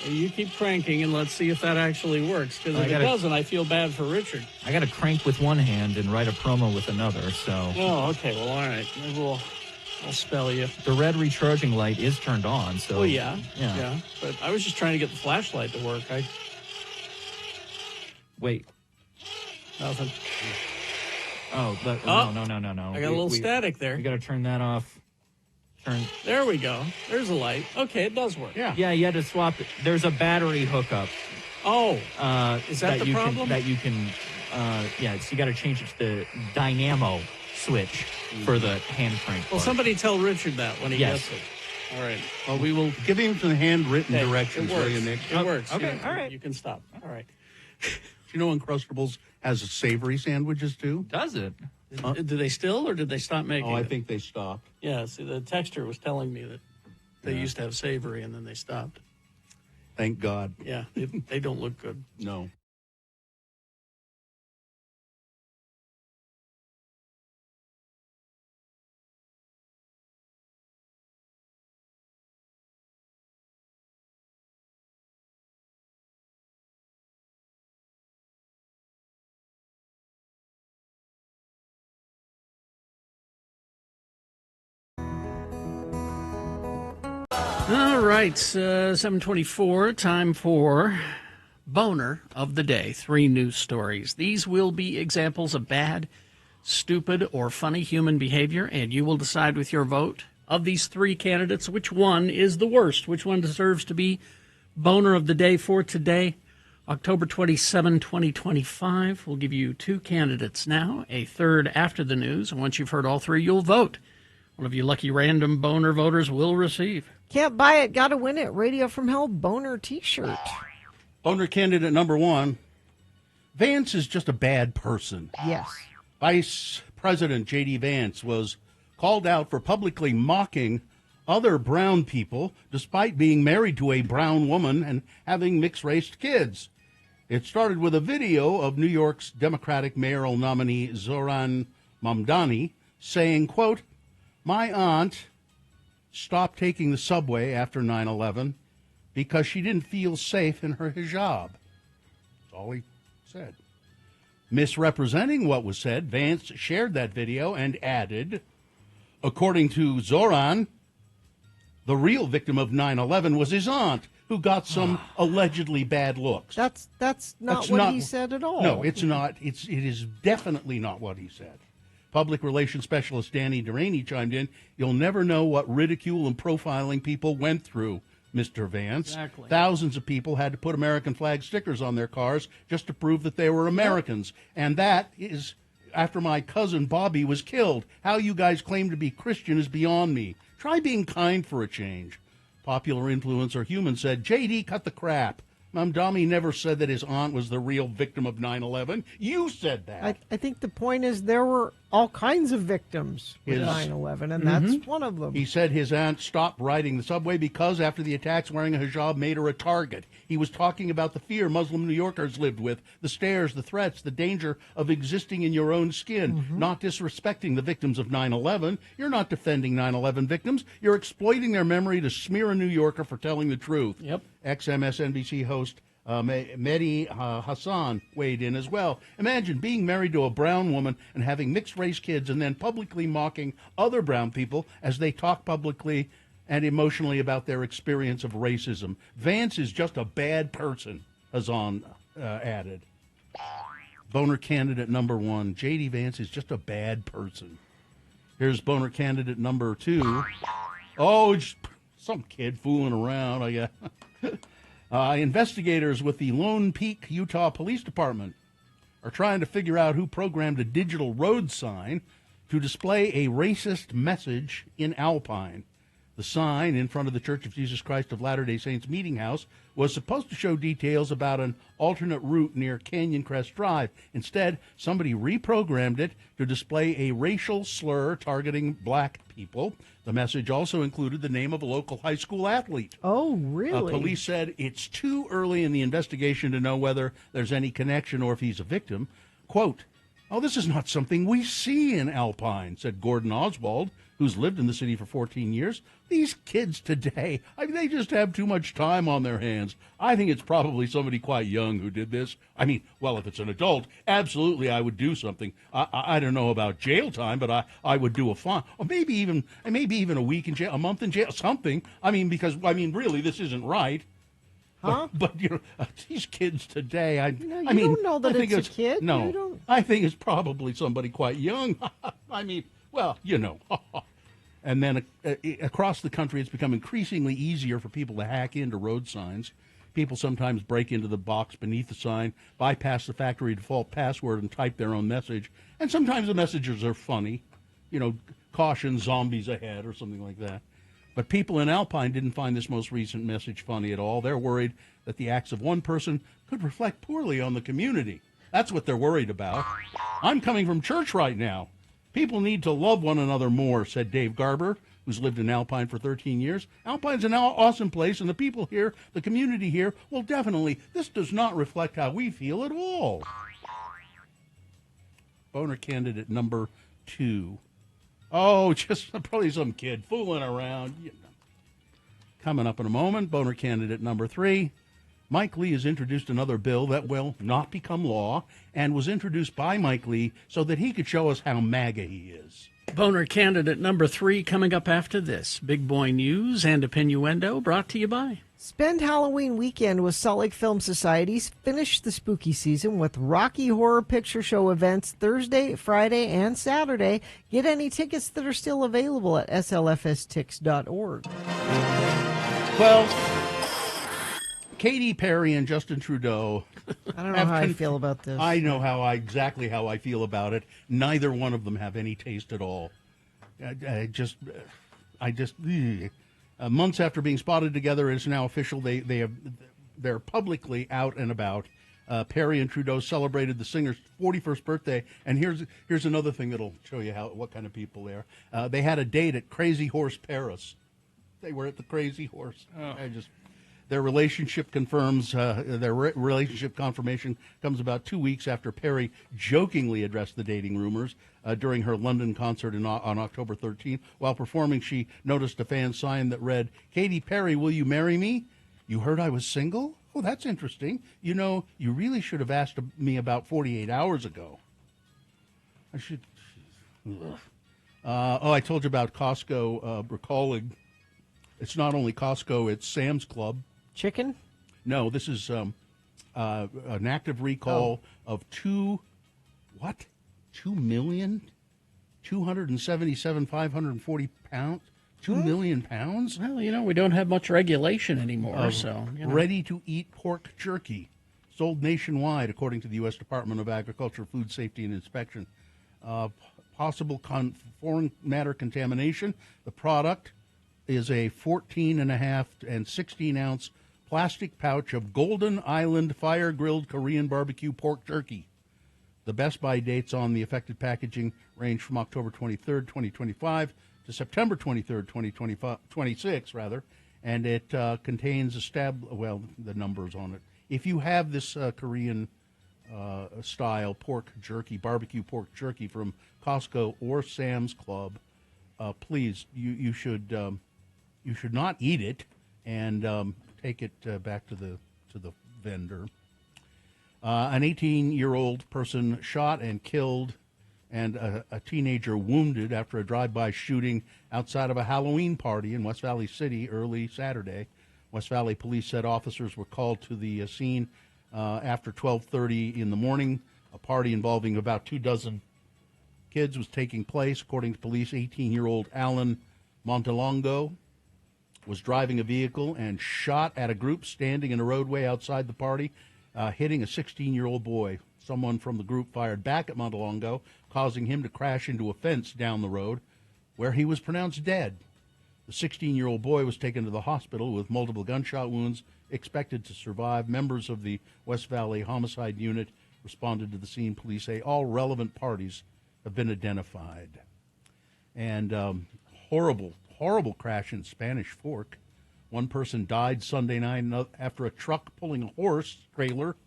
You keep cranking and let's see if that actually works. Because if it doesn't, I feel bad for Richard. I got to crank with one hand and write a promo with another. So. Oh, okay. Well, all right. Maybe I'll spell you. The red recharging light is turned on. So. Oh yeah. But I was just trying to get the flashlight to work. Wait. Nothing. Oh, no. I got a little static there. We got to turn that off. There we go. There's a light. Okay, it does work. Yeah, you had to swap it. There's a battery hookup. Oh, is that the problem? So you got to change it to the dynamo switch for the hand crank. Well, somebody tell Richard that when he gets it. All right. Well, we will give him some handwritten directions, it works. will you, Nick? It works. Okay, all right. You can stop. All right. Do you know Uncrustables has savory sandwiches, too? Does it? Do they still, or did they stop making it? I think they stopped. Yeah, see, the texture was telling me that they used to have savory, and then they stopped. Thank God. Yeah, they don't look good. No. All right, 7:24, time for Boner of the Day. 3 news stories. These will be examples of bad, stupid, or funny human behavior, and you will decide with your vote of these 3 candidates which one is the worst, which one deserves to be Boner of the Day for today, October 27, 2025. We'll give you 2 candidates now, a third after the news, and once you've heard all 3, you'll vote. One of you lucky random Boner voters will receive. Can't buy it, gotta win it. Radio from Hell Boner t-shirt. Boner candidate number 1. Vance is just a bad person. Yes. Vice President J.D. Vance was called out for publicly mocking other brown people despite being married to a brown woman and having mixed-race kids. It started with a video of New York's Democratic mayoral nominee Zohran Mamdani saying, quote, "My aunt stopped taking the subway after 9/11 because she didn't feel safe in her hijab." That's all he said. Misrepresenting what was said, Vance shared that video and added, according to Zohran, the real victim of 9/11 was his aunt, who got some allegedly bad looks. That's not what he said at all. No, it's not. It is definitely not what he said. Public relations specialist Danny Delaney chimed in, "You'll never know what ridicule and profiling people went through, Mr. Vance. Exactly. Thousands of people had to put American flag stickers on their cars just to prove that they were Americans. And that is after my cousin Bobby was killed. How you guys claim to be Christian is beyond me. Try being kind for a change." Popular influencer Human said, "JD, cut the crap. Mamdani never said that his aunt was the real victim of 9/11. You said that." I think the point is there were all kinds of victims with His- 9/11, and that's one of them. He said his aunt stopped riding the subway because after the attacks, wearing a hijab made her a target. He was talking about the fear Muslim New Yorkers lived with, the stares, the threats, the danger of existing in your own skin, not disrespecting the victims of 9/11. You're not defending 9/11 victims. You're exploiting their memory to smear a New Yorker for telling the truth. Yep. Ex-MSNBC host Mehdi Hassan weighed in as well. Imagine being married to a brown woman and having mixed-race kids and then publicly mocking other brown people as they talk publicly and emotionally about their experience of racism. Vance is just a bad person, Hassan added. Boner candidate number 1, J.D. Vance is just a bad person. Here's boner candidate number 2. Oh, it's some kid fooling around, I guess. Investigators with the Lone Peak, Utah Police Department are trying to figure out who programmed a digital road sign to display a racist message in Alpine. The sign in front of the Church of Jesus Christ of Latter-day Saints meeting house was supposed to show details about an alternate route near Canyon Crest Drive. Instead, somebody reprogrammed it to display a racial slur targeting black people. The message also included the name of a local high school athlete. Oh, really? Police said it's too early in the investigation to know whether there's any connection or if he's a victim. Quote, "Oh, this is not something we see in Alpine," said Gordon Oswald, who's lived in the city for 14 years. These kids today, I mean, they just have too much time on their hands. I think it's probably somebody quite young who did this. I mean, well, if it's an adult, absolutely I would do something. I don't know about jail time, but I would do a fine. Or maybe even a week in jail, a month in jail, something. I mean, because, I mean, really, this isn't right. Huh? But you know, these kids today, I you mean, don't know that I think it's a kid. No, You don't... I think it's probably somebody quite young. I mean, well, you know. And then across the country, it's become increasingly easier for people to hack into road signs. People sometimes break into the box beneath the sign, bypass the factory default password, and type their own message. And sometimes the messages are funny, you know, caution, zombies ahead, or something like that. But people in Alpine didn't find this most recent message funny at all. They're worried that the acts of one person could reflect poorly on the community. That's what they're worried about. I'm coming from church right now. People need to love one another more, said Dave Garber, who's lived in Alpine for 13 years. Alpine's an awesome place, and the people here, the community here, well, definitely, this does not reflect how we feel at all. Boner candidate number 2. Oh, just probably some kid fooling around. You know. Coming up in a moment, boner candidate number 3. Mike Lee has introduced another bill that will not become law and was introduced by Mike Lee so that he could show us how MAGA he is. Boner candidate number 3 coming up after this. Big Boy News and Opinnuendo brought to you by... Spend Halloween weekend with Salt Lake Film Society's Finish the Spooky Season with Rocky Horror Picture Show events Thursday, Friday, and Saturday. Get any tickets that are still available at slfstix.org. Well, Katy Perry and Justin Trudeau. I don't know how I feel about this. I know exactly how I feel about it. Neither one of them have any taste at all. Months after being spotted together, it's now official. They're publicly out and about. Perry and Trudeau celebrated the singer's 41st birthday, and here's another thing that'll show you what kind of people they are. They had a date at Crazy Horse Paris. They were at the Crazy Horse. Their relationship relationship confirmation comes about 2 weeks after Perry jokingly addressed the dating rumors during her London concert on October 13th. While performing, she noticed a fan sign that read, "Katy Perry, will you marry me? You heard I was single? Oh, that's interesting. You know, you really should have asked me about 48 hours ago." I should... I told you about Costco recalling. It's not only Costco, it's Sam's Club. Chicken? No, this is an active recall of 2,277,540 pounds. 2 million pounds? Well, you know, we don't have much regulation anymore, so... You know. Ready-to-eat pork jerky, sold nationwide, according to the U.S. Department of Agriculture, Food Safety, and Inspection. Possible foreign matter contamination. The product is a 14.5 and 16-ounce plastic pouch of Golden Island fire-grilled Korean barbecue pork jerky. The Best Buy dates on the affected packaging range from October 23rd, 2025 to September 23rd, 2026, and it contains the numbers on it. If you have this Korean style pork jerky, barbecue pork jerky from Costco or Sam's Club, please, you should not eat it and take it back to the vendor. An 18-year-old person shot and killed, and a teenager wounded after a drive-by shooting outside of a Halloween party in West Valley City early Saturday. West Valley police said officers were called to the scene after 12:30 in the morning. A party involving about 24 kids was taking place. According to police, 18-year-old Alan Montalongo was driving a vehicle and shot at a group standing in a roadway outside the party, hitting a 16-year-old boy. Someone from the group fired back at Montalongo, causing him to crash into a fence down the road, where he was pronounced dead. The 16-year-old boy was taken to the hospital with multiple gunshot wounds, expected to survive. Members of the West Valley Homicide Unit responded to the scene. Police say all relevant parties have been identified. And horrible crash in Spanish Fork. One person died Sunday night after a truck pulling a horse trailer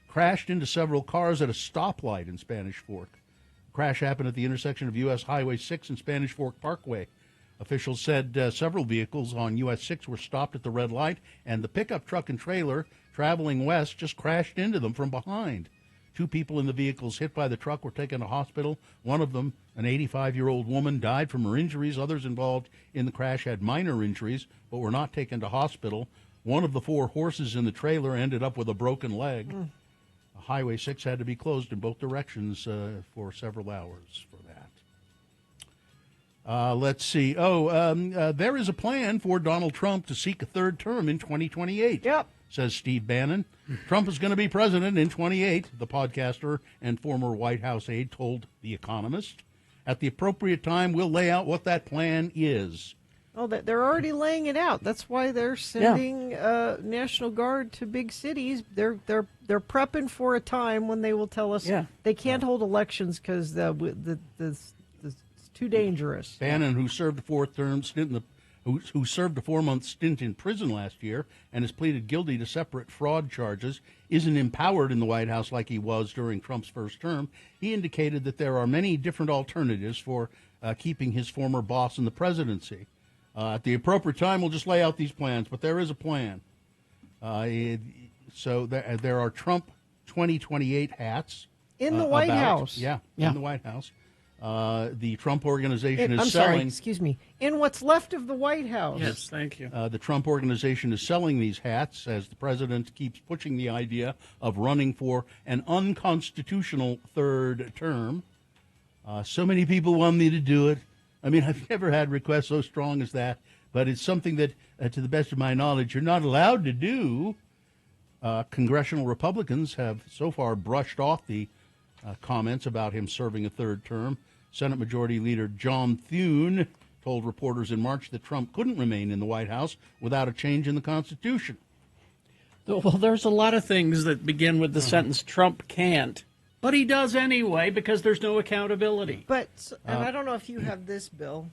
crashed into several cars at a stoplight in Spanish Fork. The crash happened at the intersection of U.S. Highway 6 and Spanish Fork Parkway. Officials said several vehicles on U.S. 6 were stopped at the red light, and the pickup truck and trailer traveling west just crashed into them from behind. 2 people in the vehicles hit by the truck were taken to hospital. One of them, an 85-year-old woman, died from her injuries. Others involved in the crash had minor injuries but were not taken to hospital. One of the 4 horses in the trailer ended up with a broken leg. Highway 6 had to be closed in both directions for several hours for that. Let's see. There is a plan for Donald Trump to seek a third term in 2028. Yep. Says Steve Bannon. Trump is going to be president in 28, the podcaster and former White House aide told The Economist. At the appropriate time, we'll lay out what that plan is. Oh, they're already laying it out. That's why they're sending National Guard to big cities. They're prepping for a time when they will tell us they can't hold elections because it's too dangerous. Bannon, who served a 4-month stint in prison last year and has pleaded guilty to separate fraud charges, isn't empowered in the White House like he was during Trump's first term. He indicated that there are many different alternatives for keeping his former boss in the presidency. At the appropriate time, we'll just lay out these plans, but there is a plan. So there are Trump 2028 hats. In the White House. Yeah, in the White House. The Trump Organization is I'm selling... sorry, excuse me. In what's left of the White House. Yes, thank you. The Trump Organization is selling these hats as the president keeps pushing the idea of running for an unconstitutional third term. So many people want me to do it. I mean, I've never had requests so strong as that, but it's something that, to the best of my knowledge, you're not allowed to do. Congressional Republicans have so far brushed off the comments about him serving a third term. Senate Majority Leader John Thune told reporters in March that Trump couldn't remain in the White House without a change in the Constitution. Well, there's a lot of things that begin with the sentence Trump can't, but he does anyway because there's no accountability. But, and I don't know if you have this, Bill,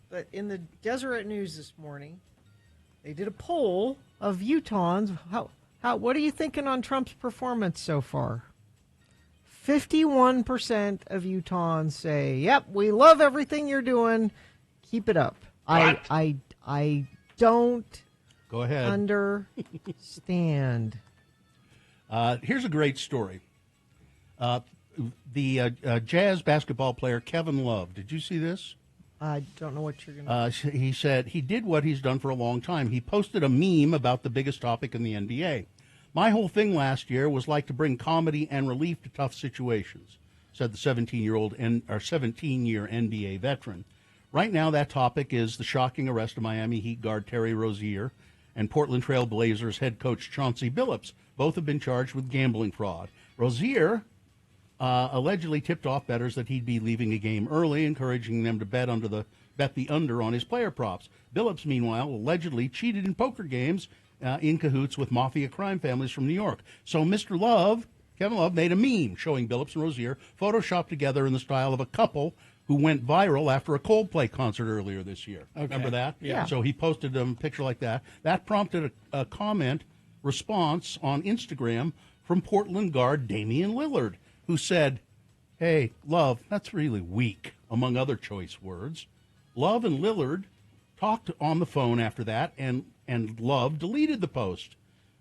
but in the Deseret News this morning, they did a poll of Utahns. What are you thinking on Trump's performance so far? 51% of Utahns say, "Yep, we love everything you're doing. Keep it up." What? I don't Go ahead. understand. Here's a great story. The Jazz basketball player Kevin Love. Did you see this? I don't know what you're going to... He said he did what he's done for a long time. He posted a meme about the biggest topic in the NBA. "My whole thing last year was like to bring comedy and relief to tough situations," said the 17-year NBA veteran. Right now, that topic is the shocking arrest of Miami Heat guard Terry Rozier and Portland Trail Blazers head coach Chauncey Billups. Both have been charged with gambling fraud. Rozier allegedly tipped off bettors that he'd be leaving a game early, encouraging them to bet the under on his player props. Billups, meanwhile, allegedly cheated in poker games in cahoots with mafia crime families from New York. So Mr. Love Kevin Love made a meme showing Billups and Rozier photoshopped together in the style of a couple who went viral after a Coldplay concert earlier this year. Okay. Remember that? Yeah. So he posted a picture like that. That prompted a comment response on Instagram from Portland guard Damian Lillard, who said, "Hey, Love, that's really weak," among other choice words. Love and Lillard talked on the phone after that, and Love deleted the post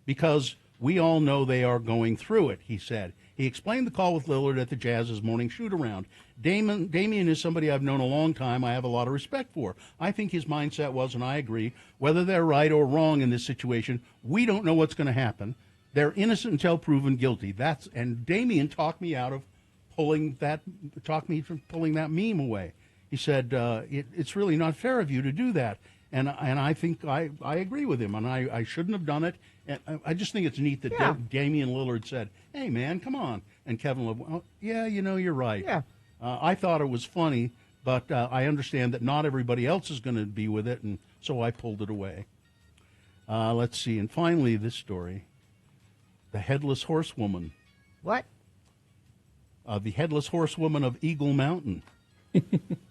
because we all know they are going through it, he said. He explained the call with Lillard at the Jazz's morning shoot-around. Damian is somebody I've known a long time. I have a lot of respect for. I think his mindset was, and I agree, whether they're right or wrong in this situation, we don't know what's going to happen. They're innocent until proven guilty. And Damian talked me from pulling that meme away. He said, it's really not fair of you to do that. And I think I agree with him, and I shouldn't have done it. And I just think it's neat that Damian Lillard said, "Hey, man, come on." And Kevin Love, "Oh, yeah, you're right." Yeah. I thought it was funny, but I understand that not everybody else is going to be with it, and so I pulled it away. Let's see. And finally, this story. The Headless Horsewoman. What? The Headless Horsewoman of Eagle Mountain.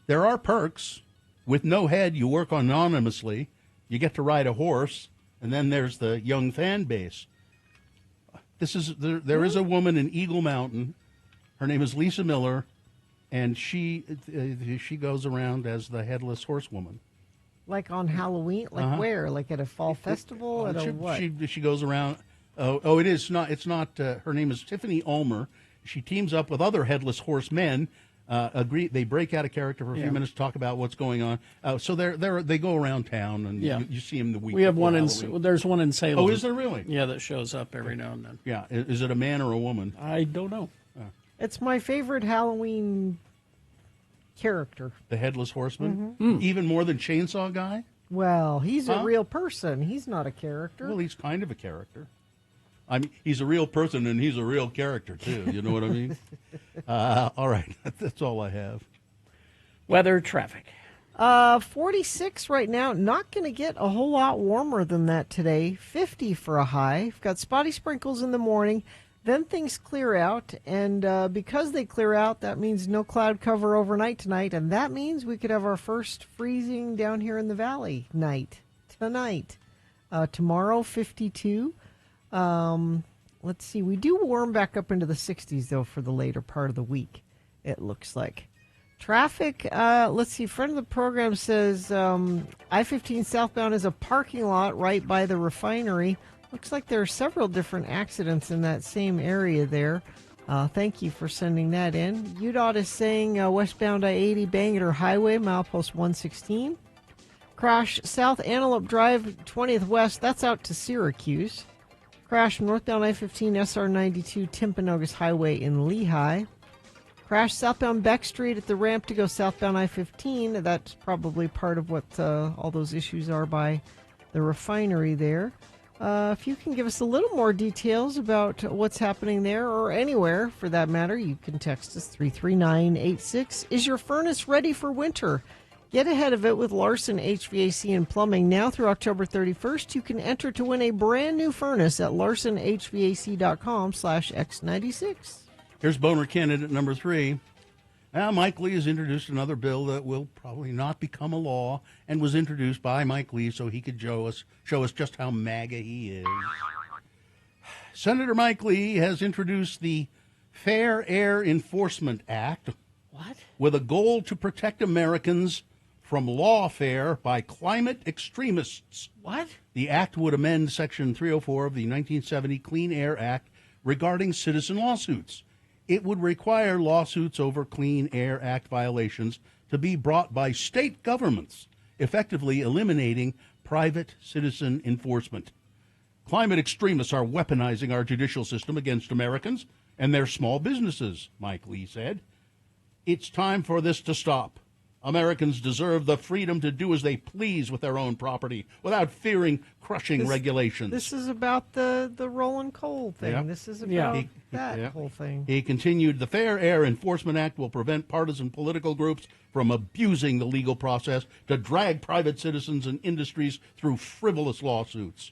There are perks. With no head, you work anonymously. You get to ride a horse, and then there's the young fan base. There is a woman in Eagle Mountain. Her name is Lisa Miller, and she goes around as the Headless Horsewoman. Like on Halloween? Like where? Like at a fall festival? At a what? She goes around. Oh, it is not. It's not. Her name is Tiffany Ulmer. She teams up with other headless horsemen. They break out of character for a few minutes to talk about what's going on. So they go around town, and you see them the week. We have before one Halloween. there's one in Salem. Oh, is there really? Yeah, that shows up every now and then. Yeah, is it a man or a woman? I don't know. It's my favorite Halloween character. The Headless Horseman, even more than Chainsaw Guy. Well, he's a real person. He's not a character. Well, he's kind of a character. I mean, he's a real person, and he's a real character, too. You know what I mean? All right. That's all I have. Weather, traffic. 46 right now. Not going to get a whole lot warmer than that today. 50 for a high. We've got spotty sprinkles in the morning. Then things clear out. And because they clear out, that means no cloud cover overnight tonight. And that means we could have our first freezing down here in the valley night tonight. Tomorrow, 52. Let's see. We do warm back up into the 60s, though, for the later part of the week, it looks like. Traffic, let's see. Friend of the program says I-15 southbound is a parking lot right by the refinery. Looks like there are several different accidents in that same area there. Thank you for sending that in. UDOT is saying westbound I-80 Bangor Highway, milepost 116. Crash south Antelope Drive, 20th West. That's out to Syracuse. Crash northbound I-15 SR92 Timpanogos Highway in Lehigh. Crash southbound Beck Street at the ramp to go southbound I-15. That's probably part of what all those issues are by the refinery there. If you can give us a little more details about what's happening there or anywhere for that matter, you can text us 33986. Is your furnace ready for winter? Get ahead of it with Larson HVAC and Plumbing. Now through October 31st, you can enter to win a brand new furnace at larsonhvac.com/X96. Here's boner candidate number 3. Mike Lee has introduced another bill that will probably not become a law and was introduced by Mike Lee so he could show us just how MAGA he is. Senator Mike Lee has introduced the Fair Air Enforcement Act. What? With a goal to protect Americans from lawfare by climate extremists. What? The act would amend Section 304 of the 1970 Clean Air Act regarding citizen lawsuits. It would require lawsuits over Clean Air Act violations to be brought by state governments, effectively eliminating private citizen enforcement. Climate extremists are weaponizing our judicial system against Americans and their small businesses, Mike Lee said. It's time for this to stop. Americans deserve the freedom to do as they please with their own property without fearing crushing regulations. This is about the rolling coal thing. Yeah. This is about that whole thing. He continued, the Fair Air Enforcement Act will prevent partisan political groups from abusing the legal process to drag private citizens and industries through frivolous lawsuits.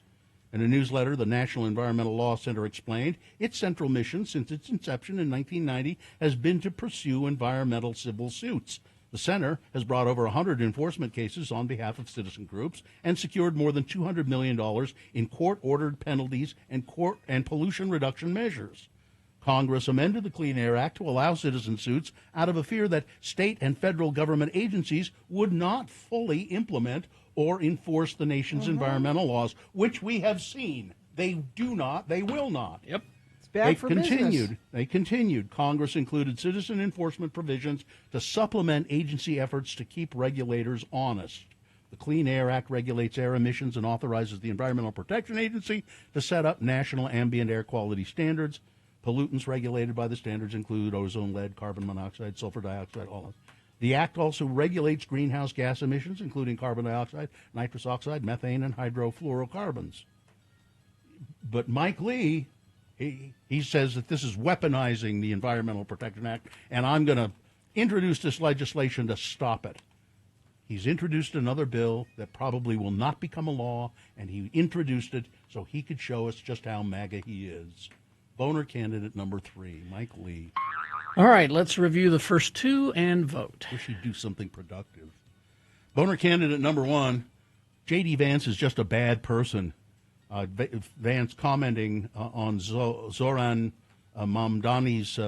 In a newsletter, the National Environmental Law Center explained its central mission since its inception in 1990 has been to pursue environmental civil suits. The center has brought over 100 enforcement cases on behalf of citizen groups and secured more than $200 million in court-ordered penalties and pollution reduction measures. Congress amended the Clean Air Act to allow citizen suits out of a fear that state and federal government agencies would not fully implement or enforce the nation's environmental laws, which we have seen. They do not, they will not. Yep. It's bad for business. They continued. Congress included citizen enforcement provisions to supplement agency efforts to keep regulators honest. The Clean Air Act regulates air emissions and authorizes the Environmental Protection Agency to set up national ambient air quality standards. Pollutants regulated by the standards include ozone, lead, carbon monoxide, sulfur dioxide, all of them. The Act also regulates greenhouse gas emissions, including carbon dioxide, nitrous oxide, methane, and hydrofluorocarbons. But Mike Lee, he says that this is weaponizing the Environmental Protection Act, and I'm going to introduce this legislation to stop it. He's introduced another bill that probably will not become a law, and he introduced it so he could show us just how MAGA he is. Boner candidate number 3, Mike Lee. All right, let's review the first two and vote. Wish he'd do something productive. Boner candidate number 1, J.D. Vance is just a bad person. Vance commenting on Zoran Mamdani's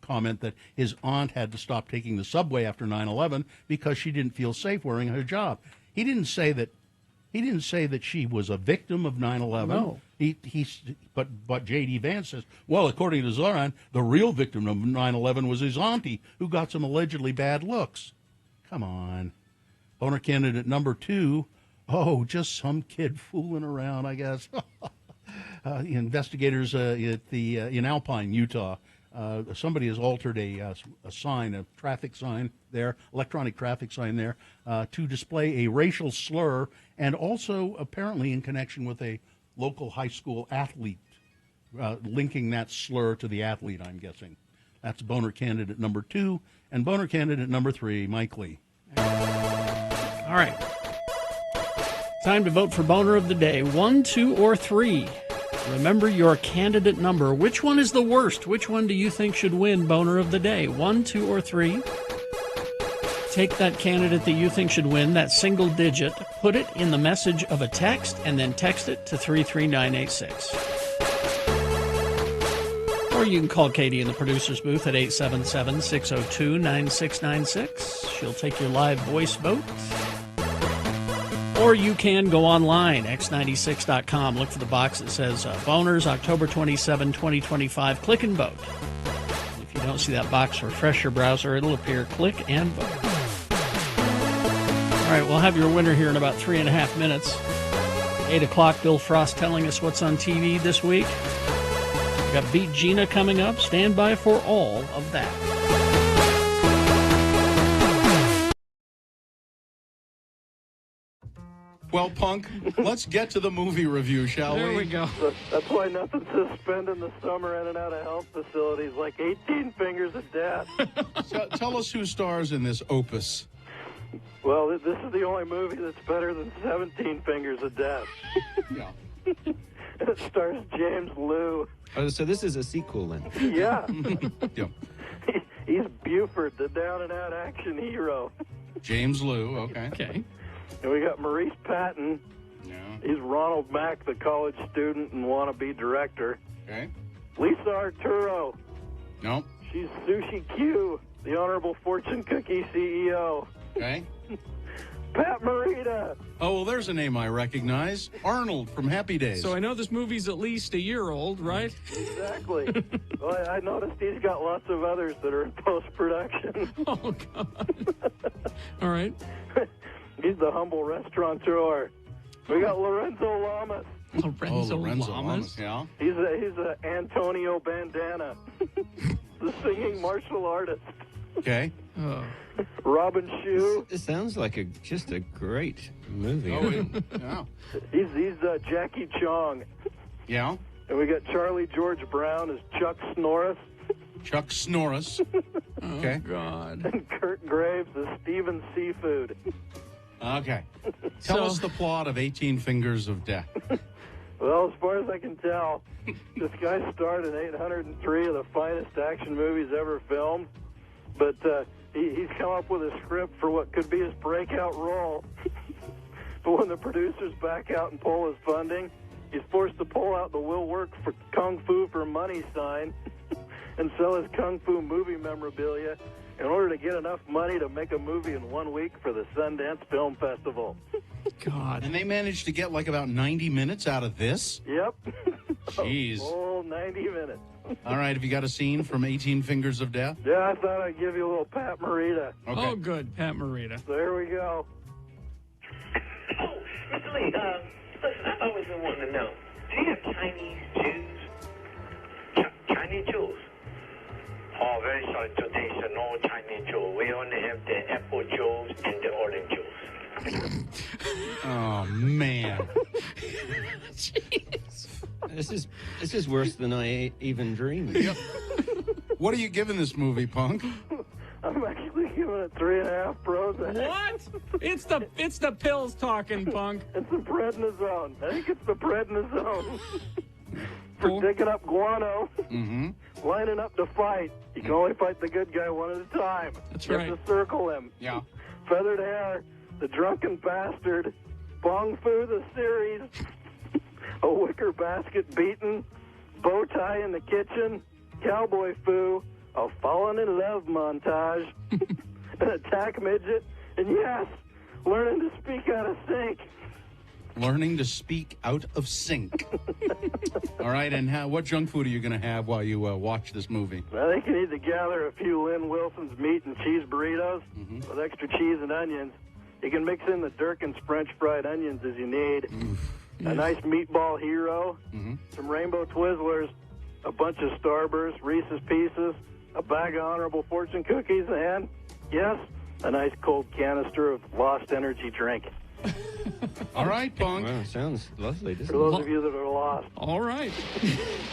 comment that his aunt had to stop taking the subway after 9/11 because she didn't feel safe wearing her job. He didn't say that she was a victim of 9/11. No. But J.D. Vance says, well, according to Zoran, the real victim of 9/11 was his auntie, who got some allegedly bad looks. Come on. Boner candidate number 2, just some kid fooling around, I guess. Investigators in Alpine, Utah, somebody has altered a sign, a traffic sign there, electronic traffic sign there, to display a racial slur, and also apparently in connection with a local high school athlete, linking that slur to the athlete, I'm guessing. That's Boner candidate number 2, and Boner candidate number 3, Mike Lee. All right. Time to vote for Boner of the Day. 1, 2, or 3. Remember your candidate number. Which one is the worst? Which one do you think should win Boner of the Day? 1, 2, or 3? Take that candidate that you think should win, that single digit, put it in the message of a text, and then text it to 33986. Or you can call Katie in the producer's booth at 877-602-9696. She'll take your live voice vote. Or you can go online, x96.com, look for the box that says Boners, October 27, 2025. Click and vote. If you don't see that box, refresh your browser. It'll appear. Click and vote. All right, we'll have your winner here in about 3.5 minutes. 8 o'clock, Bill Frost telling us what's on TV this week. We got Beat Gina coming up. Stand by for all of that. Well, Punk, let's get to the movie review, shall we? There we go. That's why nothing to spend in the summer in and out of health facilities, like 18 fingers of death. So, tell us who stars in this opus. Well, this is the only movie that's better than 17 Fingers of Death. Yeah. It stars James Liu. Oh, so this is a sequel then? Yeah. Yeah. He's Buford, the down-and-out action hero. James Liu, okay. Okay. And we got Maurice Patton. Yeah. He's Ronald Mack, the college student and wannabe director. Okay. Lisa Arturo. No. She's Sushi Q, the Honorable Fortune Cookie CEO. Okay. Pat Morita. Oh, well, there's a name I recognize. Arnold from Happy Days. So I know this movie's at least a year old, right? Exactly. Well, I noticed he's got lots of others that are in post-production. Oh, God. All right. He's the humble restaurateur. We got Lorenzo Lamas. Lorenzo Lamas, yeah. He's a Antonio Bandana, the singing martial artist. Okay. Oh. Robin Shue. It sounds like just a great movie. Oh, yeah. He's Jackie Chong. Yeah. And we got Charlie George Brown as Chuck Snorris. Chuck Snorris. Okay. Oh, God. And Kurt Graves as Steven Seafood. Okay. Tell us the plot of 18 Fingers of Death. Well, as far as I can tell, this guy starred in 803 of the finest action movies ever filmed, but he's come up with a script for what could be his breakout role. But when the producers back out and pull his funding, he's forced to pull out the "will work for Kung Fu for money" sign and sell his Kung Fu movie memorabilia in order to get enough money to make a movie in 1 week for the Sundance Film Festival. God. And they managed to get like about 90 minutes out of this? Yep. Jeez. Oh, 90 minutes. All right, have you got a scene from 18 Fingers of Death? Yeah, I thought I'd give you a little Pat Morita. Okay. Oh, good. Pat Morita. So here we go. Mr. Lee, listen, I've always been wanting to know, do you have Chinese Jews? Chinese Jews? Oh, very sorry today, so no Chinese Jews. We only have the apple Jews and the orange Jews. Oh, man. This is worse than I even dreamed. Yep. What are you giving this movie, Punk? I'm actually giving it 3.5 Prozac. What? It's the pills talking, Punk. It's the prednisone. I think it's the prednisone. For digging up guano, lining up to fight. You can only fight the good guy one at a time. That's you right. have to circle him. Yeah. Feathered hair, the drunken bastard, Bong Fu the series, a wicker basket beaten, bow tie in the kitchen, cowboy Fu, a fallen in love montage, an attack midget, and yes, learning to speak out of sync. Learning to speak out of sync. All right, and what junk food are you going to have while you watch this movie? I think you need to gather a few Lynn Wilson's meat and cheese burritos with extra cheese and onions. You can mix in the Durkin's French fried onions as you need. A nice meatball hero, some Rainbow Twizzlers, a bunch of Starburst, Reese's Pieces, a bag of Honorable Fortune cookies, and, yes, a nice cold canister of Lost Energy drink. All right, Punk. Wow, sounds lovely. For those of you that are lost. All right.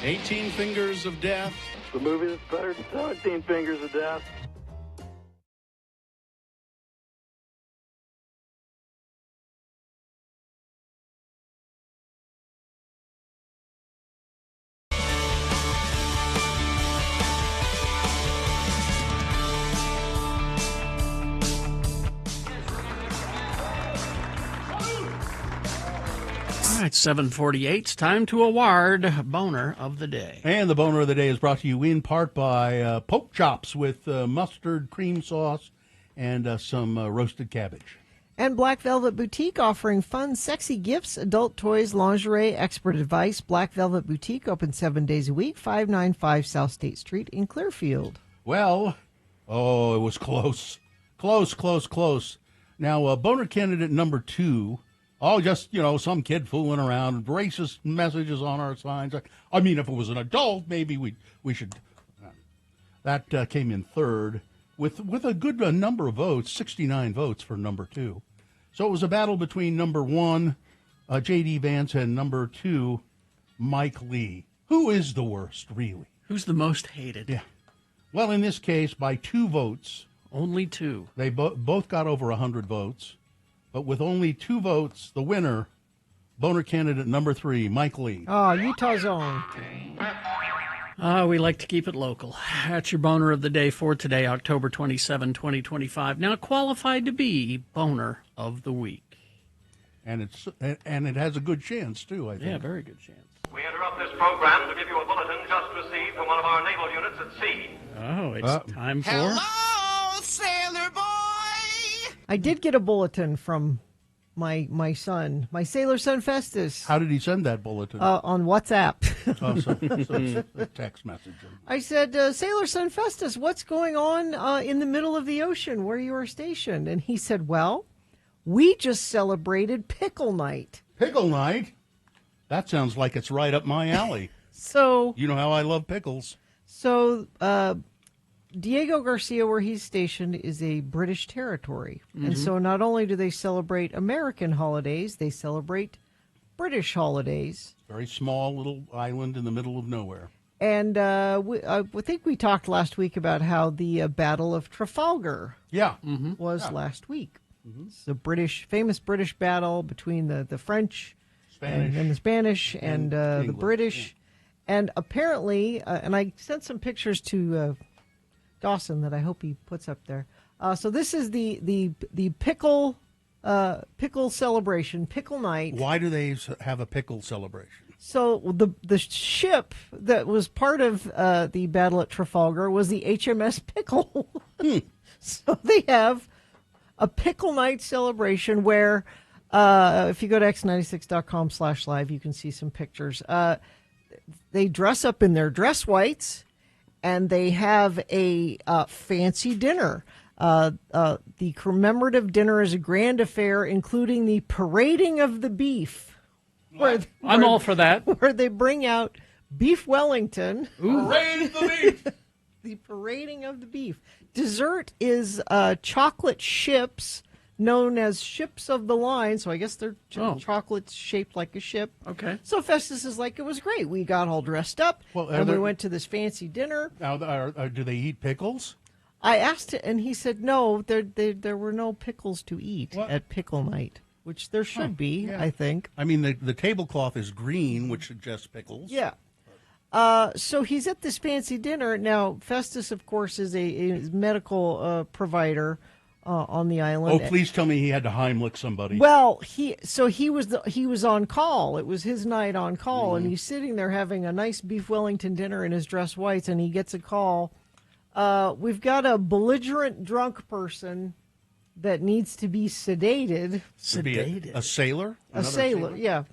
18 Fingers of Death. The movie that's better than 17 Fingers of Death. All right, 7:48. It's time to award Boner of the Day. And the Boner of the Day is brought to you in part by Poke Chops with mustard, cream sauce, and some roasted cabbage. And Black Velvet Boutique offering fun, sexy gifts, adult toys, lingerie, expert advice. Black Velvet Boutique open 7 days a week, 595 South State Street in Clearfield. Well, it was close. Close. Now, Boner candidate number 2, just, some kid fooling around, racist messages on our signs. I mean, if it was an adult, maybe we should. That came in third with a good number of votes, 69 votes for number 2. So it was a battle between number 1, J.D. Vance, and number 2, Mike Lee. Who is the worst, really? Who's the most hated? Yeah. Well, in this case, by 2 votes. Only 2. They both got over 100 votes. But with only 2 votes, the winner, Boner candidate number 3, Mike Lee. Oh, Utah's own. We like to keep it local. That's your Boner of the Day for today, October 27, 2025. Now qualified to be Boner of the Week. And it has a good chance, too, I think. Yeah, very good chance. We interrupt this program to give you a bulletin just received from one of our naval units at sea. Oh, it's time for... Hello, sailor boy! I did get a bulletin from my son, my sailor son Festus. How did he send that bulletin? On WhatsApp. So it's a text message. I said, Sailor son Festus, what's going on in the middle of the ocean where you are stationed? And he said, well, we just celebrated Pickle Night. Pickle Night? That sounds like it's right up my alley. So you know how I love pickles. So Diego Garcia, where he's stationed, is a British territory. And so not only do they celebrate American holidays, they celebrate British holidays. Very small little island in the middle of nowhere. And I think we talked last week about how the Battle of Trafalgar was last week. It's a famous British battle between the French Spanish. and the Spanish and the English, British. And apparently, and I sent some pictures to Dawson that I hope he puts up there. So this is the pickle celebration, pickle night. Why do they have a pickle celebration? So the ship that was part of the battle at Trafalgar was the HMS Pickle. So they have a pickle night celebration where, if you go to x96.com/live, you can see some pictures. They dress up in their dress whites, and they have a fancy dinner. The commemorative dinner is a grand affair, including the parading of the beef. I'm all for that. Where they bring out beef Wellington. Parade the beef. The parading of the beef. Dessert is chocolate ships, known as ships of the line. So I guess they're chocolates shaped like a ship. Okay. So Festus is like, it was great. We got all dressed up, and we went to this fancy dinner. Now, do they eat pickles? I asked it, and he said no. There were no pickles to eat at pickle night, which there should be. yeah. I think. I mean, the tablecloth is green, which suggests pickles. Yeah. So he's at this fancy dinner. Now, Festus, of course, is a medical provider on the island. Oh, please tell me he had to Heimlich somebody. Well, he was on call. It was his night on call, and he's sitting there having a nice beef Wellington dinner in his dress whites, and he gets a call. We've got a belligerent drunk person that needs to be sedated. Could be a sailor? A Another sailor, yeah.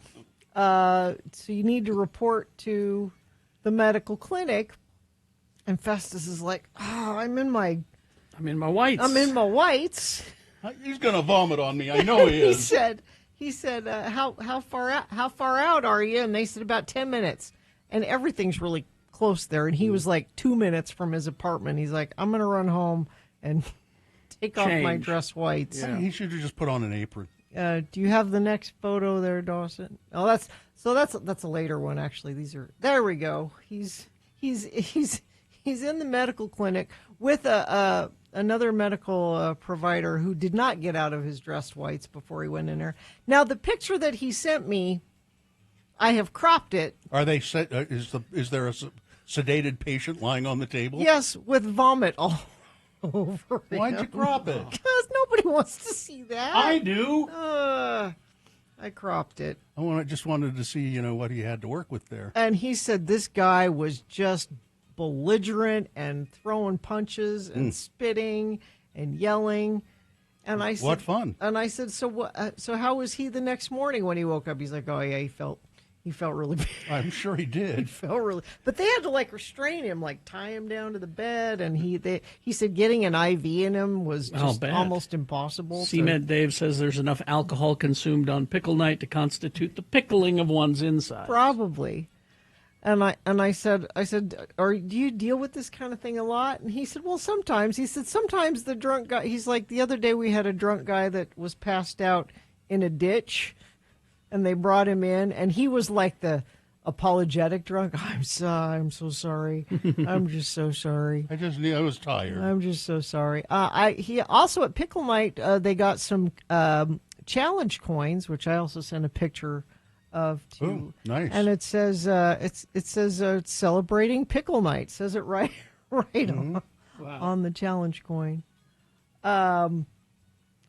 So you need to report to the medical clinic. And Festus is like, I'm in my whites. I'm in my whites. He's going to vomit on me. I know he is. He said, how far out are you? And they said about 10 minutes. And everything's really close there. And he was like 2 minutes from his apartment. He's like, I'm going to run home and take off my dress whites. Yeah. He should have just put on an apron. Do you have the next photo there, Dawson? Oh, that's a later one actually. There we go. He's in the medical clinic with another medical provider who did not get out of his dress whites before he went in there. Now the picture that he sent me, I have cropped it. Are they is there a sedated patient lying on the table? Yes, with vomit all over him. Why'd you crop it? Because nobody wants to see that. I do. I cropped it. I just wanted to see, what he had to work with there. And he said this guy was just belligerent and throwing punches and spitting and yelling. And I said, "What fun!" And I said, "So how was he the next morning when he woke up?" He's like, "Oh yeah, he felt really bad." I'm sure he did. He felt really, but they had to restrain him, tie him down to the bed, and he said getting an IV in him was just almost impossible. CMed Dave says there's enough alcohol consumed on pickle night to constitute the pickling of one's inside. Probably. And I said, do you deal with this kind of thing a lot? And he said, well, sometimes. He said, sometimes the drunk guy, he's like, the other day we had a drunk guy that was passed out in a ditch, and they brought him in, and he was like the apologetic drunk. I'm so sorry. I'm just so sorry. I was tired. I'm just so sorry. He also at Pickle Night, they got some challenge coins, which I also sent a picture of too. Ooh, nice. And it says it's celebrating Pickle Night. It says it right on the challenge coin.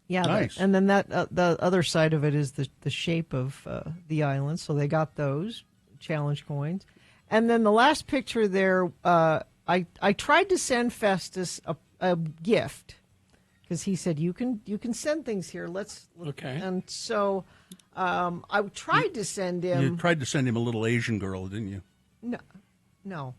Yeah, nice. and then that the other side of it is the shape of the island. So they got those challenge coins, and then the last picture there. I tried to send Festus a gift because he said you can send things here. Okay. And so I tried to send him. You tried to send him a little Asian girl, didn't you? No.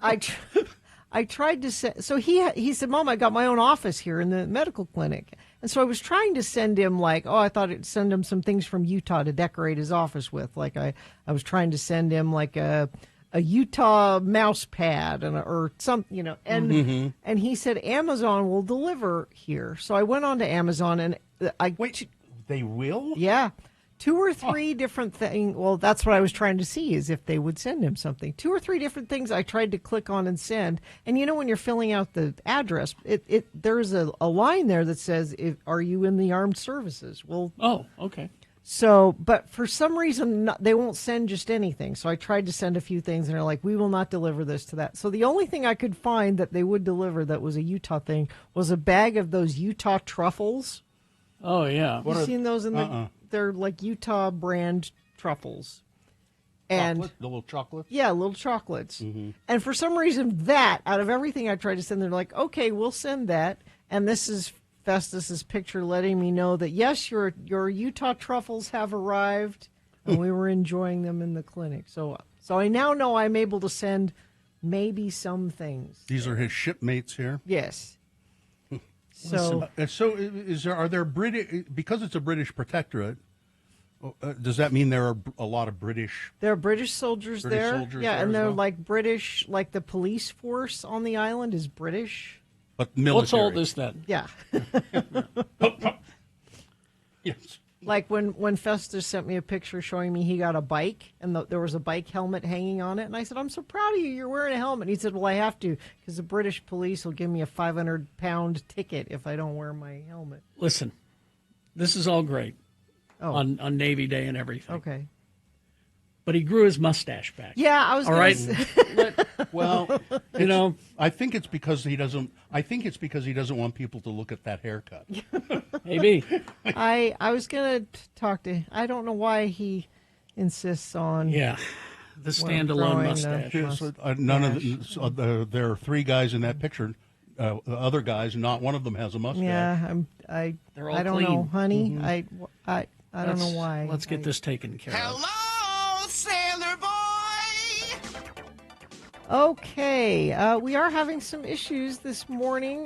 I tried to send. So he said, "Mom, I got my own office here in the medical clinic." And so I was trying to send him I thought it'd send him some things from Utah to decorate his office with. I was trying to send him a Utah mouse pad or something, and and he said Amazon will deliver here. So I went on to Amazon and they will? Yeah. 2 or 3 different things. Well, that's what I was trying to see is if they would send him something. 2 or 3 different things I tried to click on and send. And when you're filling out the address, there's a line there that says, "Are you in the armed services?" Well, oh, okay. So, but for some reason, they won't send just anything. So I tried to send a few things, and they're like, we will not deliver this to that. So the only thing I could find that they would deliver that was a Utah thing was a bag of those Utah truffles. Oh, yeah. You've seen those in the, they're like Utah brand truffles. And the little chocolate? Yeah, little chocolates. Mm-hmm. And for some reason, that, out of everything I tried to send, they're like, okay, we'll send that. And this is Festus's picture letting me know that, yes, your Utah truffles have arrived, and we were enjoying them in the clinic. So I now know I'm able to send maybe some things. These are his shipmates here? Yes. So are there British, because it's a British protectorate, does that mean there are a lot of British? There are British soldiers there. Soldiers yeah, there and as they're well? like British, like the police force on the island is British. But military. What's all this then? Yeah. Yes. Like when Festus sent me a picture showing me he got a bike, and there was a bike helmet hanging on it. And I said, I'm so proud of you. You're wearing a helmet. And he said, well, I have to, because the British police will give me a 500-pound ticket if I don't wear my helmet. Listen, this is all great on Navy Day and everything. Okay. But he grew his mustache back. Yeah, I was all gonna right. say- Well, you know, I think it's because he doesn't want people to look at that haircut. Maybe. I was going to talk to, I don't know why he insists on. Yeah. The standalone mustache. None of there are three guys in that picture. The other guys, not one of them has a mustache. Yeah, They're all I don't clean. know, honey. Mm-hmm. I don't know why. Let's get this taken care of. Sailor boy! Okay, we are having some issues this morning.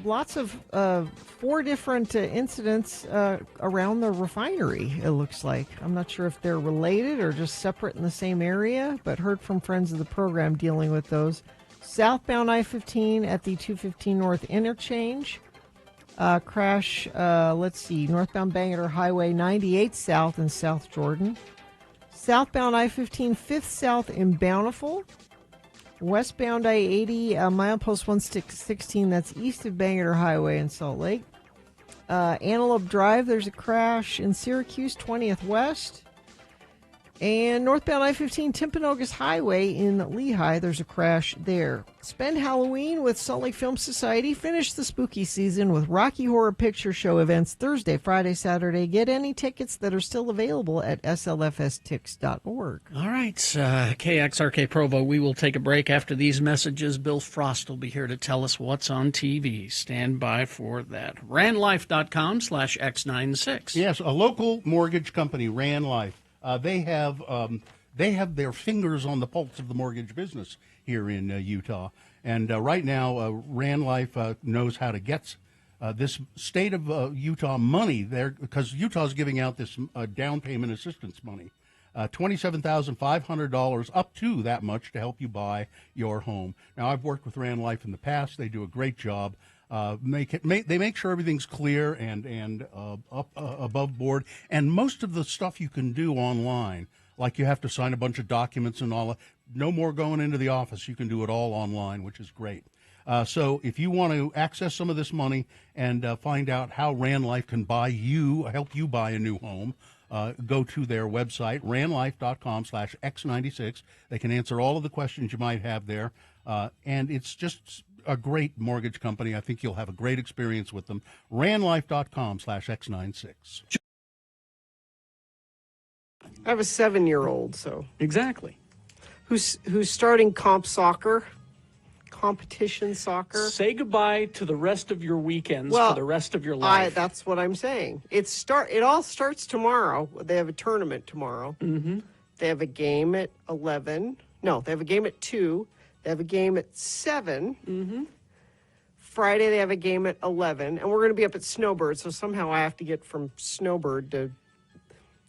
Lots of 4 different incidents around the refinery, it looks like. I'm not sure if they're related or just separate in the same area, but heard from friends of the program dealing with those. Southbound I-15 at the 215 North interchange. Crash, northbound Bangor Highway 98 South in South Jordan. Southbound I-15 5th South in Bountiful. Westbound I-80 milepost 116, that's east of Bangor Highway in Salt Lake. Antelope Drive, there's a crash in Syracuse, 20th West. And northbound I-15 Timpanogos Highway in Lehigh, there's a crash there. Spend Halloween with Salt Lake Film Society. Finish the spooky season with Rocky Horror Picture Show events Thursday, Friday, Saturday. Get any tickets that are still available at slfstix.org. All right, KXRK Provo, we will take a break after these messages. Bill Frost will be here to tell us what's on TV. Stand by for that. RandLife.com/X96. Yes, a local mortgage company, Rand Life. They have their fingers on the pulse of the mortgage business here in Utah, and right now Rand Life knows how to get this state of Utah money there, because Utah's giving out this down payment assistance money, $27,500 up to that much to help you buy your home. Now, I've worked with Rand Life in the past; they do a great job. They make sure everything's clear and up above board, and most of the stuff you can do online, like you have to sign a bunch of documents and all. No more going into the office. You can do it all online, which is great. So if you want to access some of this money and find out how Rand Life can help you buy a new home, go to their website, randlife.com/X96. They can answer all of the questions you might have there, and it's just a great mortgage company. I think you'll have a great experience with them. randlife.com/X96. I have a 7-year-old, so exactly, who's starting competition soccer. Say goodbye to the rest of your weekends for the rest of your life. That's what I'm saying. It all starts tomorrow. They have a tournament tomorrow. Mm-hmm. They have a game at 11. No, they have a game at 2. They have a game at 7. Mm-hmm. Friday, they have a game at 11. And we're going to be up at Snowbird, so somehow I have to get from Snowbird to...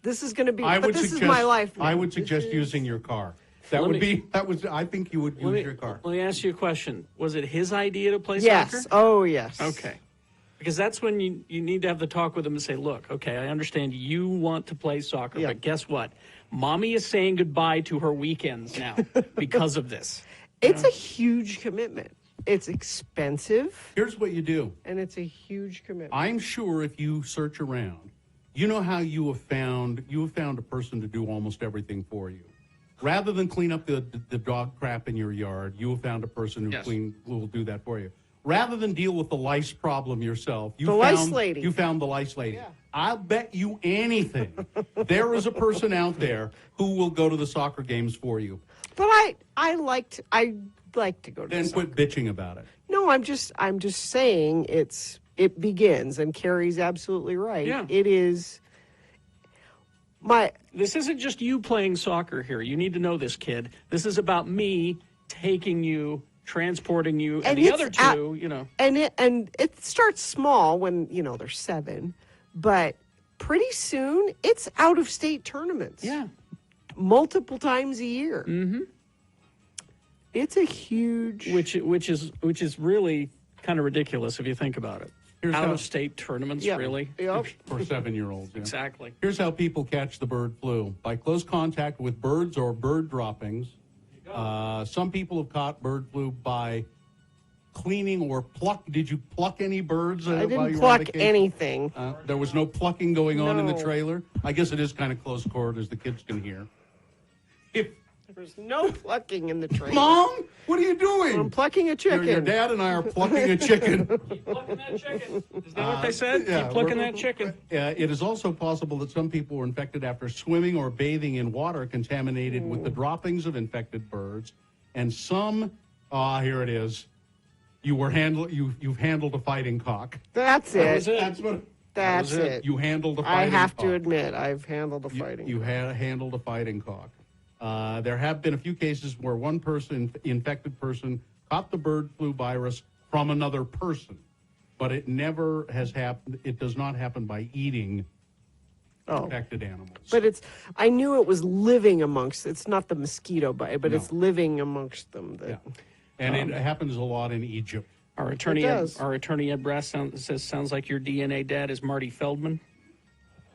This is going to be... This is my life now. I would suggest using your car. I think you would use your car. Let me ask you a question. Was it his idea to play Yes. soccer? Oh, yes. Okay. Because that's when you need to have the talk with him and say, look, okay, I understand you want to play soccer, but guess what? Mommy is saying goodbye to her weekends now because of this. It's a huge commitment. It's expensive. Here's what you do. And it's a huge commitment. I'm sure if you search around, You know how you have found a person to do almost everything for you. Rather than clean up the dog crap in your yard, you have found a person who will do that for you. Rather than deal with the lice problem yourself, you found the lice lady. Yeah. I'll bet you anything there is a person out there who will go to the soccer games for you. But I like to go to Then quit bitching about it. No, I'm just saying it begins, and Carrie's absolutely right. Yeah. It is This isn't just you playing soccer here. You need to know this, kid. This is about me taking you, transporting you, and the other two, And it starts small when, they're 7, but pretty soon it's out of state tournaments. Yeah. Multiple times a year. Mm-hmm. It's a huge which is really kind of ridiculous if you think about it. Here's Out how- of state tournaments, Yeah. really? Yep. For 7-year-olds. Yeah. Exactly. Here's how people catch the bird flu. By close contact with birds or bird droppings. Some people have caught bird flu by cleaning or pluck. Did you pluck any birds I while didn't you were on pluck vacation? anything. There was no plucking going on in the No. trailer? I guess it is kind of close quarters, the kids can hear. There's no plucking in the trailer. Mom, what are you doing? I'm plucking a chicken. Your dad and I are plucking a chicken. Keep plucking that chicken. Is that what they said? Yeah, Keep plucking we're- that chicken. It is also possible that some people were infected after swimming or bathing in water contaminated with the droppings of infected birds, and some, here it is. You've handled a fighting cock. That's That it. was it. That's what. That's it. You handled a I fighting have cock. to admit, I've handled a fighting. You handled a fighting cock. There have been a few cases where one infected person, caught the bird flu virus from another person, but it never has happened. It does not happen by eating infected animals. But I knew it was living amongst, it's not the mosquito bite, but No. it's living amongst them. And it happens a lot in Egypt. Our attorney, It does. Ed Brass says, sounds like your DNA dad is Marty Feldman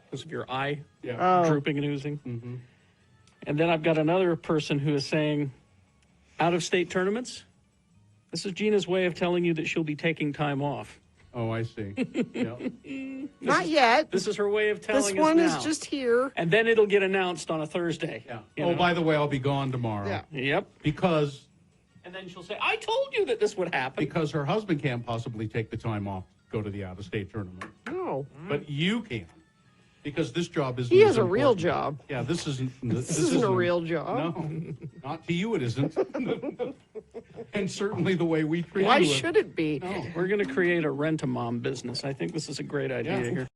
because of your eye drooping and oozing. Mm-hmm. And then I've got another person who is saying, out-of-state tournaments? This is Gina's way of telling you that she'll be taking time off. Oh, I see. Yeah. Not yet. This is her way of telling us This one now. is just here. And then it'll get announced on a Thursday. Yeah. You Oh, know? by the way, I'll be gone tomorrow. Yeah. Yep. Because And then she'll say, I told you that this would happen. because her husband can't possibly take the time off to go to the out-of-state tournament. No. But you can. Because this job isn't. He as has a real important. job. Yeah, this isn't. This isn't a real job. No, not to you. It isn't. And certainly the way we treat Why you. should it be? No, we're going to create a rent-a-mom business. I think this is a great idea Yeah. here.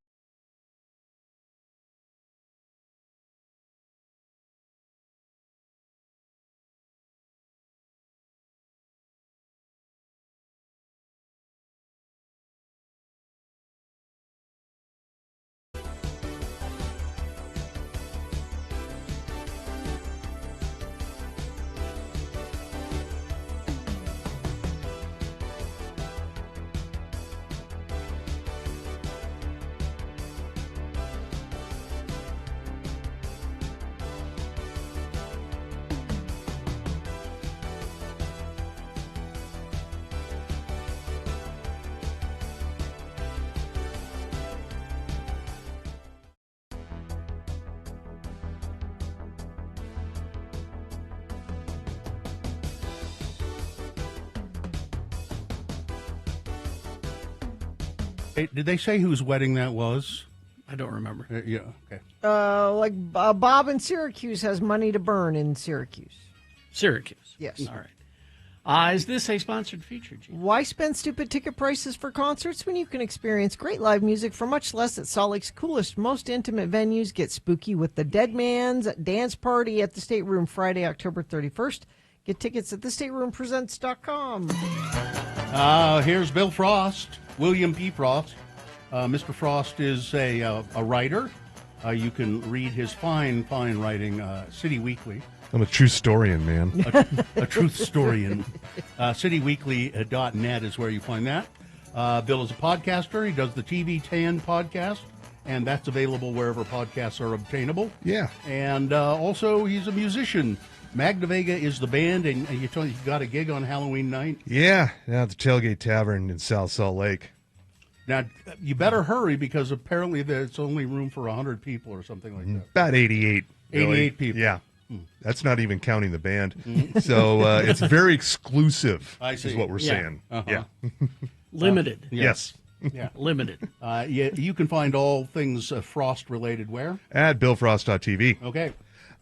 Hey, did they say whose wedding that was? I don't remember. Yeah. Okay. Bob in Syracuse has money to burn in Syracuse. Syracuse. Yes. All right. Is this a sponsored feature, Gene? Why spend stupid ticket prices for concerts when you can experience great live music for much less at Salt Lake's coolest, most intimate venues? Get spooky with the Dead Man's Dance Party at the State Room Friday, October 31st. Get tickets at thestateroompresents.com. Here's Bill Frost, William P. Frost. Mr. Frost is a writer. You can read his fine writing, City Weekly. I'm a true historian, man. A truth historian. Cityweekly.net is where you find that. Bill is a podcaster. He does the TV 10 podcast, and that's available wherever podcasts are obtainable. Yeah. And also, he's a musician. Magna Vega is the band, and you told me you got a gig on Halloween night. Yeah, at the Tailgate Tavern in South Salt Lake. Now, you better hurry because apparently there's only room for 100 people or something like that. About 88. Really. 88 people. Yeah. That's not even counting the band. So it's very exclusive, I see. is what we're Yeah. saying. Uh-huh. Yeah. Limited. Yes. Yeah, limited. You can find all things Frost-related where? At BillFrost.tv. Okay.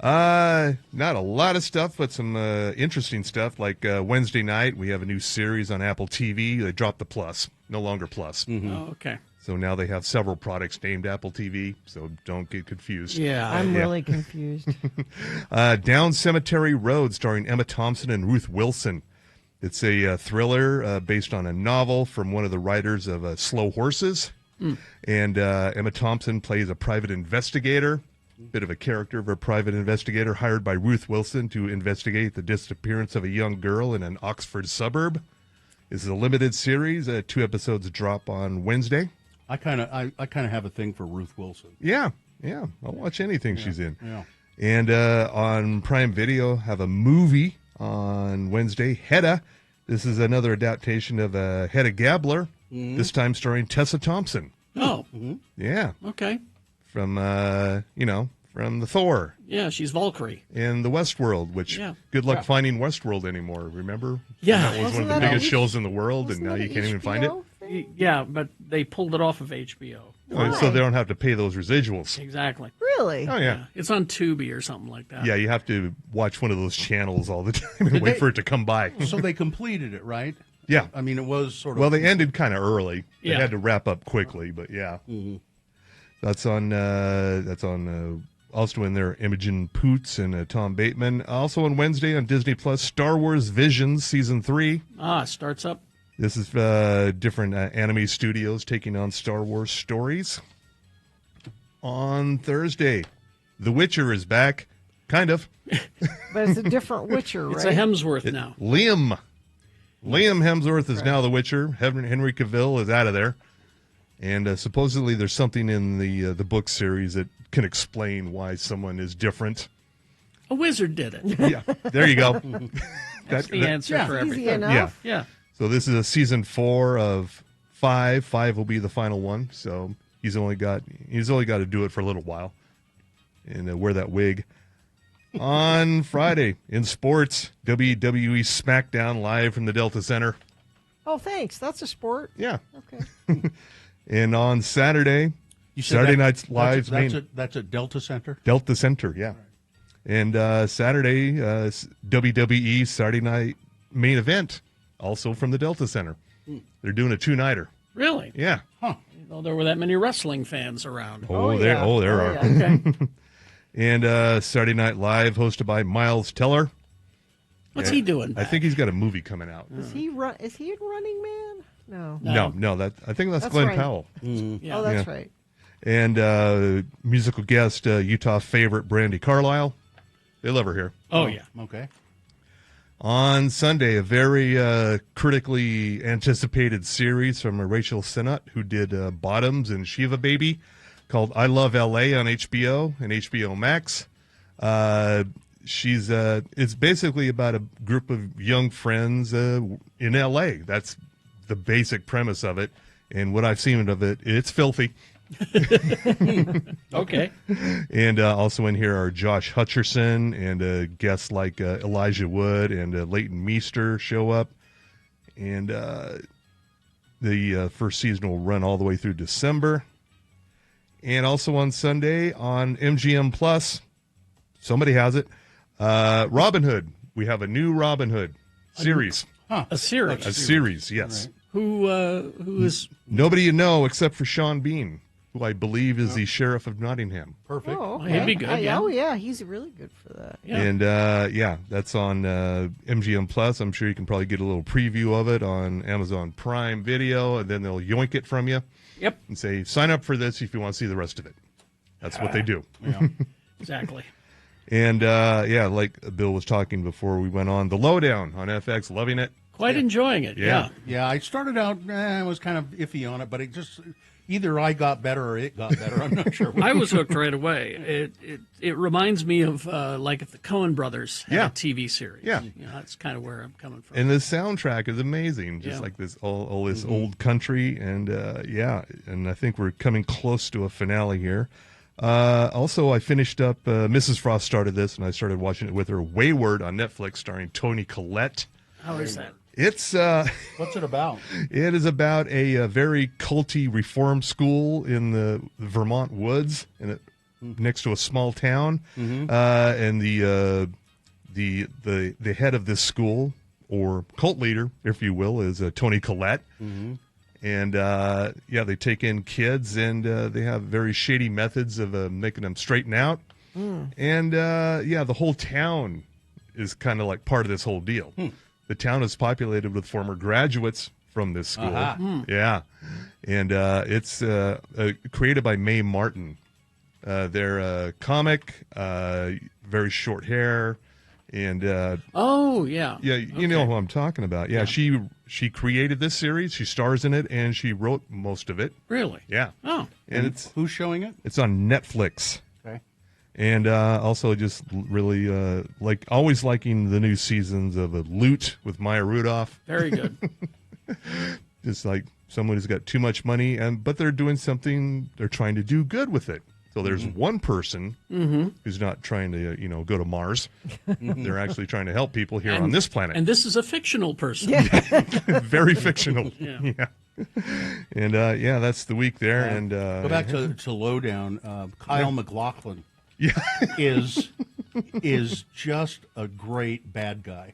Not a lot of stuff, but some interesting stuff. Like Wednesday night, we have a new series on Apple TV. They dropped the Plus, no longer Plus. Oh, okay. So now they have several products named Apple TV, so don't get confused. Yeah. I'm really confused. Down Cemetery Road, starring Emma Thompson and Ruth Wilson. It's a thriller based on a novel from one of the writers of Slow Horses. And Emma Thompson plays a private investigator, bit of a character of a private investigator hired by Ruth Wilson to investigate the disappearance of a young girl in an Oxford suburb. This is a limited series. 2 episodes drop on Wednesday. I kind of have a thing for Ruth Wilson. Yeah. I'll watch anything she's in. Yeah. And on Prime Video, have a movie on Wednesday, Hedda. This is another adaptation of Hedda Gabler, this time starring Tessa Thompson. Oh. Yeah. Okay. From, from the Thor Yeah, she's Valkyrie. and the Westworld, which Yeah. good luck Yeah. finding Westworld anymore, remember? Yeah. That was one Wasn't of the that biggest a- shows in the world, and now you can't even find it. Yeah, but they pulled it off of HBO. Oh, so they don't have to pay those residuals. Exactly. Really? Oh, yeah. It's on Tubi or something like that. Yeah, you have to watch one of those channels all the time and Did wait they- for it to come by. So they completed it, right? Yeah. I mean, it was sort of. Well, they ended kind of early. They Yeah. had to wrap up quickly, but yeah. That's on. Also in there, Imogen Poots and Tom Bateman. Also on Wednesday on Disney Plus, Star Wars Visions Season 3. Starts up. This is different anime studios taking on Star Wars stories. On Thursday, The Witcher is back. Kind of. But it's a different Witcher, right? It's a Hemsworth now. Liam Hemsworth is now the Witcher. Henry Cavill is out of there. And supposedly there's something in the book series that can explain why someone is different. A wizard did it. Yeah, there you go. That's the answer for everything. Easy enough. Yeah. So this is a season 4 of 5. 5 will be the final one. So he's only got to do it for a little while and wear that wig. On Friday in sports, WWE SmackDown live from the Delta Center. Oh, thanks. That's a sport. Yeah. Okay. And on Saturday, You said Saturday that- Night's Live's main That's at Delta Center. Delta Center, yeah. And Saturday, WWE Saturday Night main event, also from the Delta Center. They're doing a 2-nighter. Really? Yeah. Huh. Well, there were that many wrestling fans around. There are. Okay. And Saturday Night Live, hosted by Miles Teller. What's he doing I think he's got a movie coming out. Is he in Running Man? No. No. I think that's Glenn right. Powell. Oh, that's right. And musical guest, Utah favorite Brandy Carlisle. They love her here. Oh, yeah. Okay. On Sunday, a very critically anticipated series from Rachel Sennott, who did Bottoms and Shiva Baby, called I Love L.A. on HBO and HBO Max. It's basically about a group of young friends in L.A. That's the basic premise of it. And what I've seen of it, it's filthy. Okay. And also in here are Josh Hutcherson and guests like Elijah Wood and Leighton Meester show up. And the first season will run all the way through December. And also on Sunday on MGM Plus, somebody has it, Robin Hood. We have a new Robin Hood series. A series. A series, yes. Right. Who is... Nobody you know except for Sean Bean, who I believe is the sheriff of Nottingham. Perfect. Oh, okay. He'd be good, yeah. Oh, yeah. He's really good for that. Yeah. And that's on MGM Plus. I'm sure you can probably get a little preview of it on Amazon Prime Video, and then they'll yoink it from you. Yep. And say, sign up for this if you want to see the rest of it. That's what they do. Yeah. Exactly. And like Bill was talking before we went on, The Lowdown on FX, loving it. Quite enjoying it. Yeah. Yeah, I started out, I was kind of iffy on it, but it just, Either I got better or it got better. I'm not sure. I was hooked right away. It reminds me of like if the Coen Brothers had a TV series. Yeah. That's kind of where I'm coming from. And the soundtrack is amazing, just like this all this old country, and and I think we're coming close to a finale here. Also, I finished up. Mrs. Frost started this, and I started watching it with her. Wayward on Netflix, starring Toni Collette. How is that? It's what's it about? It is about a very culty reform school in the Vermont woods, next to a small town, and the head of this school, or cult leader, if you will, is Toni Collette. And they take in kids, and they have very shady methods of making them straighten out. And the whole town is kind of like part of this whole deal. The town is populated with former graduates from this school. Yeah. And it's created by Mae Martin. They're a comic, very short hair, and you know who I'm talking about. Yeah, she created this series. She stars in it, and she wrote most of it. Really? Yeah. Oh. And who's showing it? It's on Netflix. Okay. And also just really always liking the new seasons of Loot with Maya Rudolph. Very good. Just like someone who's got too much money, but they're doing something, they're trying to do good with it. So there's one person who's not trying to, go to Mars. They're actually trying to help people here on this planet. And this is a fictional person. Very fictional. Yeah. And that's the week there. And go back to Lowdown. Kyle MacLachlan is just a great bad guy.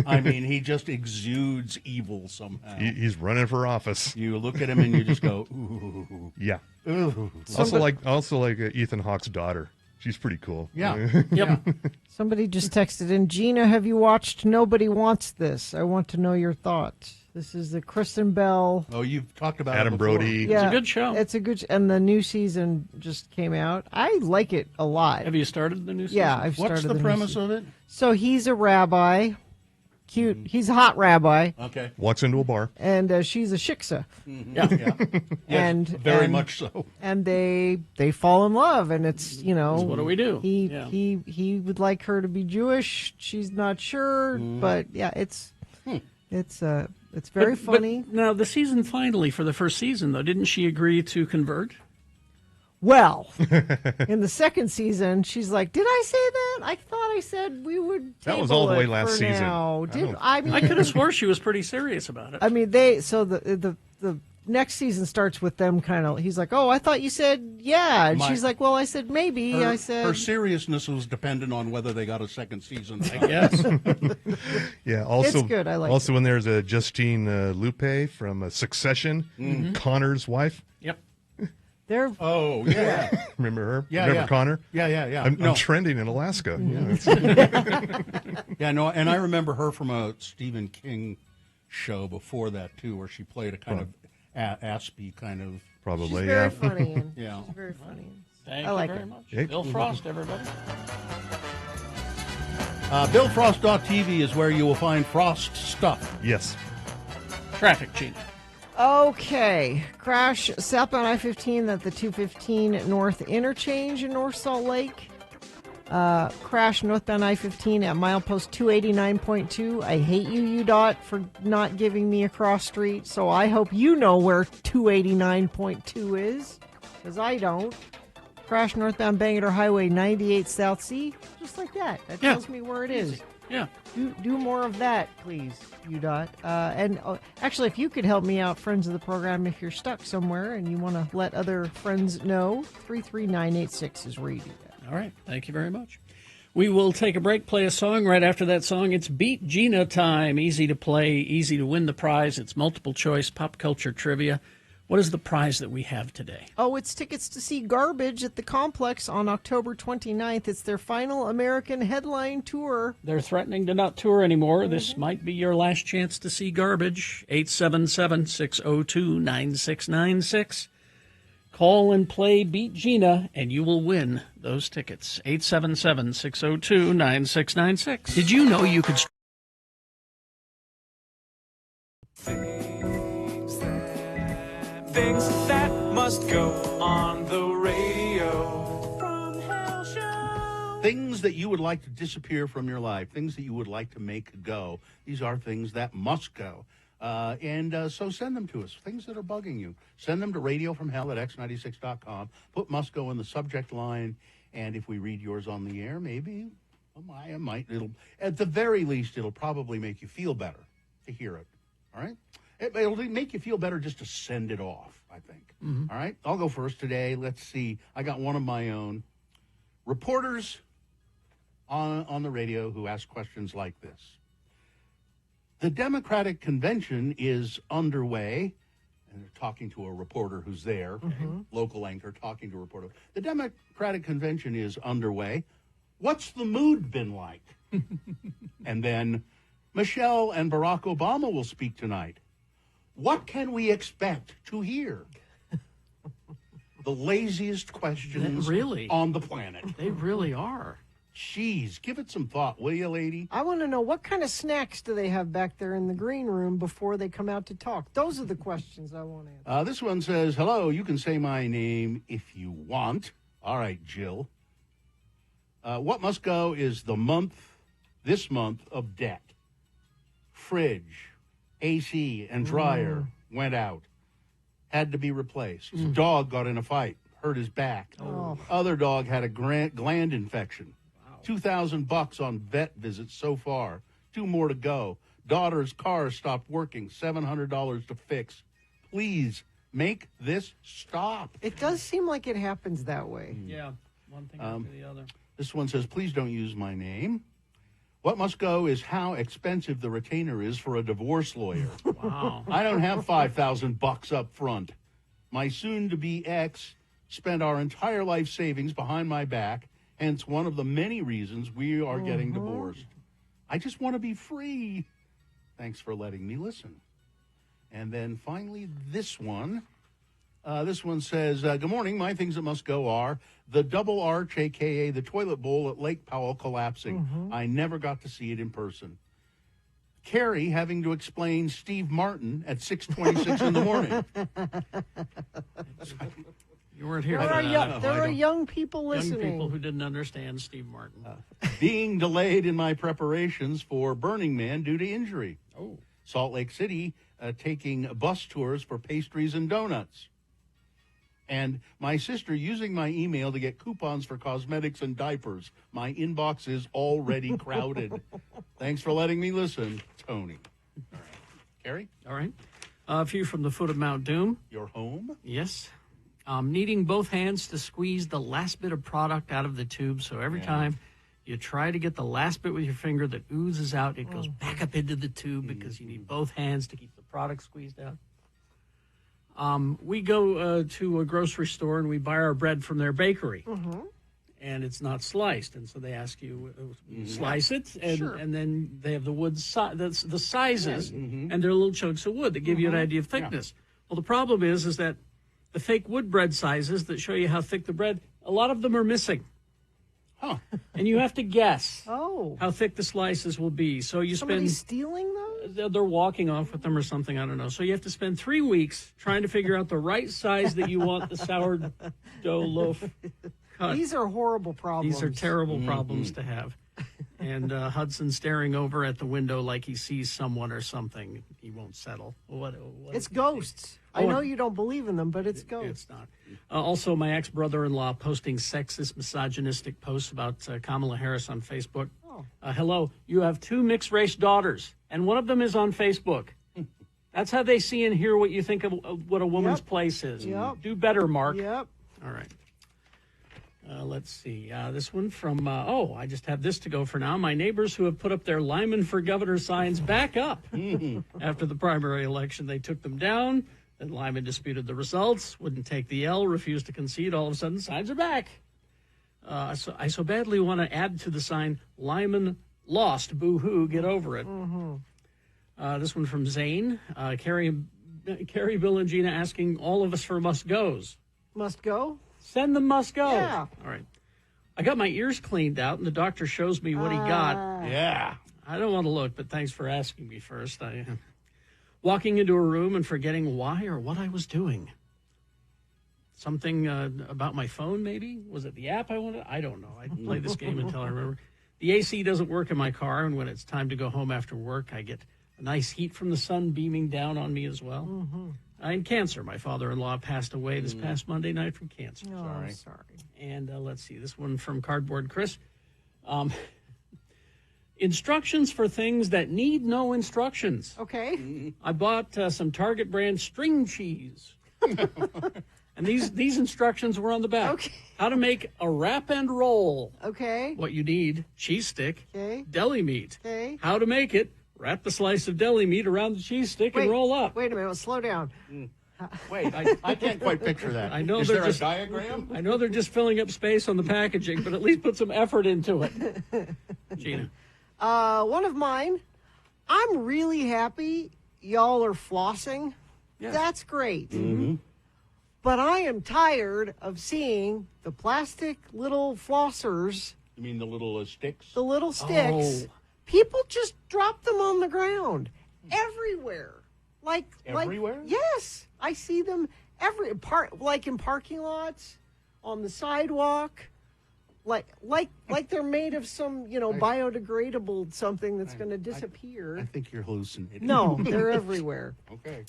I mean, he just exudes evil somehow. He's running for office. You look at him and you just go, ooh. Yeah. Ooh. Also like Ethan Hawke's daughter. She's pretty cool. Yeah. Yep. Somebody just texted in, Gina, have you watched Nobody Wants This? I want to know your thoughts. This is the Kristen Bell. Oh, you've talked about Adam it before. Brody. Yeah, it's a good show. It's a good, and the new season just came out. I like it a lot. Have you started the new season? Yeah, I've started. What's the premise of it? So he's a rabbi, cute. He's a hot rabbi. Okay. Walks into a bar. And she's a shiksa. Yeah. Yes, very much so. And they fall in love, and it's So what do we do? He would like her to be Jewish. She's not sure, but yeah, it's very funny. But now the season finale for the first season, though, didn't she agree to convert? Well, in the second season, she's like, "Did I say that? I thought I said we would." That was all the way last for season. now." I could have swore she was pretty serious about it. I mean, the next season starts with them kind of. He's like, "Oh, I thought you said yeah," and she's like, "Well, I said maybe." I said her seriousness was dependent on whether they got a second season. I guess. Yeah. Also, it's good. I like. Also, when there's a Justine Lupe from Succession, Connor's wife. Yep. They're Remember her? Yeah, Remember yeah. Connor? Yeah. I'm trending in Alaska. Yeah, no, and I remember her from a Stephen King show before that too, where she played a kind of Aspie kind of. Probably, she's very funny. And Yeah. she's very funny. Thank I like you very it. much. Hey. Bill Frost, everybody. BillFrost.tv is where you will find Frost stuff. Yes. Traffic, Gina. Okay, crash southbound I-15 at the 215 North Interchange in North Salt Lake. Crash northbound I-15 at milepost 289.2. I hate you, UDOT, for not giving me a cross street, so I hope you know where 289.2 is, because I don't. Crash northbound Bangor Highway 98 South C, just like that. That tells me where it is. Yeah. Do more of that, please, UDOT. And actually, if you could help me out, friends of the program, if you're stuck somewhere and you want to let other friends know, 33986 is where you do that. All right. Thank you very much. We will take a break, play a song. Right after that song, it's Beat Gina time. Easy to play, easy to win the prize. It's multiple choice pop culture trivia. What is the prize that we have today? Oh, it's tickets to see Garbage at the Complex on October 29th. It's their final American headline tour. They're threatening to not tour anymore. This might be your last chance to see Garbage. 877-602-9696. Call and play Beat Gina, and you will win those tickets. 877-602-9696. Did you know you could... things that must go on the radio. Things that you would like to disappear from your life, things that you would like to make go. These are things that must go. So send them to us, things that are bugging you. Send them to radiofromhell@x96.com. Put must go in the subject line, and if we read yours on the air, maybe I might. It'll, at the very least, it'll probably make you feel better to hear it. All right? It'll make you feel better just to send it off, I think. Mm-hmm. All right? I'll go first today. Let's see. I got one of my own. Reporters on the radio who ask questions like this. The Democratic Convention is underway, and they're talking to a reporter who's there, local anchor talking to a reporter. The Democratic Convention is underway. What's the mood been like? And then Michelle and Barack Obama will speak tonight. What can we expect to hear? The laziest questions on the planet. They really are. Jeez, give it some thought, will you, lady? I want to know, what kind of snacks do they have back there in the green room before they come out to talk? Those are the questions I want to answer. This one says, hello, you can say my name if you want. All right, Jill. What must go is this month of debt. Fridge, AC, and dryer went out. Had to be replaced. Dog got in a fight, hurt his back. Other dog had a gland infection. $2,000 on vet visits so far. 2 more to go. Daughter's car stopped working. $700 to fix. Please make this stop. It does seem like it happens that way. Yeah, one thing after the other. This one says, please don't use my name. What must go is how expensive the retainer is for a divorce lawyer. Wow. I don't have $5,000 up front. My soon-to-be ex spent our entire life savings behind my back, hence one of the many reasons we are getting divorced. I just want to be free. Thanks for letting me listen. And then finally, this one. This one says, good morning. My things that must go are the double arch, a.k.a. the toilet bowl at Lake Powell collapsing. I never got to see it in person. Carrie having to explain Steve Martin at 6:26 in the morning. You weren't here. There are young people listening. Young people who didn't understand Steve Martin. Being delayed in my preparations for Burning Man due to injury. Salt Lake City taking bus tours for pastries and donuts. And my sister using my email to get coupons for cosmetics and diapers. My inbox is already crowded. Thanks for letting me listen, Tony. All right. Carrie? All right. A few from the foot of Mount Doom. Your home? Yes. Needing both hands to squeeze the last bit of product out of the tube. So every time you try to get the last bit with your finger that oozes out, it goes back up into the tube because you need both hands to keep the product squeezed out. We go to a grocery store and we buy our bread from their bakery. And it's not sliced. And so they ask you, slice it. And then they have the wood the sizes. And they're little chunks of wood that give you an idea of thickness. Well, the problem is that the fake wood bread sizes that show you how thick the bread, a lot of them are missing. And you have to guess how thick the slices will be. So you Somebody's stealing those? They're walking off with them or something, I don't know. So you have to spend 3 weeks trying to figure out the right size that you want the sourdough loaf cut. These are horrible problems. These are terrible problems to have. And Hudson staring over at the window like he sees someone or something. He won't settle. It's ghosts. I know you don't believe in them, but it's ghosts. It's not. Also, my ex-brother-in-law posting sexist, misogynistic posts about Kamala Harris on Facebook. Hello, you have 2 mixed-race daughters, and one of them is on Facebook. That's how they see and hear what you think of what a woman's place is. Do better, Mark. All right. Let's see. This one from, I just have this to go for now. My neighbors who have put up their Lyman for Governor signs back up. After the primary election, they took them down. Then Lyman disputed the results, wouldn't take the L, refused to concede. All of a sudden, signs are back. So I so badly want to add to the sign, Lyman lost, boo-hoo, get over it. This one from Zane. Carrie, Bill, and Gina asking all of us for must-goes. Must go? Send them must go. Yeah. All right. I got my ears cleaned out, and the doctor shows me what he got. Yeah. I don't want to look, but thanks for asking me first. Walking into a room and forgetting why or what I was doing. something about my phone, maybe? Was it the app I wanted? I don't know. I play this game until I remember. The AC doesn't work in my car, and when it's time to go home after work, I get a nice heat from the sun beaming down on me as well. Mm-hmm. And cancer. My father-in-law passed away this past Monday night from cancer. Oh, sorry. And let's see, this one from Cardboard Chris. Instructions for things that need no instructions. Okay. I bought some Target brand string cheese. And these instructions were on the back. Okay. How to make a wrap and roll. Okay. What you need, cheese stick, Okay. deli meat. Okay. How to make it, wrap the slice of deli meat around the cheese stick and roll up. Wait a minute. Slow down. Wait, I can't quite picture that. I know Is they're there just, a diagram? I know they're just filling up space on the packaging, but at least put some effort into it. Gina. One of mine. I'm really happy y'all are flossing. Yeah. That's great. Mm-hmm. But I am tired of seeing the plastic little flossers, You mean the little sticks? the little sticks. Oh. People just drop them on the ground everywhere. Like Everywhere? Yes, I see them like in parking lots, on the sidewalk. Like they're made of some, biodegradable something that's going to disappear. I think you're hallucinating. No, they're everywhere. Okay.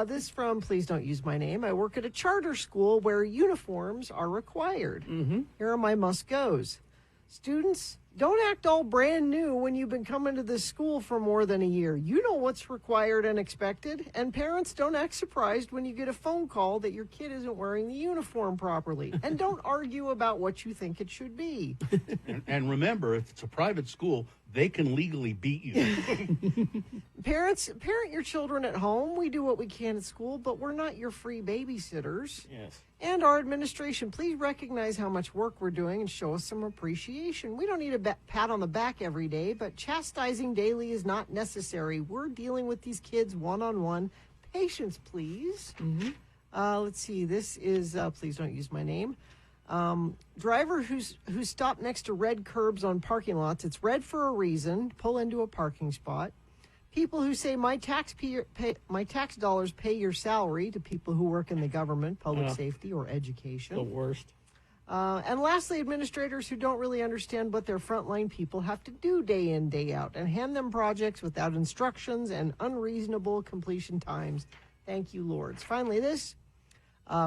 This from, please don't use my name. I work at a charter school where uniforms are required. Mm-hmm. Here are my must-goes. Students, don't act all brand new when you've been coming to this school for more than a year. You know what's required and expected. And parents, don't act surprised when you get a phone call that your kid isn't wearing the uniform properly. And don't argue about what you think it should be. And remember, if it's a private school, they can legally beat you. Parents, parent your children at home. We do what we can at school, but we're not your free babysitters. Yes. And our administration, please recognize how much work we're doing and show us some appreciation. We don't need a pat on the back every day, but chastising daily is not necessary. We're dealing with these kids one-on-one. Patience, please. Mm-hmm. Let's see. This is, please don't use my name. Driver who stopped next to red curbs on parking lots. It's red for a reason. Pull into a parking spot. People who say my tax dollars pay your salary to people who work in the government, public safety, or education. The worst. And lastly, administrators who don't really understand what their frontline people have to do day in, day out, and hand them projects without instructions and unreasonable completion times. Thank you, Lords. Finally, this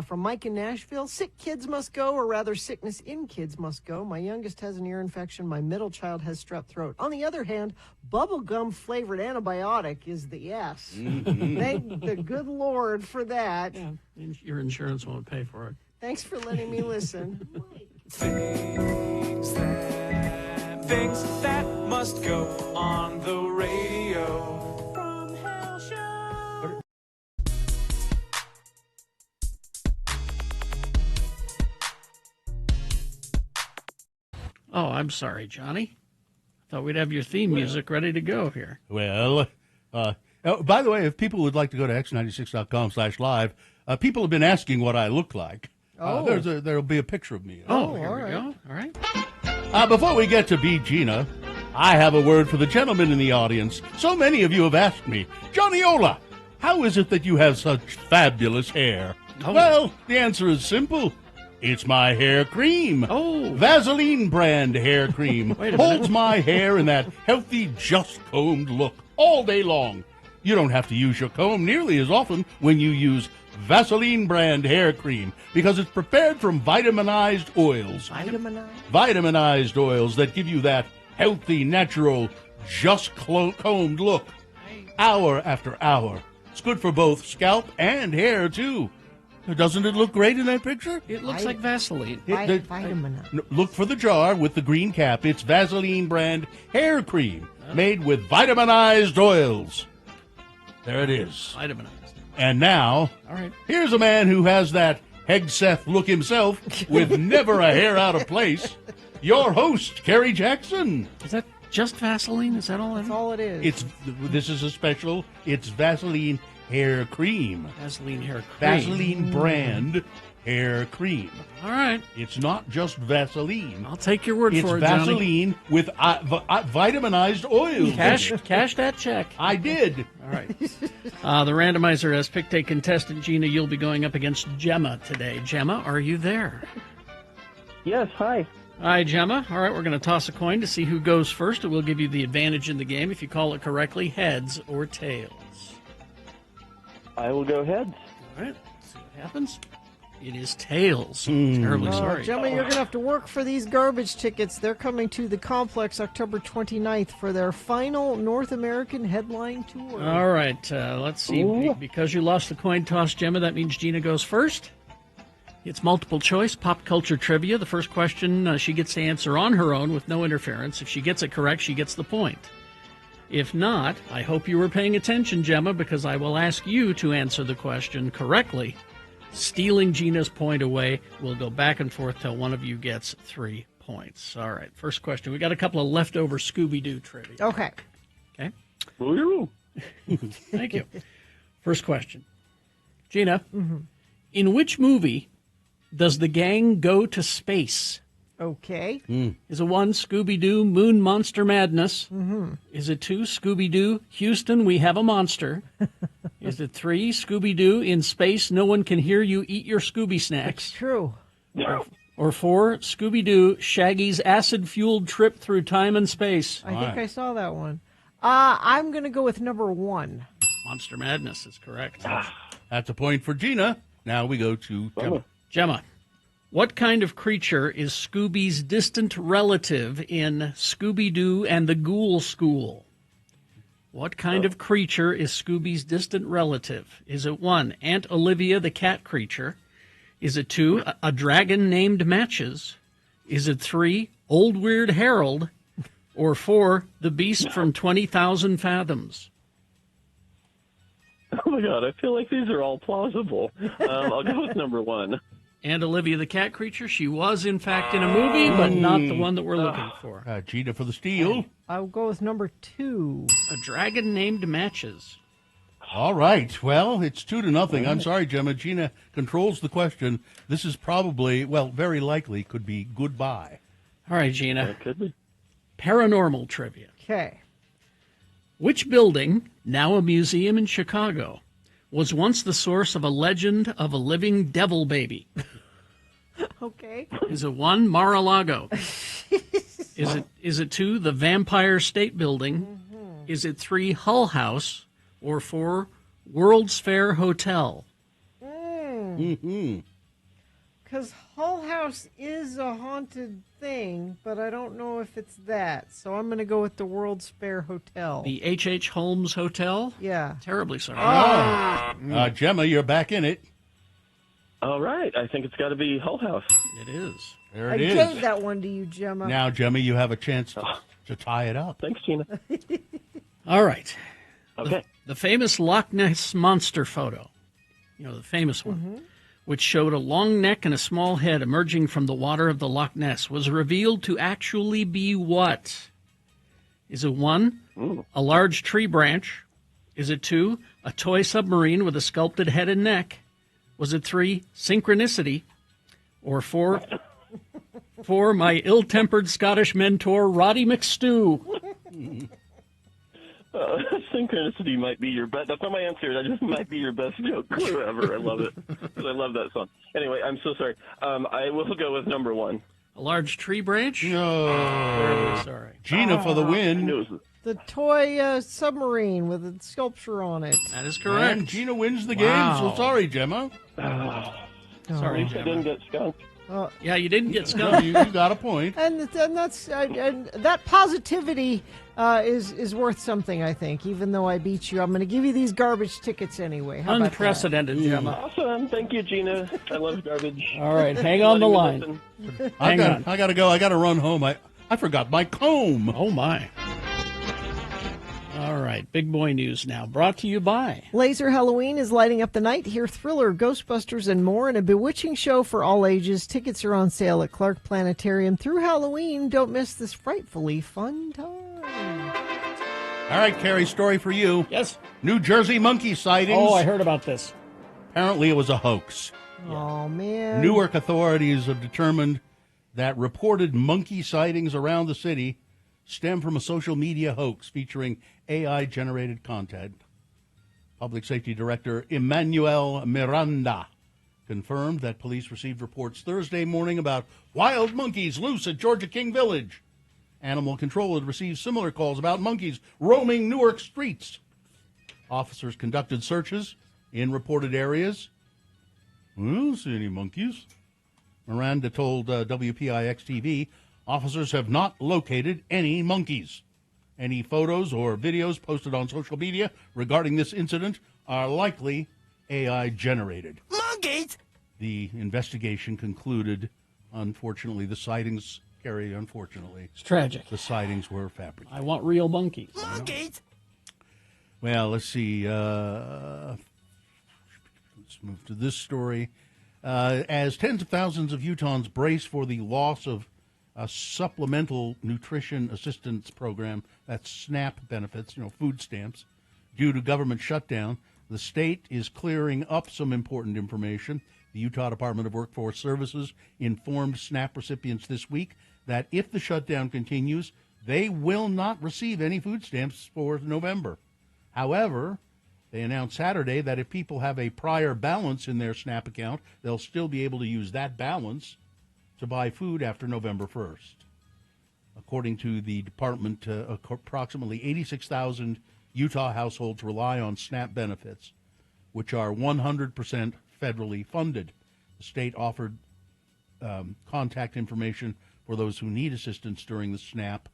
from Mike in Nashville. Sick kids must go, or rather sickness in kids must go. My youngest has an ear infection. My middle child has strep throat. On the other hand, bubblegum flavored antibiotic is the yes. Mm-hmm. Thank the good Lord for that. Yeah, your insurance won't pay for it. Thanks for letting me listen. Things that must go on the radio. From Hell Show. Oh, I'm sorry, Johnny. Thought we'd have your theme music ready to go here. Well, by the way, if people would like to go to x96.com/live, people have been asking what I look like. There'll be a picture of me. Here all we right. go. All right. Before we get to Beat Gina, I have a word for the gentlemen in the audience. So many of you have asked me, Johnny Ola, how is it that you have such fabulous hair? Oh. Well, the answer is simple. It's my hair cream. Oh. Vaseline brand hair cream. Wait a Holds minute. my hair in that healthy, just combed look all day long. You don't have to use your comb nearly as often when you use Vaseline brand hair cream because it's prepared from vitaminized oils. Vitaminized oils that give you that healthy, natural, just combed look. Hour after hour. It's good for both scalp and hair, too. Doesn't it look great in that picture? It looks like Vaseline. Vitaminized. Look for the jar with the green cap. It's Vaseline brand hair cream made with vitaminized oils. There it is. Vitaminized. And now, All right. here's a man who has that Hegseth look himself with never a hair out of place. Your host, Kerry Jackson. Is that just Vaseline? Is that all? That's all it is. This is a special. It's Vaseline hair cream. Vaseline hair cream. Vaseline brand hair cream. All right. It's not just Vaseline. I'll take your word It's for it, Johnny. Vaseline with vitaminized oil. Cash that check. I did. All right. The randomizer has picked a contestant. Gina, you'll be going up against Gemma today. Gemma, are you there? Yes, hi. Hi, Gemma. All right, we're going to toss a coin to see who goes first. It will give you the advantage in the game if you call it correctly, heads or tails. I will go heads. All right, let's see what happens. It is tails. Terribly sorry. Gemma, you're going to have to work for these garbage tickets. They're coming to the complex October 29th for their final North American headline tour. All right, let's see. Ooh. Because you lost the coin toss, Gemma, that means Gina goes first. It's multiple choice, pop culture trivia. The first question she gets to answer on her own with no interference. If she gets it correct, she gets the point. If not, I hope you were paying attention, Gemma, because I will ask you to answer the question correctly. Stealing Gina's point away. We'll go back and forth till one of you gets 3 points. All right, first question. We got a couple of leftover Scooby-Doo trivia. Okay. Okay. Thank you. First question. Gina, in which movie does the gang go to space? Okay. Is it 1, Scooby-Doo, Moon Monster Madness? Mm-hmm. Is it 2, Scooby-Doo, Houston, We Have a Monster? Is it 3, Scooby-Doo, In Space, No One Can Hear You Eat Your Scooby Snacks? True. Or 4, Scooby-Doo, Shaggy's Acid-Fueled Trip Through Time and Space? I think I saw that one. I'm going to go with number 1. Monster Madness is correct. That's a point for Gina. Now we go to Gemma. Gemma, what kind of creature is Scooby's distant relative in Scooby-Doo and the Ghoul School? What kind of creature is Scooby's distant relative? Is it 1, Aunt Olivia the cat creature? Is it 2, a dragon named Matches? Is it 3, Old Weird Harold? Or 4, the beast from 20,000 Fathoms? Oh my God, I feel like these are all plausible. I'll go with number 1. Aunt Olivia the cat creature, she was in fact in a movie, but not the one that we're looking for. Gina for the steal. I'll go with number 2. A dragon named Matches. All right. Well, it's 2-0. I'm sorry, Gemma. Gina controls the question. This is probably, well, very likely could be goodbye. All right, Gina. It could be. Paranormal trivia. Okay. Which building, now a museum in Chicago, was once the source of a legend of a living devil baby? Okay. Is it 1, Mar-a-Lago? Is it 2, the Vampire State Building? Is it 3, Hull House? Or 4, World's Fair Hotel? Because Hull House is a haunted thing, but I don't know if it's that. So I'm going to go with the World's Fair Hotel. The H.H. Holmes Hotel? Yeah. Terribly sorry. Gemma, you're back in it. All right, I think it's got to be Hull House. It is. There I it is. gave that one to you, Gemma. Now, Gemma, you have a chance to tie it up. Thanks, Gina. All right. Okay. The famous Loch Ness Monster photo, the famous one, which showed a long neck and a small head emerging from the water of the Loch Ness, was revealed to actually be what? Is it 1, a large tree branch? Is it 2, a toy submarine with a sculpted head and neck? Was it 3, synchronicity? Or 4, my ill-tempered Scottish mentor, Roddy McStew? Synchronicity might be your best. That's not my answer. That just might be your best joke clue ever. I love it. 'Cause I love that song. Anyway, I'm so sorry. I will go with number 1. A large tree branch? No. Terribly sorry. Gina for the win. The toy submarine with a sculpture on it. That is correct. And Gina wins the game. Wow. So sorry, Gemma. Sorry, I Gemma. didn't get skunked. Yeah, you didn't get skunked. You got a point. And that's and that positivity is worth something, I think. Even though I beat you, I'm going to give you these garbage tickets anyway. How about that? Unprecedented, Gemma. Awesome. Thank you, Gina. I love garbage. All right, hang on the line. I got to go. I got to run home. I forgot my comb. Oh, my. All right. right, big boy news now, brought to you by Laser Halloween is lighting up the night. Hear Thriller, Ghostbusters, and more in a bewitching show for all ages. Tickets are on sale at Clark Planetarium through Halloween. Don't miss this frightfully fun time. All right, Carrie, story for you. Yes. New Jersey monkey sightings. Oh, I heard about this. Apparently it was a hoax. Oh, man. Newark authorities have determined that reported monkey sightings around the city stem from a social media hoax featuring AI-generated content. Public Safety Director Emmanuel Miranda confirmed that police received reports Thursday morning about wild monkeys loose at Georgia King Village. Animal Control had received similar calls about monkeys roaming Newark streets. Officers conducted searches in reported areas. I don't see any monkeys. Miranda told WPIX-TV, officers have not located any monkeys. Any photos or videos posted on social media regarding this incident are likely AI-generated. Monkeys! The investigation concluded, unfortunately, the sightings, Carrie, unfortunately. It's tragic. The sightings were fabricated. I want real monkeys. Monkeys! Well, let's see. Let's move to this story. As tens of thousands of Utahns brace for the loss of a supplemental nutrition assistance program, that's SNAP benefits, food stamps, due to government shutdown, the state is clearing up some important information. The Utah Department of Workforce Services informed SNAP recipients this week that if the shutdown continues, they will not receive any food stamps for November. However, they announced Saturday that if people have a prior balance in their SNAP account, they'll still be able to use that balance to buy food after November 1st. According to the department, approximately 86,000 Utah households rely on SNAP benefits, which are 100% federally funded. The state offered contact information for those who need assistance during the SNAP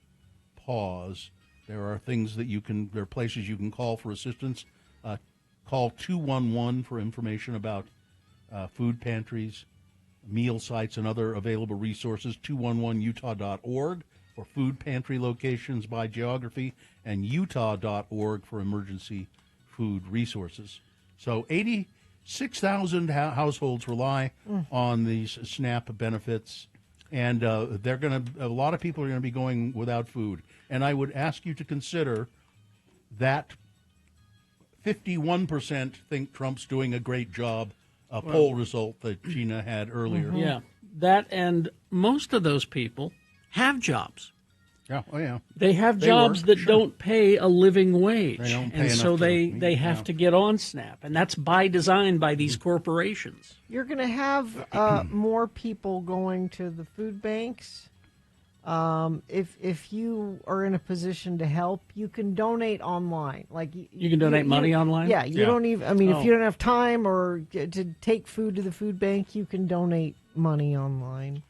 pause. There are there are places you can call for assistance. Call 211 for information about food pantries, meal sites, and other available resources. 211utah.org for food pantry locations by geography, and utah.org for emergency food resources. So 86,000 households rely on these SNAP benefits, and a lot of people are going to be going without food. And I would ask you to consider that 51% think Trump's doing a great job, a poll result that Gina had earlier. Yeah, that, and most of those people have jobs. Yeah, oh yeah. They have jobs that don't pay a living wage, They don't pay and so enough to- they have to get on SNAP, and that's by design by these corporations. You're going to have more people going to the food banks. If you are in a position to help, you can donate online. Like you can donate money online. Yeah, you don't even. I mean, Oh. if you don't have time or to take food to the food bank, you can donate money online.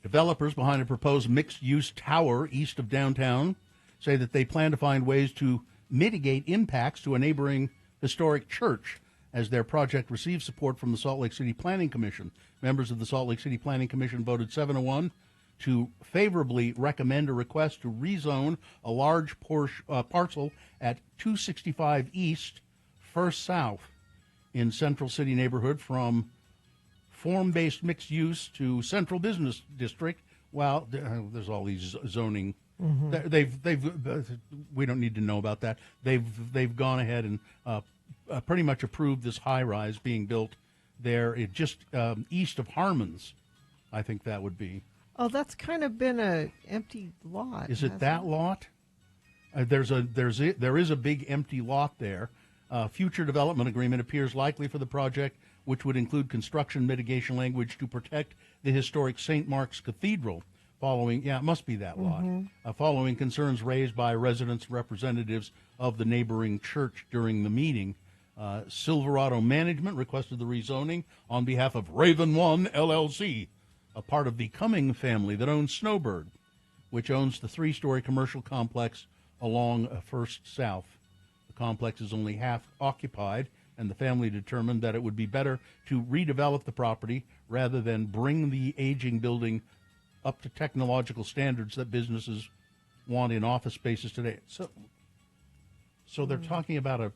Developers behind a proposed mixed-use tower east of downtown say that they plan to find ways to mitigate impacts to a neighboring historic church as their project receives support from the Salt Lake City Planning Commission. Members of the Salt Lake City Planning Commission voted 7-1 to favorably recommend a request to rezone a large parcel at 265 East, First South in Central City neighborhood from form-based mixed use to Central Business District. Well, there's all these zoning. We don't need to know about that. They've gone ahead and pretty much approved this high-rise being built there, just east of Harmon's. I think that would be. Oh, that's kind of been a empty lot. Is it that lot? There is a big empty lot there. Future development agreement appears likely for the project, which would include construction mitigation language to protect the historic St. Mark's Cathedral. It must be that lot. Following concerns raised by residents and representatives of the neighboring church during the meeting, Silverado Management requested the rezoning on behalf of Raven One LLC, a part of the Cumming family that owns Snowbird, which owns the 3-story commercial complex along First South. The complex is only half occupied, and the family determined that it would be better to redevelop the property rather than bring the aging building up to technological standards that businesses want in office spaces today. So they're talking about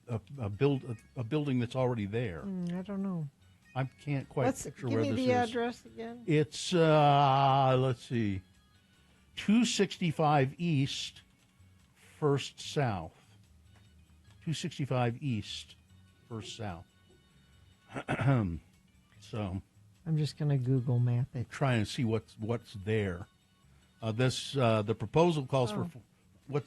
a building that's already there. I don't know. I can't quite picture where this is. Give me the address again. It's let's see, 265 East, First South. 265 East, First South. So I'm just going to Google map it. Trying to see what's there. The proposal calls for what?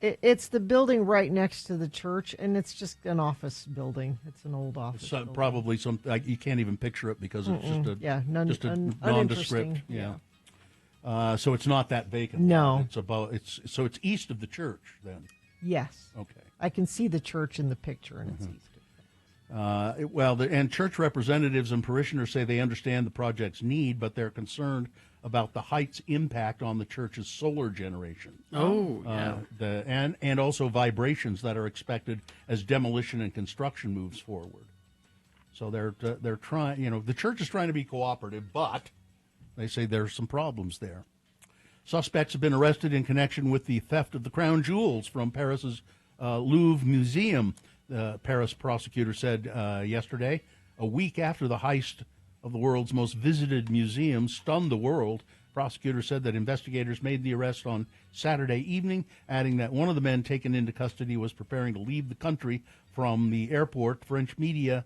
It's the building right next to the church, and it's just an office building. It's an old office. So probably some you can't even picture it because it's just a nondescript. Yeah. So it's not that vacant. No. It's east of the church then. Yes. Okay. I can see the church in the picture, and it's east. And church representatives and parishioners say they understand the project's need, but they're concerned about the height's impact on the church's solar generation. Oh, yeah. And also vibrations that are expected as demolition and construction moves forward. So they're trying. The church is trying to be cooperative, but they say there's some problems there. Suspects have been arrested in connection with the theft of the crown jewels from Paris's Louvre Museum. The Paris prosecutor said yesterday, a week after the heist of the world's most visited museum stunned the world. Prosecutor said that investigators made the arrest on Saturday evening, adding that one of the men taken into custody was preparing to leave the country from the airport. French media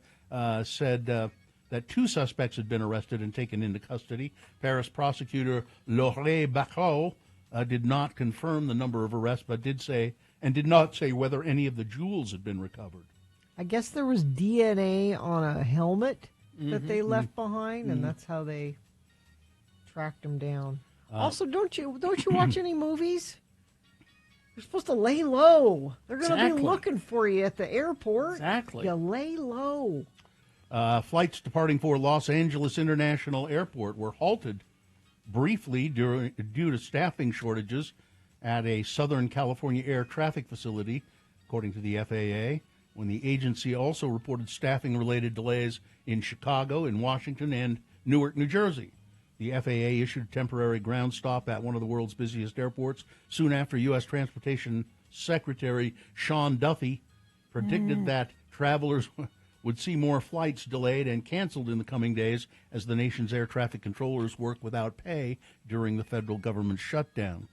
said that two suspects had been arrested and taken into custody. Paris prosecutor Laurent Bacot did not confirm the number of arrests, but did not say whether any of the jewels had been recovered. I guess there was DNA on a helmet that they left behind, and that's how they tracked them down. Also, don't you watch any movies? You're supposed to lay low. They're going to be looking for you at the airport. Exactly. You lay low. Flights departing for Los Angeles International Airport were halted briefly due to staffing shortages at a Southern California air traffic facility, according to the FAA, when the agency also reported staffing-related delays in Chicago, in Washington, and Newark, New Jersey. The FAA issued a temporary ground stop at one of the world's busiest airports soon after U.S. Transportation Secretary Sean Duffy predicted that travelers would see more flights delayed and canceled in the coming days as the nation's air traffic controllers work without pay during the federal government shutdown.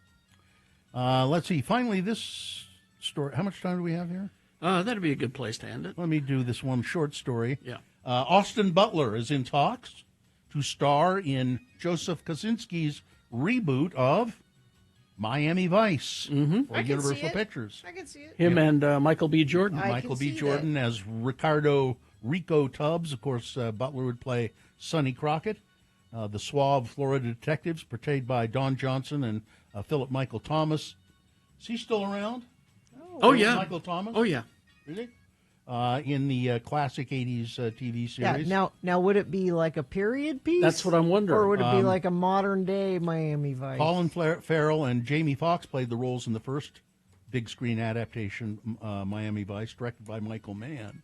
Let's see. Finally, this story. How much time do we have here? That'd be a good place to end it. Let me do this one short story. Yeah. Austin Butler is in talks to star in Joseph Kosinski's reboot of Miami Vice for Universal Pictures. I can see it. Him and Michael B. Jordan. Michael B. Jordan as Ricardo Rico Tubbs. Of course, Butler would play Sonny Crockett. The suave Florida detectives, portrayed by Don Johnson and Philip Michael Thomas. Is he still around? Oh, yeah. Michael Thomas? Oh, yeah. Really? In the classic 80s TV series. Yeah, now would it be like a period piece? That's what I'm wondering. Or would it be like a modern-day Miami Vice? Colin Farrell and Jamie Foxx played the roles in the first big screen adaptation, Miami Vice, directed by Michael Mann.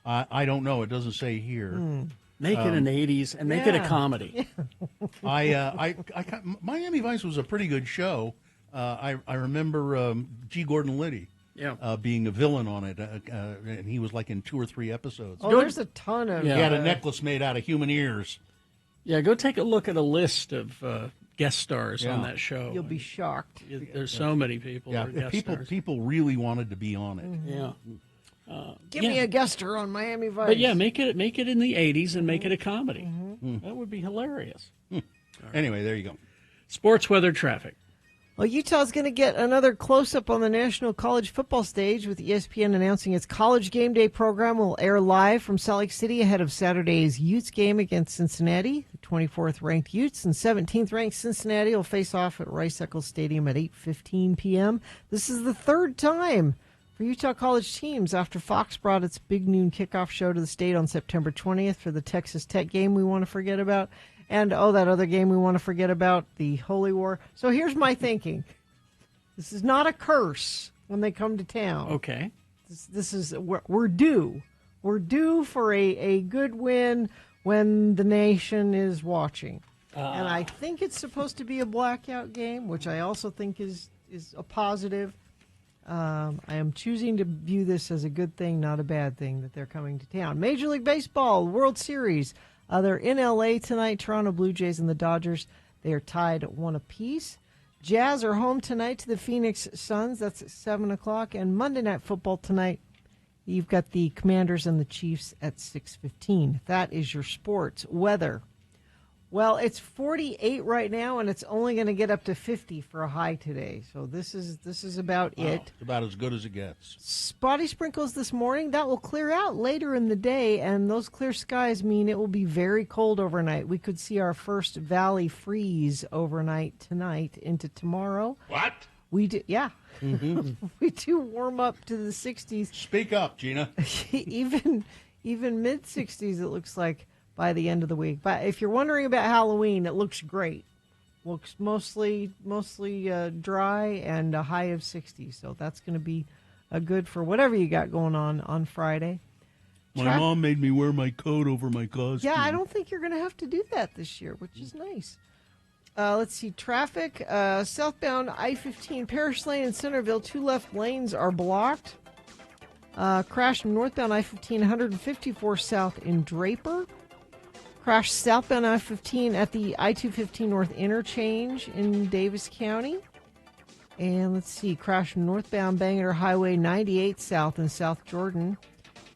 I don't know. It doesn't say here. Make it an 80s and make it a comedy. Miami Vice was a pretty good show. I remember G. Gordon Liddy being a villain on it, and he was like in 2 or 3 episodes. Oh, there's a ton of... He had a necklace made out of human ears. Yeah, go take a look at a list of guest stars on that show. You'll be shocked. There's so many people. Yeah, that are guest stars. people really wanted to be on it. Yeah. Give me a guest star on Miami Vice. But yeah, make it in the 80s and make it a comedy. That would be hilarious. Anyway, there you go. Sports, weather, traffic. Well, Utah's going to get another close-up on the National College Football stage, with ESPN announcing its College Game Day program will air live from Salt Lake City ahead of Saturday's Utes game against Cincinnati. The 24th-ranked Utes and 17th-ranked Cincinnati will face off at Rice-Eccles Stadium at 8:15 p.m. This is the third time for Utah College teams after Fox brought its big noon kickoff show to the state on September 20th for the Texas Tech game we want to forget about. And, that other game we want to forget about, the Holy War. So here's my thinking. This is not a curse when they come to town. Okay. This is, we're due. We're due for a good win when the nation is watching. And I think it's supposed to be a blackout game, which I also think is a positive. I am choosing to view this as a good thing, not a bad thing, that they're coming to town. Major League Baseball, World Series. They're in L.A. tonight. Toronto Blue Jays and the Dodgers, they are tied at 1 apiece. Jazz are home tonight to the Phoenix Suns. That's at 7 o'clock. And Monday Night Football tonight, you've got the Commanders and the Chiefs at 6:15. That is your sports. Weather. Well, it's 48 right now, and it's only going to get up to 50 for a high today. So this is about it. It's about as good as it gets. Spotty sprinkles this morning. That will clear out later in the day, and those clear skies mean it will be very cold overnight. We could see our first valley freeze overnight tonight into tomorrow. What? We do, yeah. We do warm up to the 60s. Speak up, Gina. even mid-60s, it looks like, by the end of the week. But if you're wondering about Halloween, it looks great. Looks mostly dry and a high of 60. So that's going to be a good for whatever you got going on Friday. My mom made me wear my coat over my costume. Yeah, I don't think you're going to have to do that this year, which is nice. Let's see. Traffic. Southbound I-15 Parish Lane in Centerville. 2 left lanes are blocked. Crash from northbound I-15 154 south in Draper. Crash southbound I-15 at the I-215 North interchange in Davis County. And let's see, crash from northbound Bangor Highway 98 south in South Jordan.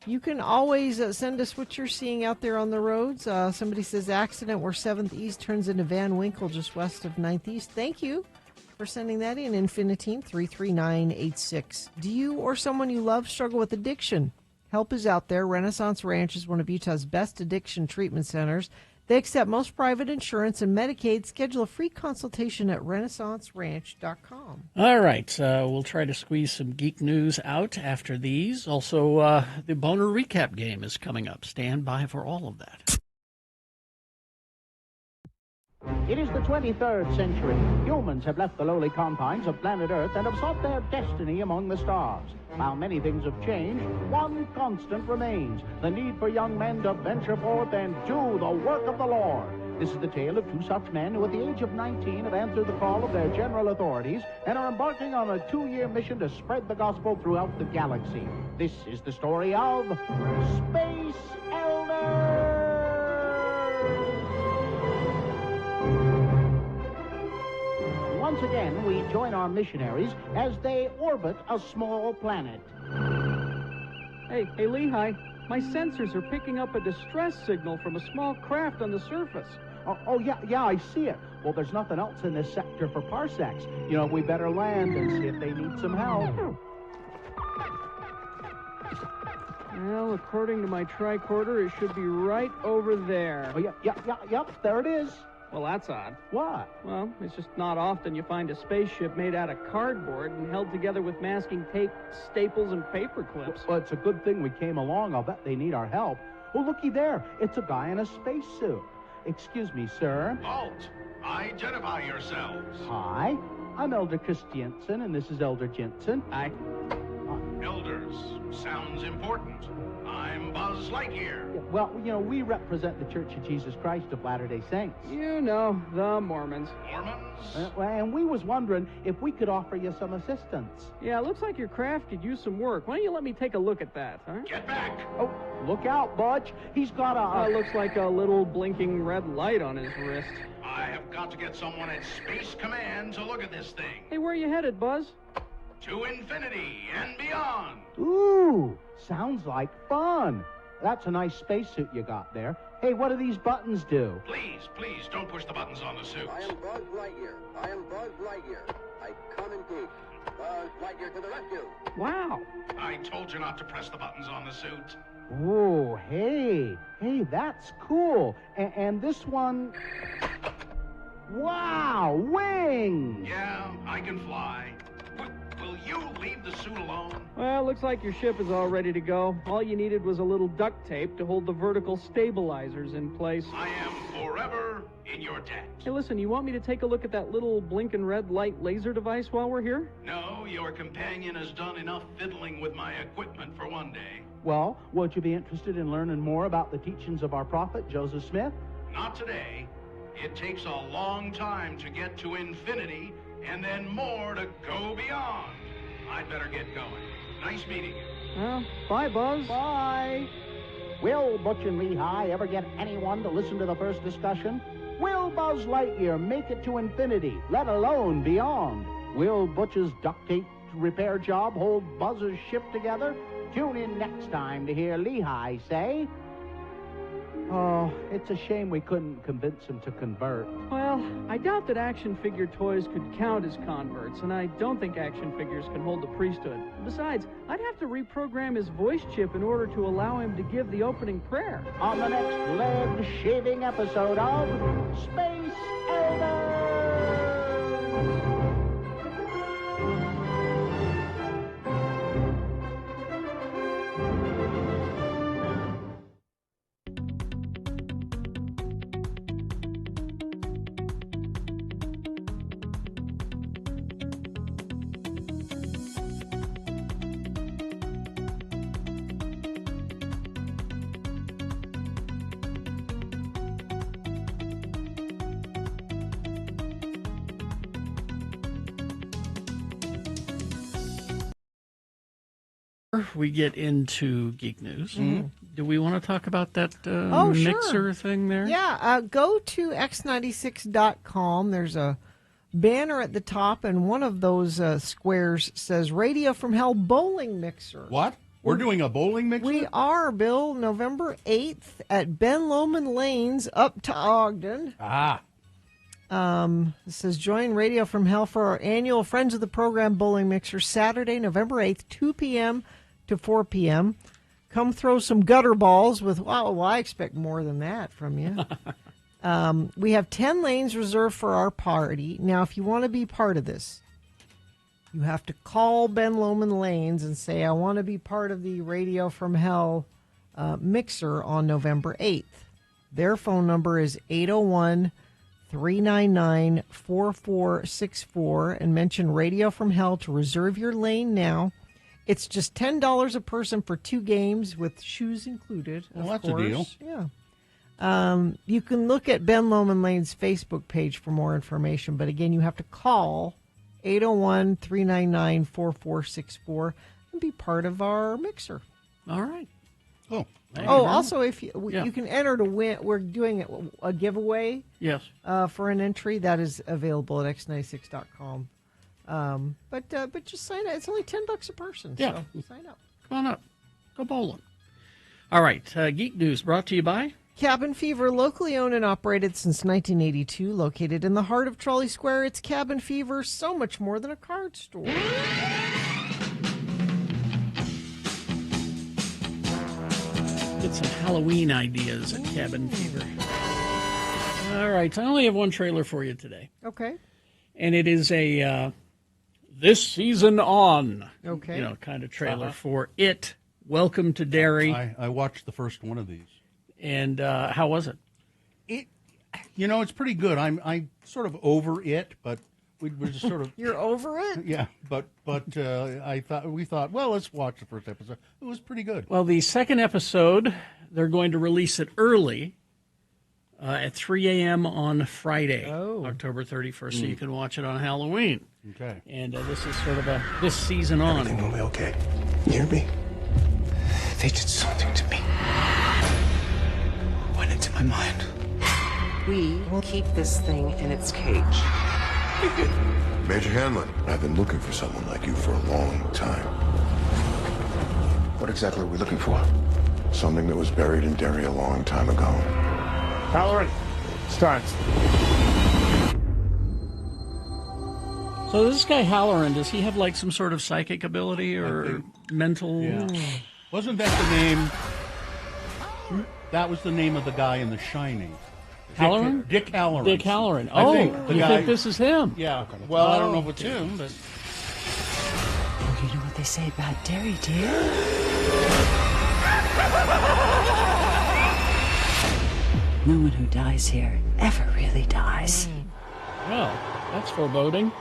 You can always send us what you're seeing out there on the roads. Somebody says accident where 7th East turns into Van Winkle just west of 9th East. Thank you for sending that in. Infinitine 33986. Do you or someone you love struggle with addiction? Help is out there. Renaissance Ranch is one of Utah's best addiction treatment centers. They accept most private insurance and Medicaid. Schedule a free consultation at renaissanceranch.com. All right. We'll try to squeeze some geek news out after these. Also, the Boner Recap game is coming up. Stand by for all of that. It is the 23rd century. Humans have left the lowly confines of planet Earth and have sought their destiny among the stars. While many things have changed, one constant remains: the need for young men to venture forth and do the work of the Lord. This is the tale of 2 such men who at the age of 19 have answered the call of their general authorities and are embarking on a 2-year mission to spread the gospel throughout the galaxy. This is the story of Space Elders! Once again, we join our missionaries as they orbit a small planet. Hey, Lehigh, my sensors are picking up a distress signal from a small craft on the surface. Yeah, I see it. Well, there's nothing else in this sector for parsecs. You know, we better land and see if they need some help. Well, according to my tricorder, it should be right over there. Oh, yep, there it is. Well, that's odd. What? Well, it's just not often you find a spaceship made out of cardboard and held together with masking tape, staples, and paper clips. Well, it's a good thing we came along. I'll bet they need our help. Oh, looky there. It's a guy in a spacesuit. Excuse me, sir. Halt! Identify yourselves. Hi, I'm Elder Christiansen, and this is Elder Jensen. Hi. Elders, sounds important. I'm Buzz Lightyear. Yeah, well, you know, we represent the Church of Jesus Christ of Latter-day Saints. You know, the Mormons. Mormons? And we was wondering if we could offer you some assistance. Yeah, it looks like your craft could use some work. Why don't you let me take a look at that, huh? Get back! Oh, look out, Butch. He's got a... looks like a little blinking red light on his wrist. I have got to get someone at Space Command to look at this thing. Hey, where are you headed, Buzz? To infinity and beyond. Ooh, sounds like fun. That's a nice spacesuit you got there. Hey, what do these buttons do? Please, don't push the buttons on the suit. I am Buzz Lightyear. I come in peace. Buzz Lightyear to the rescue. Wow. I told you not to press the buttons on the suit. Oh, hey, that's cool. And this one... Wow, wings! Yeah, I can fly. Will you leave the suit alone? Well, looks like your ship is all ready to go. All you needed was a little duct tape to hold the vertical stabilizers in place. I am forever in your debt. Hey, listen, you want me to take a look at that little blinking red light laser device while we're here? No, your companion has done enough fiddling with my equipment for one day. Well, would you be interested in learning more about the teachings of our prophet, Joseph Smith? Not today. It takes a long time to get to infinity and then more to go beyond. I'd better get going. Nice meeting you. Well, bye, Buzz. Bye. Will Butch and Lehigh ever get anyone to listen to the first discussion? Will Buzz Lightyear make it to infinity, let alone beyond? Will Butch's duct tape repair job hold Buzz's ship together? Tune in next time to hear Lehigh say, "Oh, it's a shame we couldn't convince him to convert." Well, I doubt that action figure toys could count as converts, and I don't think action figures can hold the priesthood. Besides, I'd have to reprogram his voice chip in order to allow him to give the opening prayer. On the next lead-shaving episode of Space Elders! We get into geek news. Do we want to talk about that Sure. mixer thing there? Yeah, go to x96.com. There's a banner at the top, and one of those squares says Radio from Hell Bowling Mixer. What? We're doing a bowling mixer? We are, Bill, November 8th at Ben Lomond Lanes up to Ogden. It says join Radio from Hell for our annual Friends of the Program Bowling Mixer, Saturday, November 8th, 2 p.m. to 4 p.m. Come throw some gutter balls with, well, I expect more than that from you. We have 10 lanes reserved for our party. Now, if you want to be part of this, you have to call Ben Lomond Lanes and say, I want to be part of the Radio from Hell mixer on November 8th. Their phone number is 801-399-4464 and mention Radio from Hell to reserve your lane now. It's just $10 a person for 2 games with shoes included. Well, of that's course. a deal. Yeah. You can look at Ben Lomond Lane's Facebook page for more information, but again, you have to call 801-399-4464 and be part of our mixer. All right. Oh. Also, if you can enter to win, we're doing a giveaway. Yes. For an entry that is available at x96.com. But just sign up. It's only $10 a person. Yeah. So sign up. Come on up. Go bowling. All right. Geek News brought to you by Cabin Fever, locally owned and operated since 1982, located in the heart of Trolley Square. It's Cabin Fever, so much more than a card store. Get some Halloween ideas at Cabin Fever. All right. I only have one trailer for you today. Okay. And it is a this season on, okay, kind of trailer for It. Welcome to Derry. I watched the first one of these. And how was it? It's pretty good. I'm sort of over it, but we're just sort of. You're over it? Yeah, but we thought, well, let's watch the first episode. It was pretty good. Well, the second episode, they're going to release it early at 3 a.m. on Friday, October 31st, so you can watch it on Halloween. Okay. And this is sort of a this season on. Everything will be okay. You hear me? They did something to me. Went into my mind. We will keep this thing in its cage. Major Hanlon, I've been looking for someone like you for a long time. What exactly are we looking for? Something that was buried in Derry a long time ago. Halloran, start. So this guy Halloran, does he have like some sort of psychic ability or mental? Yeah. Wasn't that the name? That was the name of the guy in The Shining. Halloran? Dick Halloran. Dick Halloran. Oh, you think this is him? Yeah. Well, I don't know if it's him, but. Oh, you know what they say about Derry, dear? No one who dies here ever really dies. Well, that's foreboding.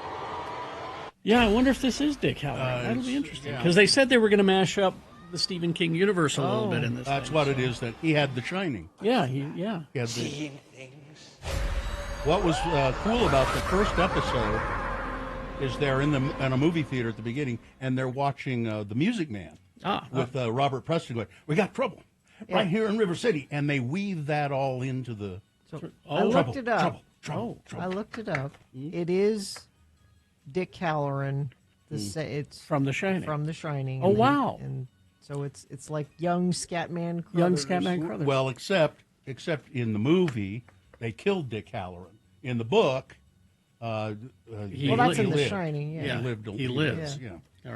Yeah, I wonder if this is Dick Halloran. That'll be interesting. Because they said they were going to mash up the Stephen King universe a little bit in this. That's thing, what it is. That he had The Shining. Yeah, He had What was cool about the first episode is they're in a movie theater at the beginning, and they're watching The Music Man with Robert Preston going, "We got trouble right here in River City," and they weave that all into the. I looked it up. Trouble. I looked it up. It is Dick Halloran. It's from The Shining. From The Shining. Oh, wow. And so it's like young Scatman Crothers. Young Scatman Crothers. Well, except in the movie, they killed Dick Halloran. In the book, that's in The Shining. Yeah, he lives. Yeah. All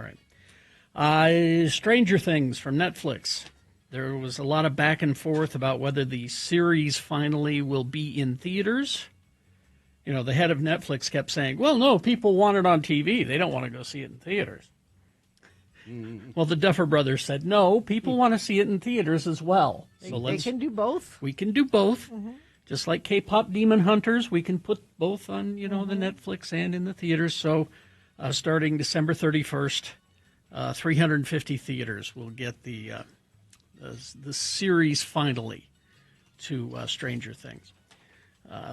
right. Stranger Things from Netflix. There was a lot of back and forth about whether the series finally will be in theaters. You know, the head of Netflix kept saying, well, no, people want it on TV. They don't want to go see it in theaters. Well, the Duffer Brothers said, no, people want to see it in theaters as well. They can do both. We can do both. Just like K-pop Demon Hunters, we can put both on, the Netflix and in the theaters. So starting December 31st, 350 theaters will get the series finally to Stranger Things.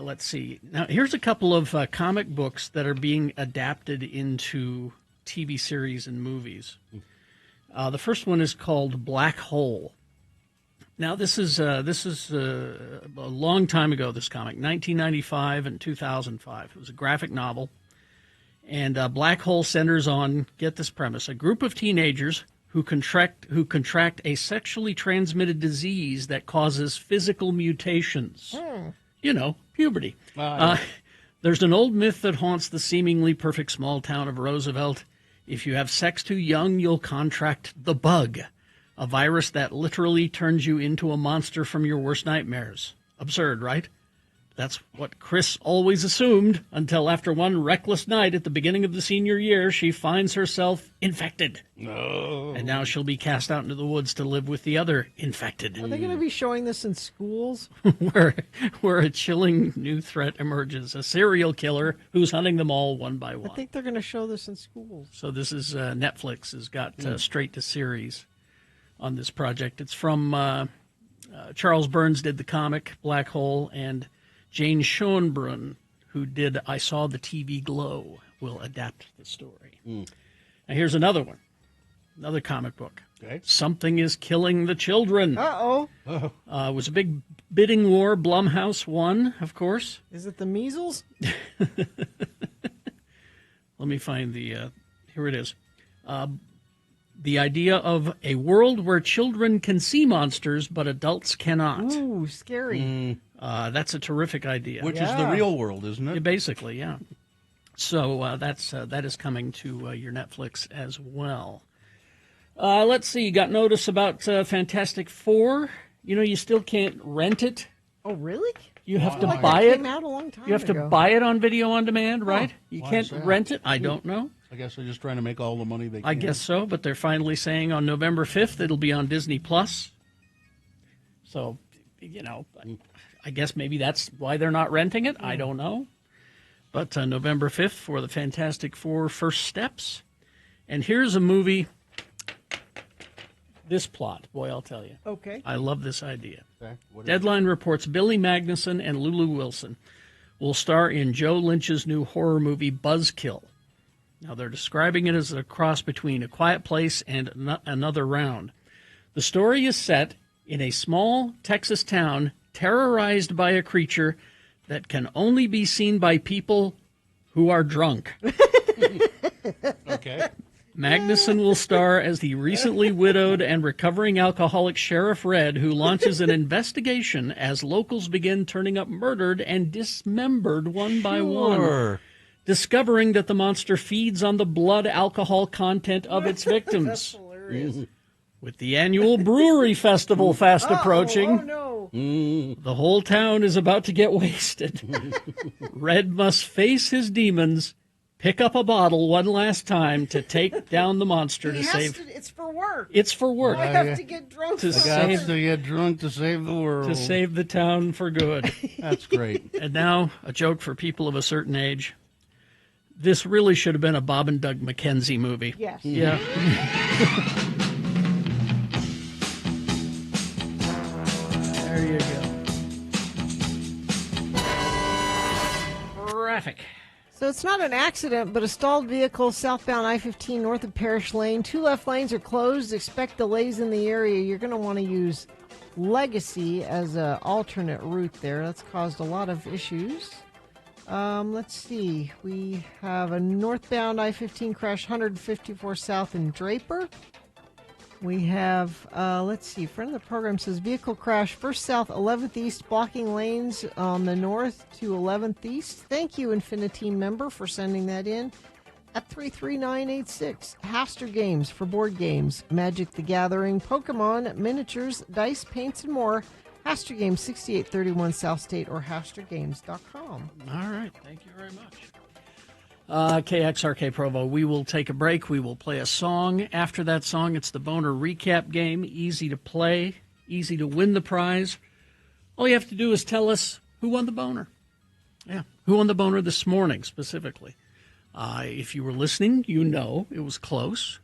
Let's see. Now, here's a couple of comic books that are being adapted into TV series and movies. The first one is called Black Hole. Now, this is a long time ago, this comic, 1995 and 2005. It was a graphic novel. And Black Hole centers on, get this premise, a group of teenagers who contract a sexually transmitted disease that causes physical mutations. Puberty. There's an old myth that haunts the seemingly perfect small town of Roosevelt. If you have sex too young, you'll contract the bug, a virus that literally turns you into a monster from your worst nightmares. Absurd, right? That's what Chris always assumed until after one reckless night at the beginning of the senior year, she finds herself infected. No. And now she'll be cast out into the woods to live with the other infected. Are they going to be showing this in schools? where a chilling new threat emerges, a serial killer who's hunting them all one by one. I think they're going to show this in schools. So this is Netflix has got straight to series on this project. It's from Charles Burns did the comic Black Hole, and Jane Schoenbrunn, who did I Saw the TV Glow, will adapt the story. Now here's another one, another comic book. Okay. Something is Killing the Children. Uh-oh. It was a big bidding war. Blumhouse won, of course. Is it the measles? Let me find the, here it is. The idea of a world where children can see monsters, but adults cannot. Ooh, scary. That's a terrific idea. Which is the real world, isn't it? Basically, yeah. So that is coming to your Netflix as well. Let's see. You got notice about Fantastic Four? You still can't rent it. Oh, really? You have to like buy that it. Came out a long time you have ago. to buy it on video on demand, right? You why can't is that? rent it. I don't know. I guess they're just trying to make all the money they can. I guess so, but they're finally saying on November 5th it'll be on Disney Plus. So, I guess maybe that's why they're not renting it. I don't know. But November 5th for the Fantastic Four First Steps. And here's a movie. This plot, boy, I'll tell you. Okay. I love this idea. Okay. Deadline reports Billy Magnuson and Lulu Wilson will star in Joe Lynch's new horror movie Buzzkill. Now, they're describing it as a cross between A Quiet Place and Another Round. The story is set in a small Texas town terrorized by a creature that can only be seen by people who are drunk. Okay. Magnuson will star as the recently widowed and recovering alcoholic Sheriff Red, who launches an investigation as locals begin turning up murdered and dismembered one by one, discovering that the monster feeds on the blood alcohol content of its victims. That's hilarious. With the annual brewery festival fast approaching, Oh, no. the whole town is about to get wasted. Red must face his demons, pick up a bottle one last time to take down the monster to save. It's for work. It's for work. I have to get drunk. To I save got to get drunk to save the world. to save the town for good. That's great. And now a joke for people of a certain age. This really should have been a Bob and Doug McKenzie movie. Yes. Yeah. There you go. Traffic. So it's not an accident, but a stalled vehicle southbound I-15 north of Parish Lane. 2 left lanes are closed. Expect delays in the area. You're going to want to use Legacy as an alternate route there. That's caused a lot of issues. Let's see. We have a northbound I-15 crash 154 south in Draper. We have, let's see, friend of the program says vehicle crash first south 11th East, blocking lanes on the north to 11th East. Thank you, Infiniteam member, for sending that in. At 33986, Haster Games for board games, Magic the Gathering, Pokemon, miniatures, dice, paints, and more. Haster Games, 6831 South State or HasterGames.com. All right. Thank you very much. KXRK Provo, we will take a break. We will play a song. After that song, it's the Boner Recap Game. Easy to play, easy to win the prize. All you have to do is tell us who won the Boner. Yeah, who won the Boner this morning specifically. If you were listening, you know it was close.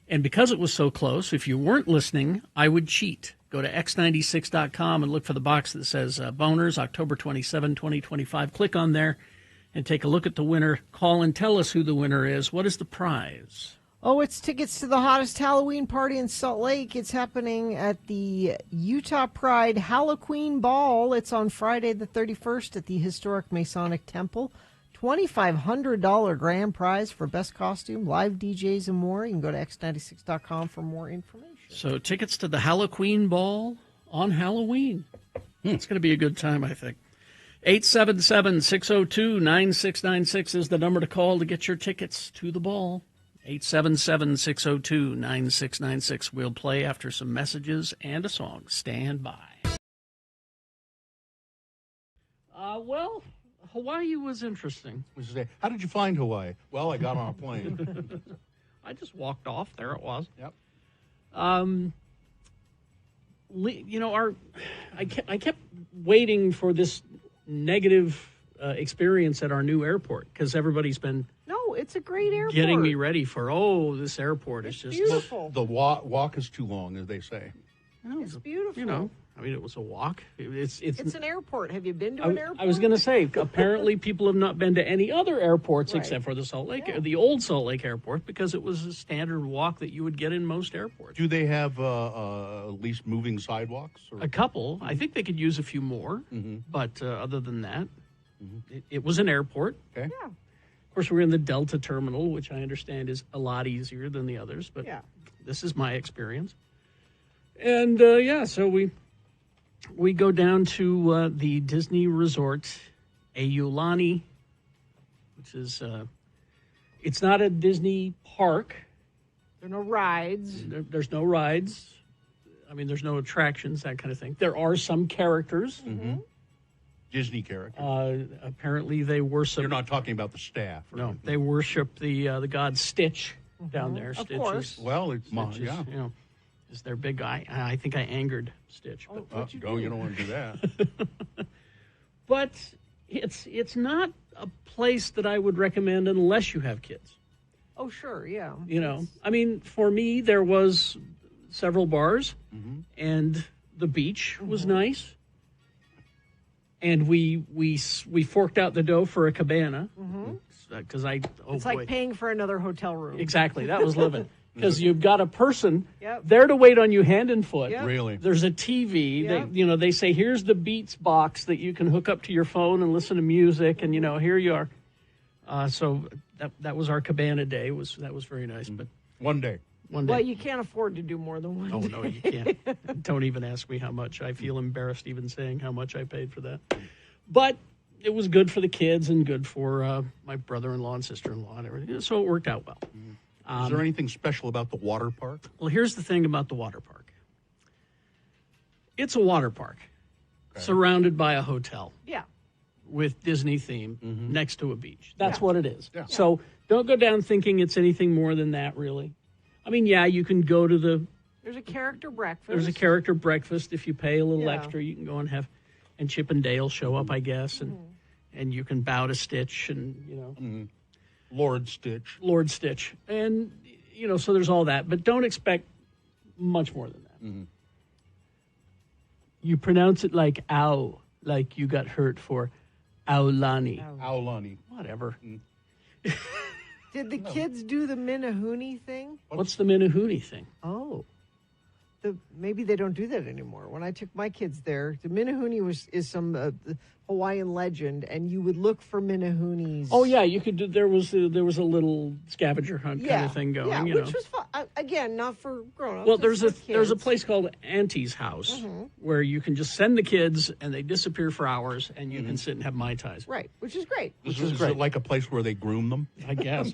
And because it was so close, if you weren't listening, I would cheat. Go to x96.com and look for the box that says Boners, October 27, 2025. Click on there and take a look at the winner. Call and tell us who the winner is. What is the prize? Oh, it's tickets to the hottest Halloween party in Salt Lake. It's happening at the Utah Pride Halloween Ball. It's on Friday the 31st at the Historic Masonic Temple. $2,500 grand prize for best costume, live DJs, and more. You can go to x96.com for more information. So tickets to the Halloween Ball on Halloween. It's going to be a good time, I think. 877-602-9696 is the number to call to get your tickets to the ball. 877-602-9696. We'll play after some messages and a song. Stand by. Well, Hawaii was interesting. How did you find Hawaii? Well, I got on a plane. I just walked off. There it was. Yep. You know, I kept waiting for this negative experience at our new airport because everybody's been No, it's a great airport. getting me ready for, this airport is just beautiful. The walk is too long, as they say. It's beautiful. You know, I mean, it was a walk. It's an airport. Have you been to an airport? I was going to say, apparently people have not been to any other airports except for the Salt Lake, the old Salt Lake Airport, because it was a standard walk that you would get in most airports. Do they have at least moving sidewalks? Or? A couple. I think they could use a few more, but other than that, it was an airport. Okay. Yeah. Of course, we're in the Delta Terminal, which I understand is a lot easier than the others, but this is my experience. And, so we go down to the Disney Resort, Aulani, which is, it's not a Disney park. There are no rides. There's no rides. I mean, there's no attractions, that kind of thing. There are some characters. Disney characters. Apparently they worship... You're not talking about the staff. No, anything. They worship the god Stitch down there. Of Stitch course. Well, it's Stitch is, you know, is their big guy. I think I angered Stitch. But you don't want to do that. But it's not a place that I would recommend unless you have kids. Oh, sure, yeah. You know, I mean, for me, there was several bars, and the beach was nice. And we forked out the dough for a cabana because it's like paying for another hotel room. Exactly, that was living. Because you've got a person there to wait on you hand and foot. Yep. Really? There's a TV. They say, here's the Beats box that you can hook up to your phone and listen to music. And, here you are. So that was our cabana day. That was very nice. But one day. Well, you can't afford to do more than one day. No, you can't. Don't even ask me how much. I feel embarrassed even saying how much I paid for that. But it was good for the kids and good for my brother-in-law and sister-in-law and everything. So it worked out well. Is there anything special about the water park? Well, here's the thing about the water park. It's a water park surrounded by a hotel. Yeah. With Disney theme next to a beach. That's Yeah. what it is. Yeah. So don't go down thinking it's anything more than that, really. I mean, yeah, you can go to There's a character breakfast. There's a character breakfast. If you pay a little Yeah. extra, you can go and and Chip and Dale show up, I guess, and you can bow to Stitch and, Lord Stitch. And, so there's all that. But don't expect much more than that. You pronounce it like ow, like you got hurt for Aulani. Aulani. Whatever. Did the kids do the Minahoonie thing? What's the Minahoonie thing? Oh. Maybe they don't do that anymore. When I took my kids there, the Minahoonie is some Hawaiian legend, and you would look for Minahoonies. Oh yeah, you could do. There was a little scavenger hunt kind of thing going. Yeah, you which know. was fun. Again, not for grown-ups. Well, it's for there's a kids. place called Auntie's House where you can just send the kids and they disappear for hours, and you can sit and have Mai Tais. Right, which is great. Is it like a place where they groom them? I guess.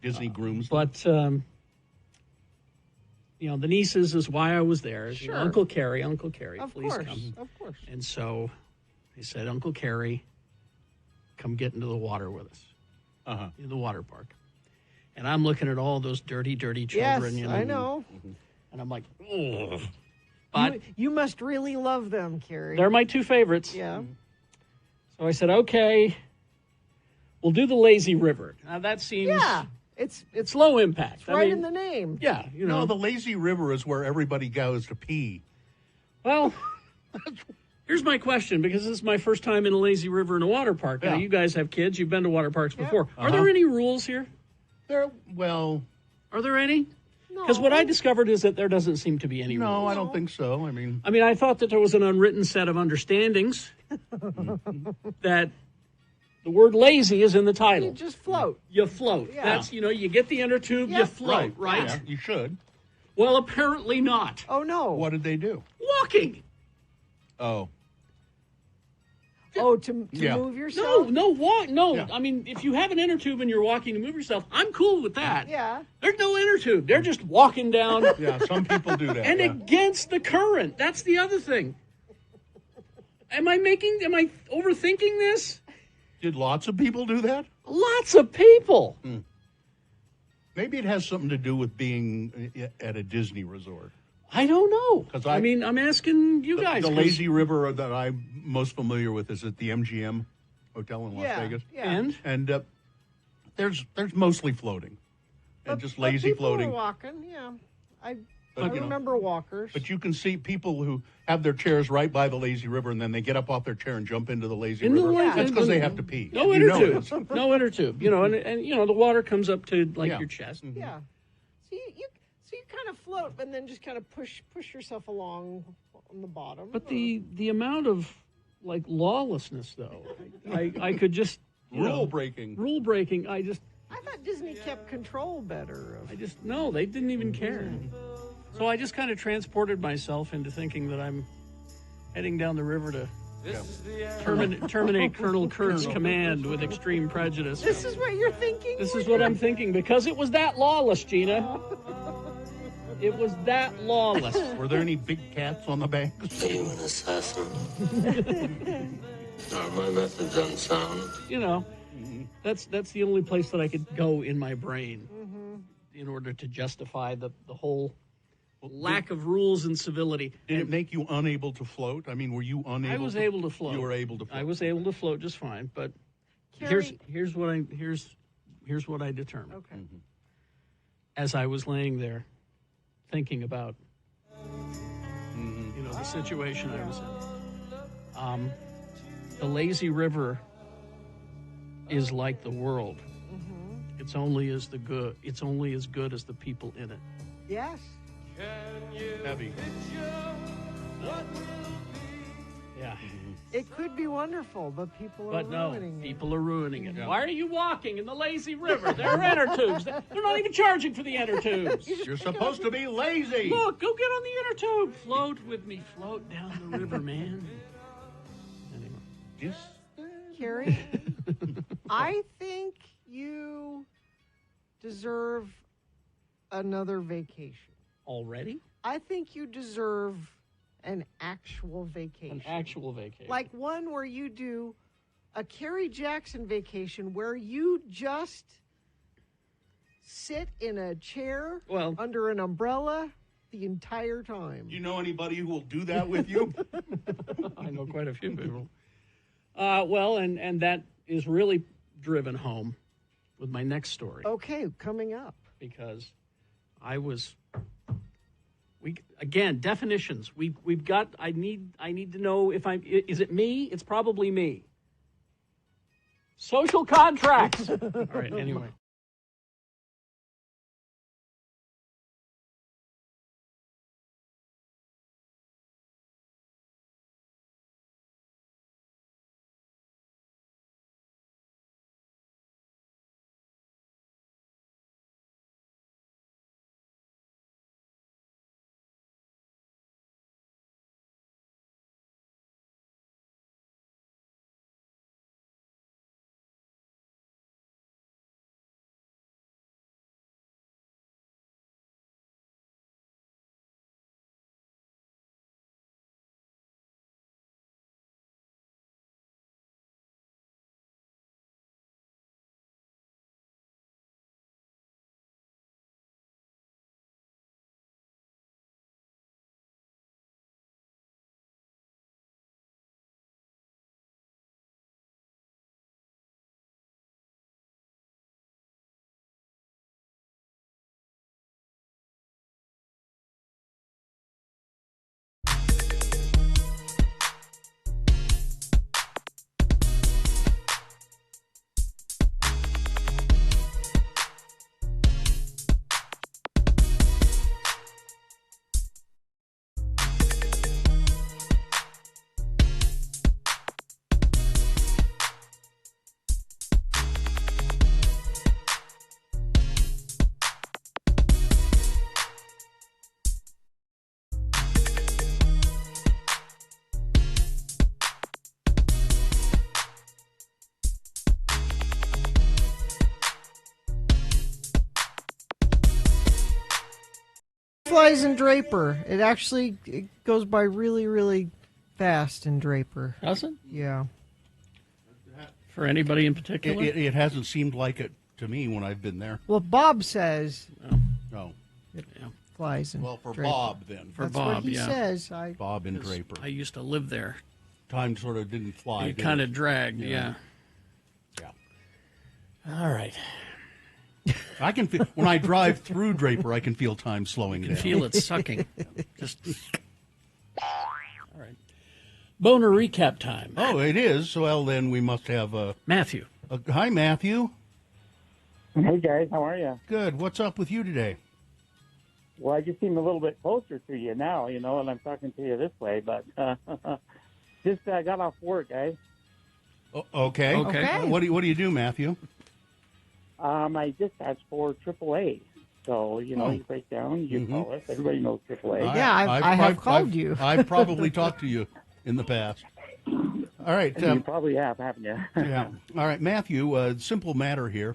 Disney grooms them. But you know, the nieces is why I was there. Sure. Uncle Carrie, Of please course, come. of course. And so they said, Uncle Carrie, come get into the water with us in the water park. And I'm looking at all those dirty children. Yes, you know, I know. And I'm like, ugh. But You must really love them, Carrie. they're my two favorites. Yeah. So I said, okay, we'll do the lazy river. Now that seems it's low impact. It's right in the name. Yeah, you know. No, the lazy river is where everybody goes to pee. Well, here's my question, because this is my first time in a lazy river in a water park. Now, Yeah. you guys have kids. You've been to water parks before. Are there any rules here? Are there any? Because what I discovered is that there doesn't seem to be any rules. No, I don't think so. I mean, I thought that there was an unwritten set of understandings that the word lazy is in the title. You just float. You float. Yeah. That's, you get the inner tube, you float, right? Yeah, you should. Well, apparently not. Oh, no. What did they do? Walking. Oh. Oh, to move yourself? No, walk. No, Yeah. if you have an inner tube and you're walking to move yourself, I'm cool with that. Yeah. There's no inner tube. They're just walking down. Yeah, some people do that. And yeah. against the current. That's the other thing. Am I overthinking this? Did lots of people do that? Lots of people. Maybe it has something to do with being at a Disney resort. I don't know. 'Cause I'm asking you guys. The 'cause- lazy river that I'm most familiar with is at the MGM Hotel in Las Vegas. Yeah. And there's mostly floating and just lazy people floating. Were walking, yeah. I But, remember walkers. But you can see people who have their chairs right by the lazy river, and then they get up off their chair and jump into the lazy In the river. lazy- That's because they have to pee. No You inner know tube. this. No inner tube. And the water comes up to Yeah. your chest. Yeah. So you kind of float, and then just kind of push yourself along on the bottom. But the amount of lawlessness, though, I could just Rule breaking. Rule breaking. I thought Disney kept control better. No, they didn't even care. So I just kind of transported myself into thinking that I'm heading down the river to terminate Colonel Kurt's command with extreme prejudice. This is what you're thinking? This is what I'm thinking, because it was that lawless, Gina. It was that lawless. Were there any big cats on the banks? Are you an assassin? Are my methods unsound? That's the only place that I could go in my brain in order to justify the whole lack of rules and civility. Did it make you unable to float? Were you unable? I was able to float. You were able to float. I was able to float just fine, but Carrie- here's what I determined. Okay. As I was laying there thinking about the situation I was in. The lazy river is like the world. It's only as good as the people in it. Yes. Heavy. Yeah. It could be wonderful, but people are But no, ruining it. people are ruining it. Why are you walking in the lazy river? There are inner tubes. They're not even charging for the inner tubes. You're supposed to be lazy. Look, go get on the inner tube. Float with me. Float down the river, man. Anyway. Carrie, I think you deserve another vacation. Already? I think you deserve an actual vacation. An actual vacation. Like one where you do a Carrie Jackson vacation where you just sit in a chair under an umbrella the entire time. Do you know anybody who will do that with you? I know quite a few people. And that is really driven home with my next story. Okay, coming up. Because definitions. We've got. I need to know if is it me? It's probably me. Social contracts. All right, anyway. Flies in Draper. It goes by really, really fast in Draper. Does it? Yeah. For anybody in particular? It hasn't seemed like it to me when I've been there. Well, Bob says No. it flies in Well, for Draper. Bob, then. For That's Bob, what he yeah. says. Bob and Draper. I used to live there. Time sort of didn't fly. It did kind of dragged, Yeah. yeah. All right. I can feel when I drive through Draper, I can feel time slowing You can down. feel it sucking. Just. All right. Boner recap time. Oh, it is. Well, then we must have Matthew. Hi, Matthew. Hey guys, how are you? Good. What's up with you today? Well, I just seem a little bit closer to you now, and I'm talking to you this way, but just got off work, guys. Okay. What do you do, Matthew? I dispatch for AAA. So, you break down, you call us. Everybody knows AAA. Yeah, I have called you. I've probably talked to you in the past. All right. You probably have, haven't you? Yeah. All right, Matthew, simple matter here.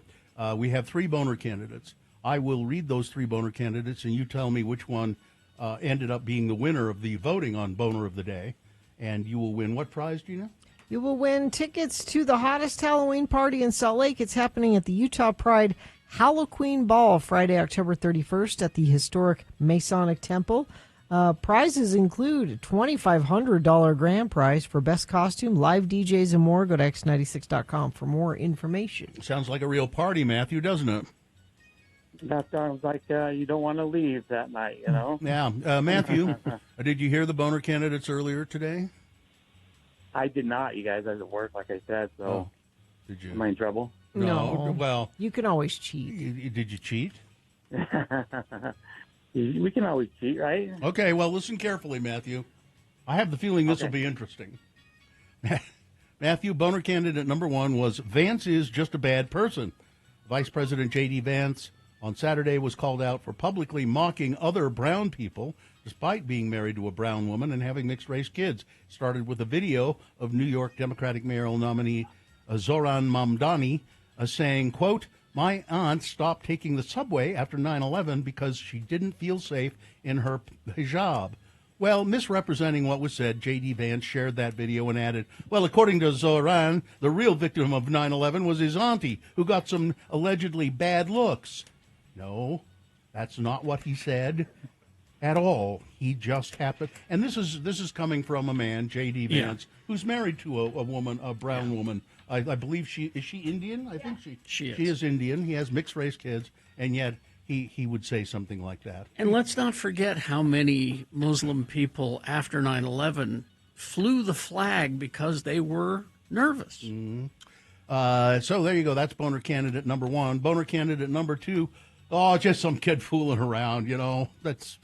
We have 3 boner candidates. I will read those 3 boner candidates, and you tell me which one ended up being the winner of the voting on Boner of the Day. And you will win what prize, Gina? You will win tickets to the hottest Halloween party in Salt Lake. It's happening at the Utah Pride Halloween Ball Friday, October 31st at the historic Masonic Temple. Prizes include a $2,500 grand prize for best costume, live DJs, and more. Go to x96.com for more information. Sounds like a real party, Matthew, doesn't it? That sounds like you don't want to leave that night, Yeah. Matthew, did you hear the boner candidates earlier today? I did not, you guys. I was at work, like I said, so. Oh, did you? Am I in trouble? No. Well, you can always cheat. Did you cheat? We can always cheat, right? Okay, well, listen carefully, Matthew. I have the feeling this will be interesting. Matthew, boner candidate number 1 was Vance is just a bad person. Vice President J.D. Vance on Saturday was called out for publicly mocking other brown people despite being married to a brown woman and having mixed-race kids. Started with a video of New York Democratic mayoral nominee Zohran Mamdani saying, quote, "My aunt stopped taking the subway after 9/11 because she didn't feel safe in her hijab." Well, misrepresenting what was said, J.D. Vance shared that video and added, well, according to Zohran, the real victim of 9/11 was his auntie, who got some allegedly bad looks. No, that's not what he said at all. He just happened. And this is coming from a man, J.D. Vance, who's married to a woman, a brown woman. I believe she Indian? I think she is Indian. He has mixed-race kids, and yet he would say something like that. And let's not forget how many Muslim people after 9/11 flew the flag because they were nervous. Mm-hmm. So there you go. That's boner candidate number 1. Boner candidate number 2. Oh, just some kid fooling around, you know. That's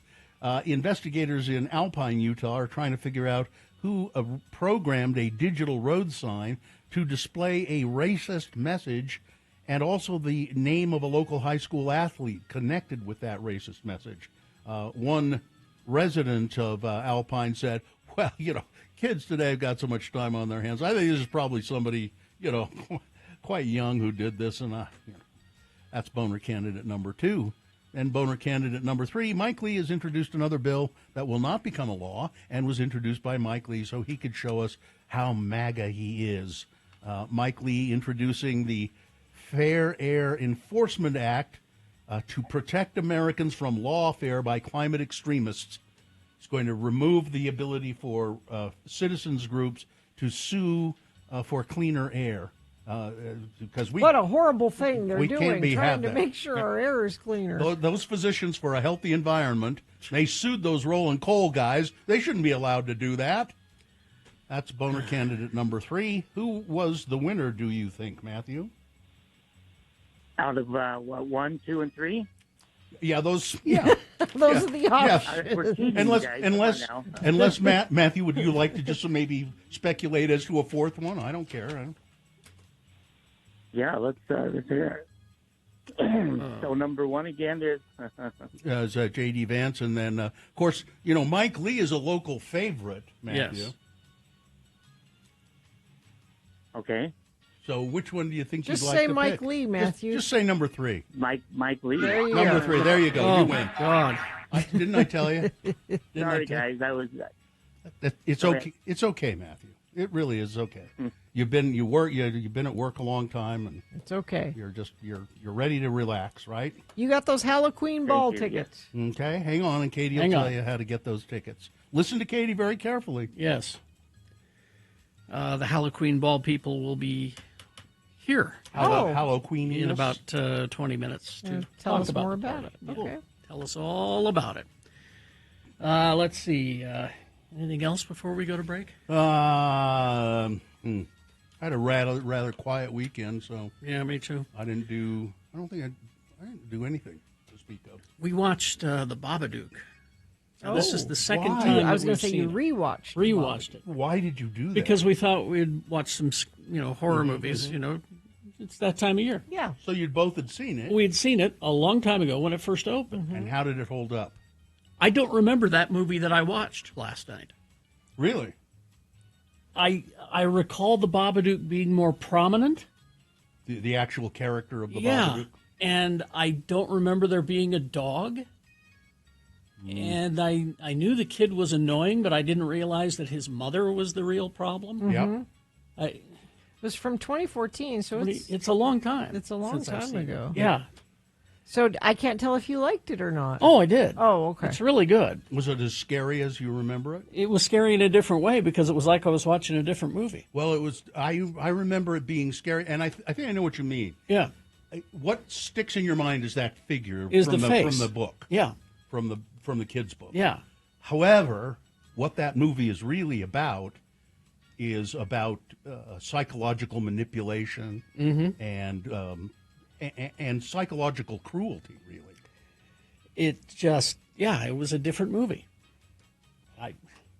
investigators in Alpine, Utah are trying to figure out who programmed a digital road sign to display a racist message and also the name of a local high school athlete connected with that racist message. One resident of Alpine said, well, you know, kids today have got so much time on their hands. I think this is probably somebody, you know, quite young who did this, and you know, that's boner candidate number 2. And boner candidate number 3, Mike Lee has introduced another bill that will not become a law and was introduced by Mike Lee so he could show us how MAGA he is. Mike Lee introducing the Fair Air Enforcement Act to protect Americans from lawfare by climate extremists. It's going to remove the ability for citizens groups to sue for cleaner air. Because what a horrible thing they're doing, trying to that. make sure our air is cleaner. Those physicians for a healthy environment, they sued those rolling coal guys. They shouldn't be allowed to do that. That's boner candidate number 3. Who was the winner, do you think, Matthew? Out of, 1, 2, and 3? Yeah, those. Yeah, those are the options. Yeah. Unless Matthew, would you like to just maybe speculate as to a 4th one? I don't care. Yeah, let's hear it. So number 1 again is J.D. Vance, and then of course, you know, Mike Lee is a local favorite, Matthew. Yes. Okay. So which one do you think just you'd like say to Mike pick? Lee, Matthew. Just say number 3. Mike Lee. Number 3. There you go. Oh, you win. God. Didn't I tell you? Sorry, guys. I was. It's okay. It's okay, Matthew. It really is okay. You've been at work a long time, and it's okay. You're ready to relax, right? You got those Halloween ball tickets. Okay, hang on, and Katie will tell you how to get those tickets. Listen to Katie very carefully. Yes. The Halloween ball people will be here. Halloween in about 20 minutes to tell talk us about more the about it. party. Okay. Tell us all about it. Let's see. Anything else before we go to break? I had a rather quiet weekend, so yeah, me too. I don't think I didn't do anything to speak of. We watched The Babadook. Now, this is the second why? time I was going to say you rewatched. Rewatched it. Why did you do that? Because we thought we'd watch some, horror movies. You know, it's that time of year. Yeah. So you both had seen it. We'd seen it a long time ago when it first opened. And how did it hold up? I don't remember that movie that I watched last night. Really? I recall the Babadook being more prominent. The actual character of the yeah, Babadook? And I don't remember there being a dog. And I knew the kid was annoying, but I didn't realize that his mother was the real problem. Yep. It was from 2014, so it's a long time. It's a long time ago. Yeah. So I can't tell if you liked it or not. Oh, I did. Oh, okay. It's really good. Was it as scary as you remember it? It was scary in a different way because it was like I was watching a different movie. Well, it was. I remember it being scary, and I think I know what you mean. Yeah. What sticks in your mind is that figure Is from the face. from the book. Yeah. From the kid's book. Yeah. However, what that movie is really about is about psychological manipulation and psychological cruelty, really. It just, it was a different movie.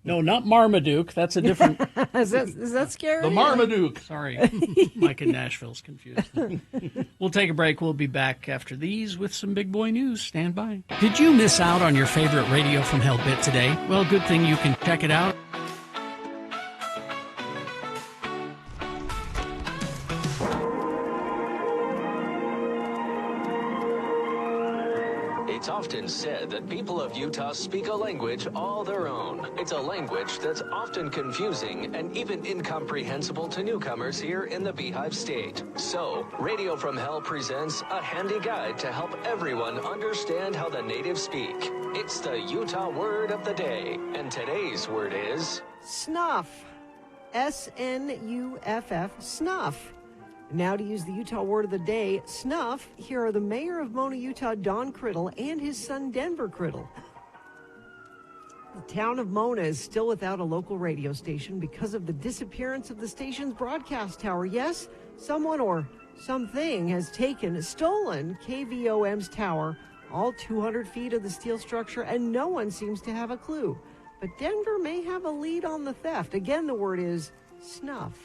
No, not Marmaduke. That's a different. Is that scary? The Marmaduke. Sorry, Mike in Nashville's confused. We'll take a break. We'll be back after these with some big boy news. Stand by. Did you miss out on your favorite Radio from Hell bit today? Well, good thing you can check it out. It's often said that people of Utah speak a language all their own. It's a language that's often confusing and even incomprehensible to newcomers here in the Beehive State. So, Radio from Hell presents a handy guide to help everyone understand how the natives speak. It's the Utah word of the day, and today's word is... snuff. S-N-U-F-F, snuff. Now to use the Utah word of the day, snuff, here are the mayor of Mona, Utah, Don Criddle, and his son, Denver Criddle. The town of Mona is still without a local radio station because of the disappearance of the station's broadcast tower. Yes, someone or something has stolen KVOM's tower, all 200 feet of the steel structure, and no one seems to have a clue. But Denver may have a lead on the theft. Again, the word is snuff.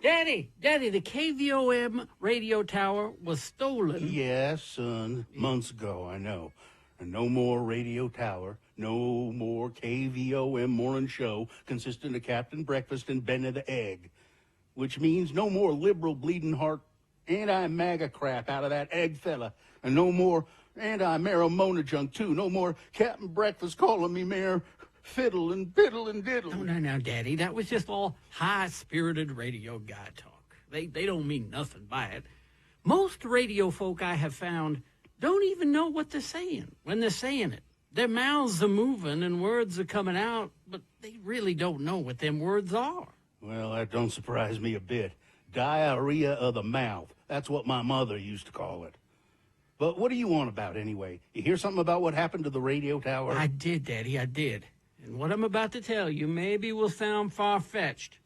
Daddy, the KVOM radio tower was stolen. Yes, son. Months ago, I know. And no more radio tower, no more KVOM morning show consisting of Captain Breakfast and Benny the Egg. Which means no more liberal bleeding heart anti-MAGA crap out of that egg fella. And no more anti-Marimona junk, too. No more Captain Breakfast calling me Mayor Fiddle and Biddle and Diddle. No, Daddy. That was just all high-spirited radio guy talk. They don't mean nothing by it. Most radio folk I have found don't even know what they're saying when they're saying it. Their mouths are moving and words are coming out, but they really don't know what them words are. Well, that don't surprise me a bit. Diarrhea of the mouth. That's what my mother used to call it. But what do you want about anyway? You hear something about what happened to the radio tower? I did, Daddy, I did. And what I'm about to tell you maybe will sound far-fetched.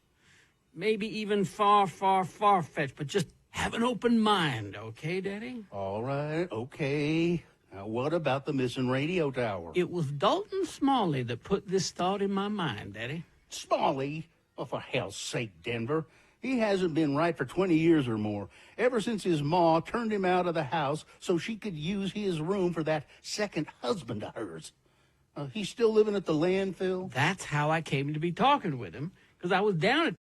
Maybe even far-fetched, but just have an open mind, okay, Daddy? All right, okay. Now, what about the missing radio tower? It was Dalton Smalley that put this thought in my mind, Daddy. Smalley? Oh, for hell's sake, Denver. He hasn't been right for 20 years or more, ever since his ma turned him out of the house so she could use his room for that second husband of hers. He's still living at the landfill? That's how I came to be talking with him, because I was down at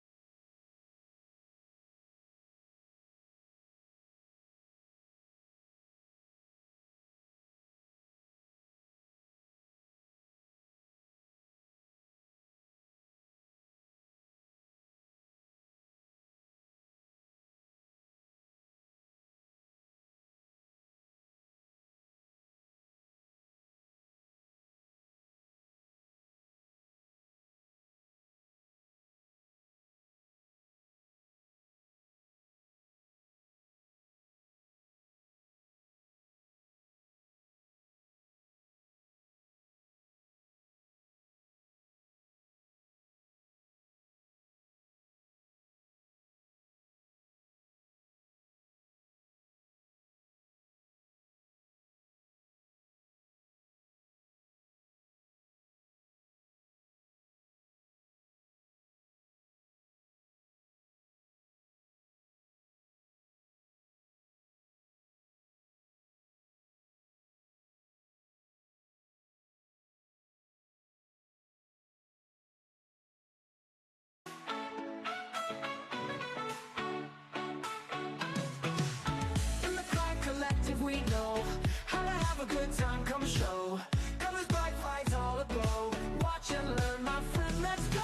we know how to have a good time, come show. Colors, bright lights, all aglow. Watch and learn, my friend, let's go!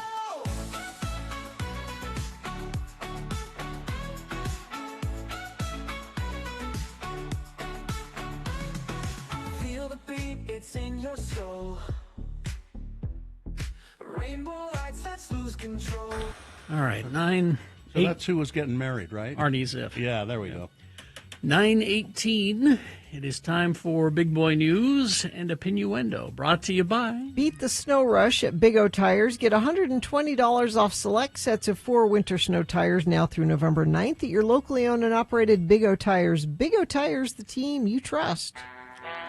Feel the beat, it's in your soul. Rainbow lights, let's lose control. All right, 9. So 8, that's who was getting married, right? Arnie Ziff. Yeah, there we go. 9:18. It is time for Big Boy News and a Pinuendo, brought to you by Beat the snow rush at Big O Tires. Get $120 off select sets of 4 winter snow tires now through November 9th at your locally owned and operated Big O Tires. Big O Tires, the team you trust.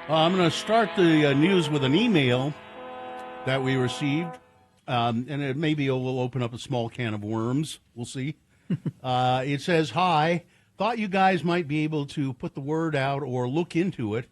I'm going to start the news with an email that we received, and it maybe will open up a small can of worms. We'll see. It says, "Hi. Thought you guys might be able to put the word out or look into it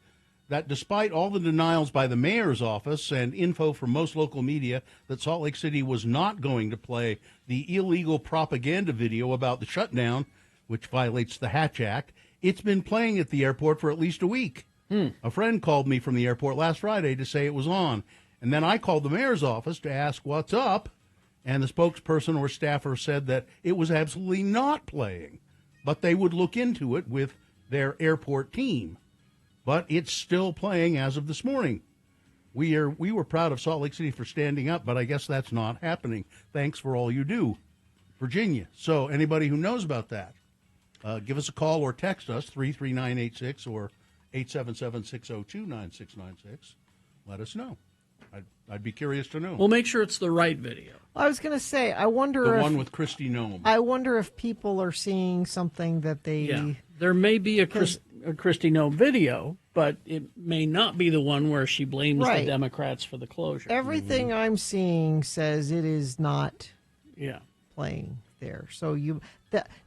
that despite all the denials by the mayor's office and info from most local media that Salt Lake City was not going to play the illegal propaganda video about the shutdown, which violates the Hatch Act, it's been playing at the airport for at least a week. A friend called me from the airport last Friday to say it was on, and then I called the mayor's office to ask what's up, and the spokesperson or staffer said that it was absolutely not playing, but they would look into it with their airport team. But it's still playing as of this morning. We were proud of Salt Lake City for standing up, but I guess that's not happening. Thanks for all you do, Virginia." So anybody who knows about that, give us a call or text us, 33986 or 877-602-9696. Let us know. I'd be curious to know. We'll make sure it's the right video. I was going to say, I wonder The if one with Christy Nome. I wonder if people are seeing something that they. Yeah. There may be a Christy Nome video, but it may not be the one where she blames Right. the Democrats for the closure. Everything I'm seeing says it is not. Yeah. Playing there. So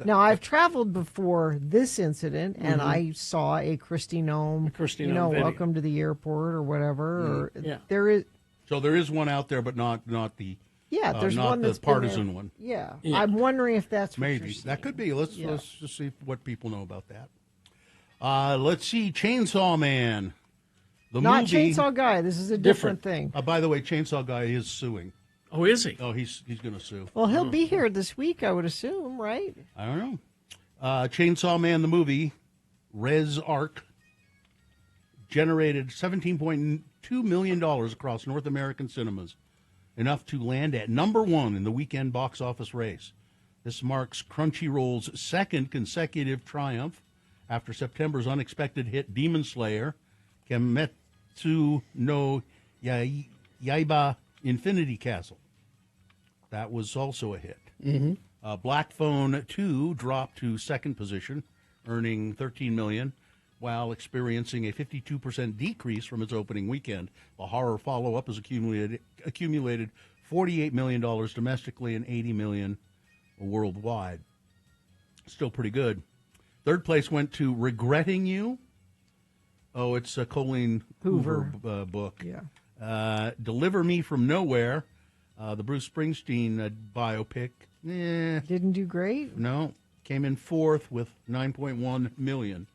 now I've traveled before this incident, and I saw a Christy Nome. Christy Nome video. Welcome to the airport or whatever. Or Yeah. there is. So there is one out there, but not the. Yeah, there's not one the that's been partisan there. one. Yeah. Yeah. I'm wondering if that's what Maybe you're that could be. Let's Yeah. just see what people know about that. Let's see, Chainsaw Man, the Not movie. Chainsaw Guy. This is a different thing. By the way, Chainsaw Guy is suing. Oh, is he? Oh, he's going to sue. Well, he'll be here this week, I would assume, right? I don't know. Chainsaw Man, the movie, Res Arc, generated $17.2 million across North American cinemas, enough to land at #1 in the weekend box office race. This marks Crunchyroll's second consecutive triumph after September's unexpected hit Demon Slayer, Kimetsu no Yaiba Infinity Castle. That was also a hit. Mm-hmm. Black Phone 2 dropped to second position, earning $13 million, while experiencing a 52% decrease from its opening weekend. The horror follow-up has accumulated $48 million domestically and $80 million worldwide. Still pretty good. Third place went to Regretting You. Oh, it's a Colleen Hoover book. Yeah. Deliver Me from Nowhere, the Bruce Springsteen biopic. Didn't do great. No, came in fourth with $9.1 million.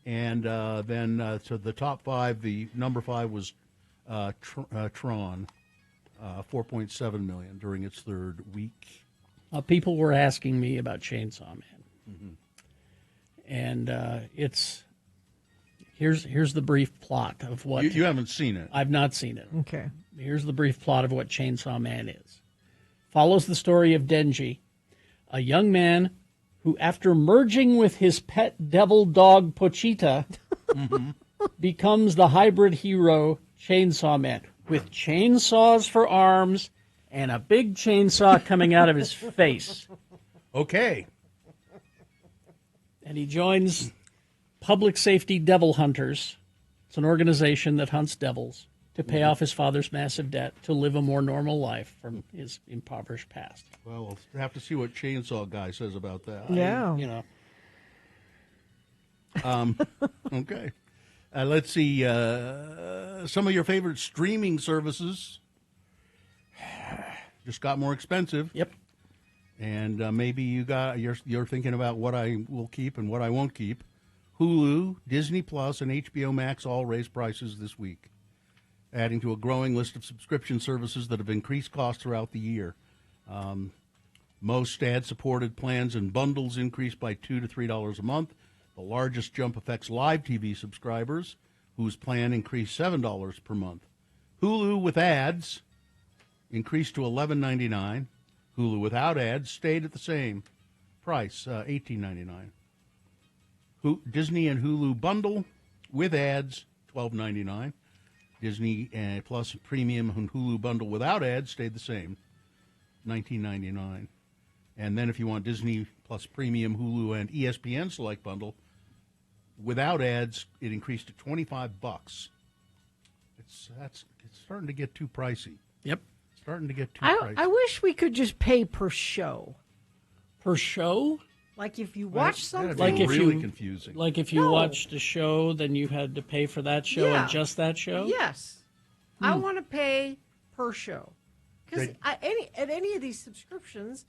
And then to the top five, the number 5 was Tron, $4.7 million during its third week. People were asking me about Chainsaw Man. Mm-hmm. And here's the brief plot of what... You haven't seen it. I've not seen it. Okay. Here's the brief plot of what Chainsaw Man is. Follows the story of Denji, a young man who, after merging with his pet devil dog Pochita, becomes the hybrid hero Chainsaw Man, with chainsaws for arms and a big chainsaw coming out of his face. Okay. And he joins Public Safety Devil Hunters. It's an organization that hunts devils to pay off his father's massive debt to live a more normal life from his impoverished past. Well, we'll have to see what Chainsaw Guy says about that. Yeah. Okay. Let's see. Some of your favorite streaming services just got more expensive. Yep. And maybe you're thinking about what I will keep and what I won't keep. Hulu, Disney Plus, and HBO Max all raised prices this week, adding to a growing list of subscription services that have increased costs throughout the year. Most ad-supported plans and bundles increased by $2 to $3 a month. The largest jump affects live TV subscribers, whose plan increased $7 per month. Hulu with ads increased to $11.99. Hulu without ads stayed at the same price, $18.99. Disney and Hulu bundle with ads, $12.99. Disney Plus Premium and Hulu bundle without ads stayed the same, $19.99. And then if you want Disney Plus Premium, Hulu, and ESPN Select bundle without ads, it increased to $25. It's starting to get too pricey. Yep. Starting to get too pricey. I wish we could just pay per show. Per show? Like if you watch something. Like if really you, confusing. Like if you watched a show, then you had to pay for that show and just that show? Yes. I want to pay per show. Because at any of these subscriptions,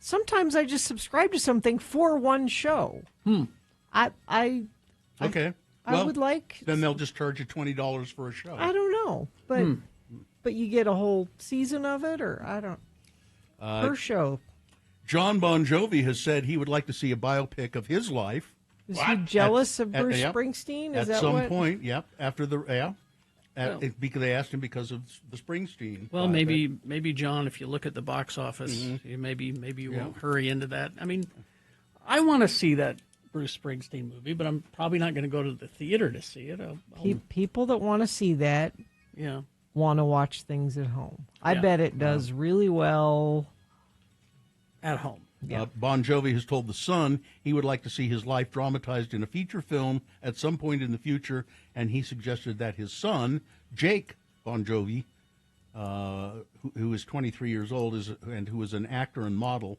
sometimes I just subscribe to something for one show. Okay. I would like. Then they'll just charge you $20 for a show. I don't know, but you get a whole season of it, or I don't. Per show. John Bon Jovi has said he would like to see a biopic of his life. Is he jealous of Bruce Springsteen? Is at that some what? point? Yep. After the because they asked him because of the Springsteen. Well, biopic. maybe John, if you look at the box office, maybe you won't hurry into that. I mean, I want to see that Bruce Springsteen movie, but I'm probably not going to go to the theater to see it. People that want to see that, want to watch things at home. I Yeah. bet it does really well at home. Yeah. Bon Jovi has told The Sun he would like to see his life dramatized in a feature film at some point in the future, and he suggested that his son, Jake Bon Jovi, who is 23 years old and who is an actor and model,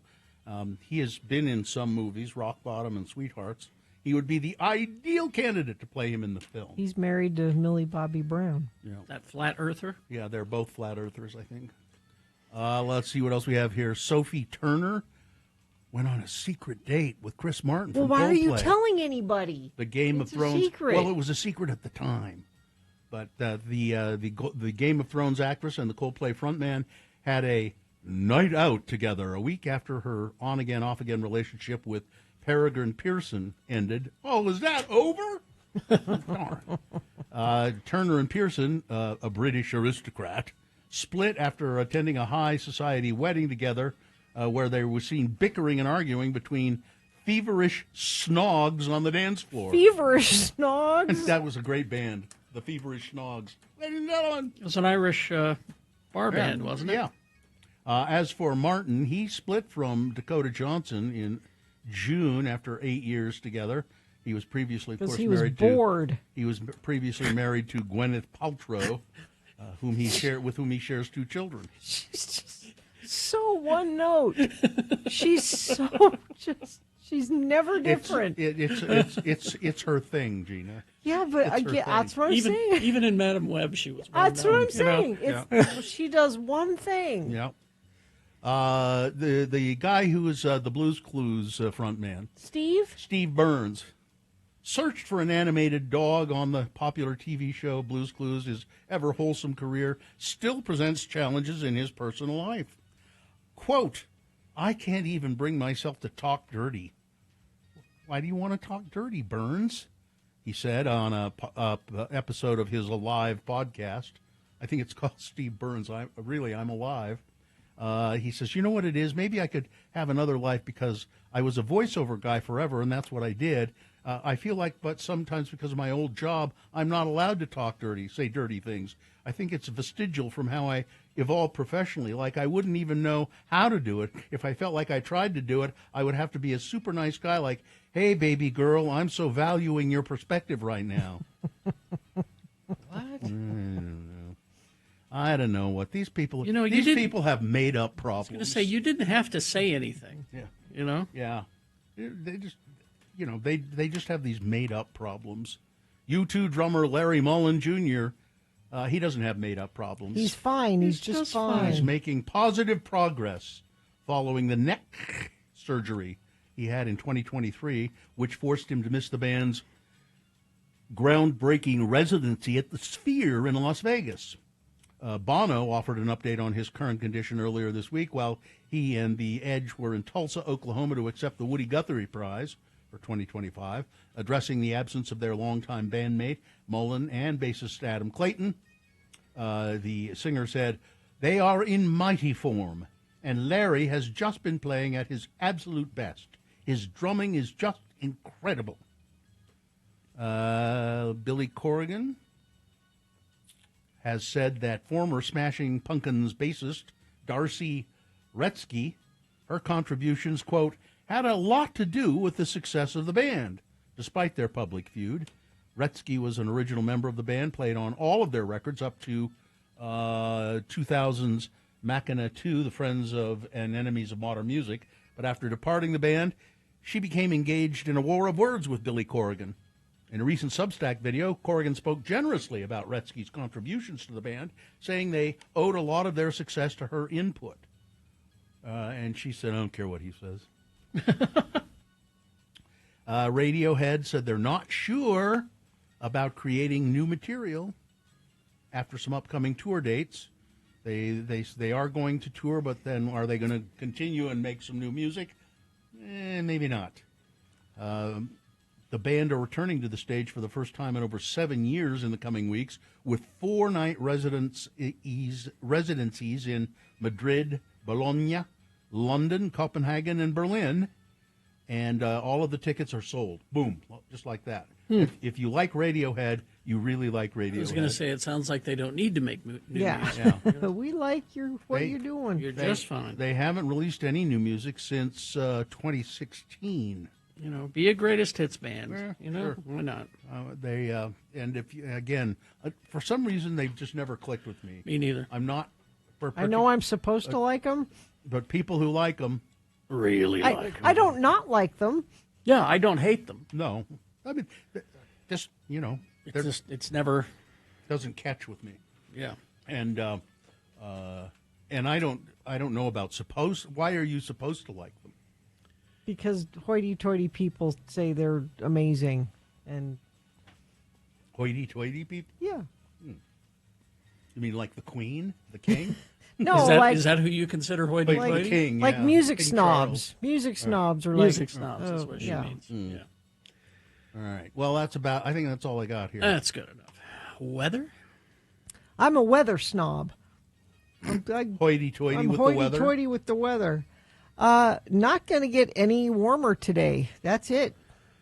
he has been in some movies, Rock Bottom and Sweethearts. He would be the ideal candidate to play him in the film. He's married to Millie Bobby Brown. Yeah. That flat earther? Yeah, they're both flat earthers, I think. Let's see what else we have here. Sophie Turner went on a secret date with Chris Martin Well, from why are you Coldplay. telling anybody? The Game It's of a Thrones. secret. Well, it was a secret at the time, but the Game of Thrones actress and the Coldplay frontman had a night out together a week after her on again, off again relationship with Peregrine Pearson ended. Oh, is that over? Darn. Turner and Pearson, a British aristocrat, split after attending a high society wedding together, where they were seen bickering and arguing between feverish snogs on the dance floor. Feverish Snogs? That was a great band, the Feverish Snogs. Ladies and gentlemen. It was an Irish bar band, wasn't it? Yeah. As for Martin, he split from Dakota Johnson in June after 8 years together. He was previously, of 'Cause course, he was married bored. to. He was previously married to Gwyneth Paltrow, with whom he shares 2 children. So one note. She's she's never different. It's her thing, Gina. Yeah, but It's her thing. that's what I'm even, saying. Even in Madam Web, she was. That's what I'm saying. Yeah. She does one thing. Yeah. The guy who is the Blues Clues frontman, Steve Burns, searched for an animated dog on the popular TV show Blues Clues. His ever wholesome career still presents challenges in his personal life. Quote, I can't even bring myself to talk dirty. Why do you want to talk dirty, Burns? He said on a episode of his Alive podcast. I think it's called Steve Burns. I'm Alive. He says, you know what it is? Maybe I could have another life because I was a voiceover guy forever, and that's what I did. I feel like, but sometimes because of my old job, I'm not allowed to say dirty things. I think it's vestigial from how I evolved professionally. Like I wouldn't even know how to do it. If I felt like I tried to do it, I would have to be a super nice guy like, hey, baby girl, I'm so valuing your perspective right now. What? I don't know what these people. These people have made up problems. I was going to say you didn't have to say anything. Yeah. You know. Yeah. They just, they just have these made up problems. U2 drummer Larry Mullen Jr. He doesn't have made up problems. He's fine. He's just fine. He's making positive progress following the neck surgery he had in 2023, which forced him to miss the band's groundbreaking residency at the Sphere in Las Vegas. Bono offered an update on his current condition earlier this week while he and The Edge were in Tulsa, Oklahoma to accept the Woody Guthrie Prize for 2025, addressing the absence of their longtime bandmate, Mullen, and bassist Adam Clayton. The singer said, they are in mighty form, and Larry has just been playing at his absolute best. His drumming is just incredible. Billy Corrigan has said that former Smashing Pumpkins bassist Darcy Retzky, her contributions, quote, had a lot to do with the success of the band. Despite their public feud, Retzky was an original member of the band, played on all of their records up to 2000's Machina 2, the Friends of and Enemies of Modern Music. But after departing the band, she became engaged in a war of words with Billy Corrigan. In a recent Substack video, Corrigan spoke generously about Retzky's contributions to the band, saying they owed a lot of their success to her input. And she said, I don't care what he says. Radiohead said they're not sure about creating new material after some upcoming tour dates. They are going to tour, but then are they going to continue and make some new music? Maybe not. The band are returning to the stage for the first time in over 7 years in the coming weeks with 4-night residencies in Madrid, Bologna, London, Copenhagen, and Berlin. And all of the tickets are sold. Boom, just like that. If you like Radiohead, you really like Radiohead. I was going to say, it sounds like they don't need to make new Yeah. music. We like what you're doing. You're just fine. They haven't released any new music since 2016. You know, be a greatest hits band. Yeah, you know, sure. why not? And if you, again, for some reason, they've just never clicked with me. Me neither. I'm not. I know I'm supposed to like them. But people who like them really like them. I don't not like them. Yeah, I don't hate them. No. I mean, just, it's never doesn't catch with me. Yeah. And I don't know about why are you supposed to like them? Because hoity-toity people say they're amazing, and hoity-toity people. Yeah. You mean like the Queen, the King? No, is that who you consider hoity-toity? Like the King, like yeah. music King snobs. Charles. Music snobs are music like snobs. That's what she means. Yeah. All right. Well, I think that's all I got here. That's good enough. Weather? I'm a weather snob. Hoity-toity with the weather? Hoity-toity with the weather. Not going to get any warmer today. That's it.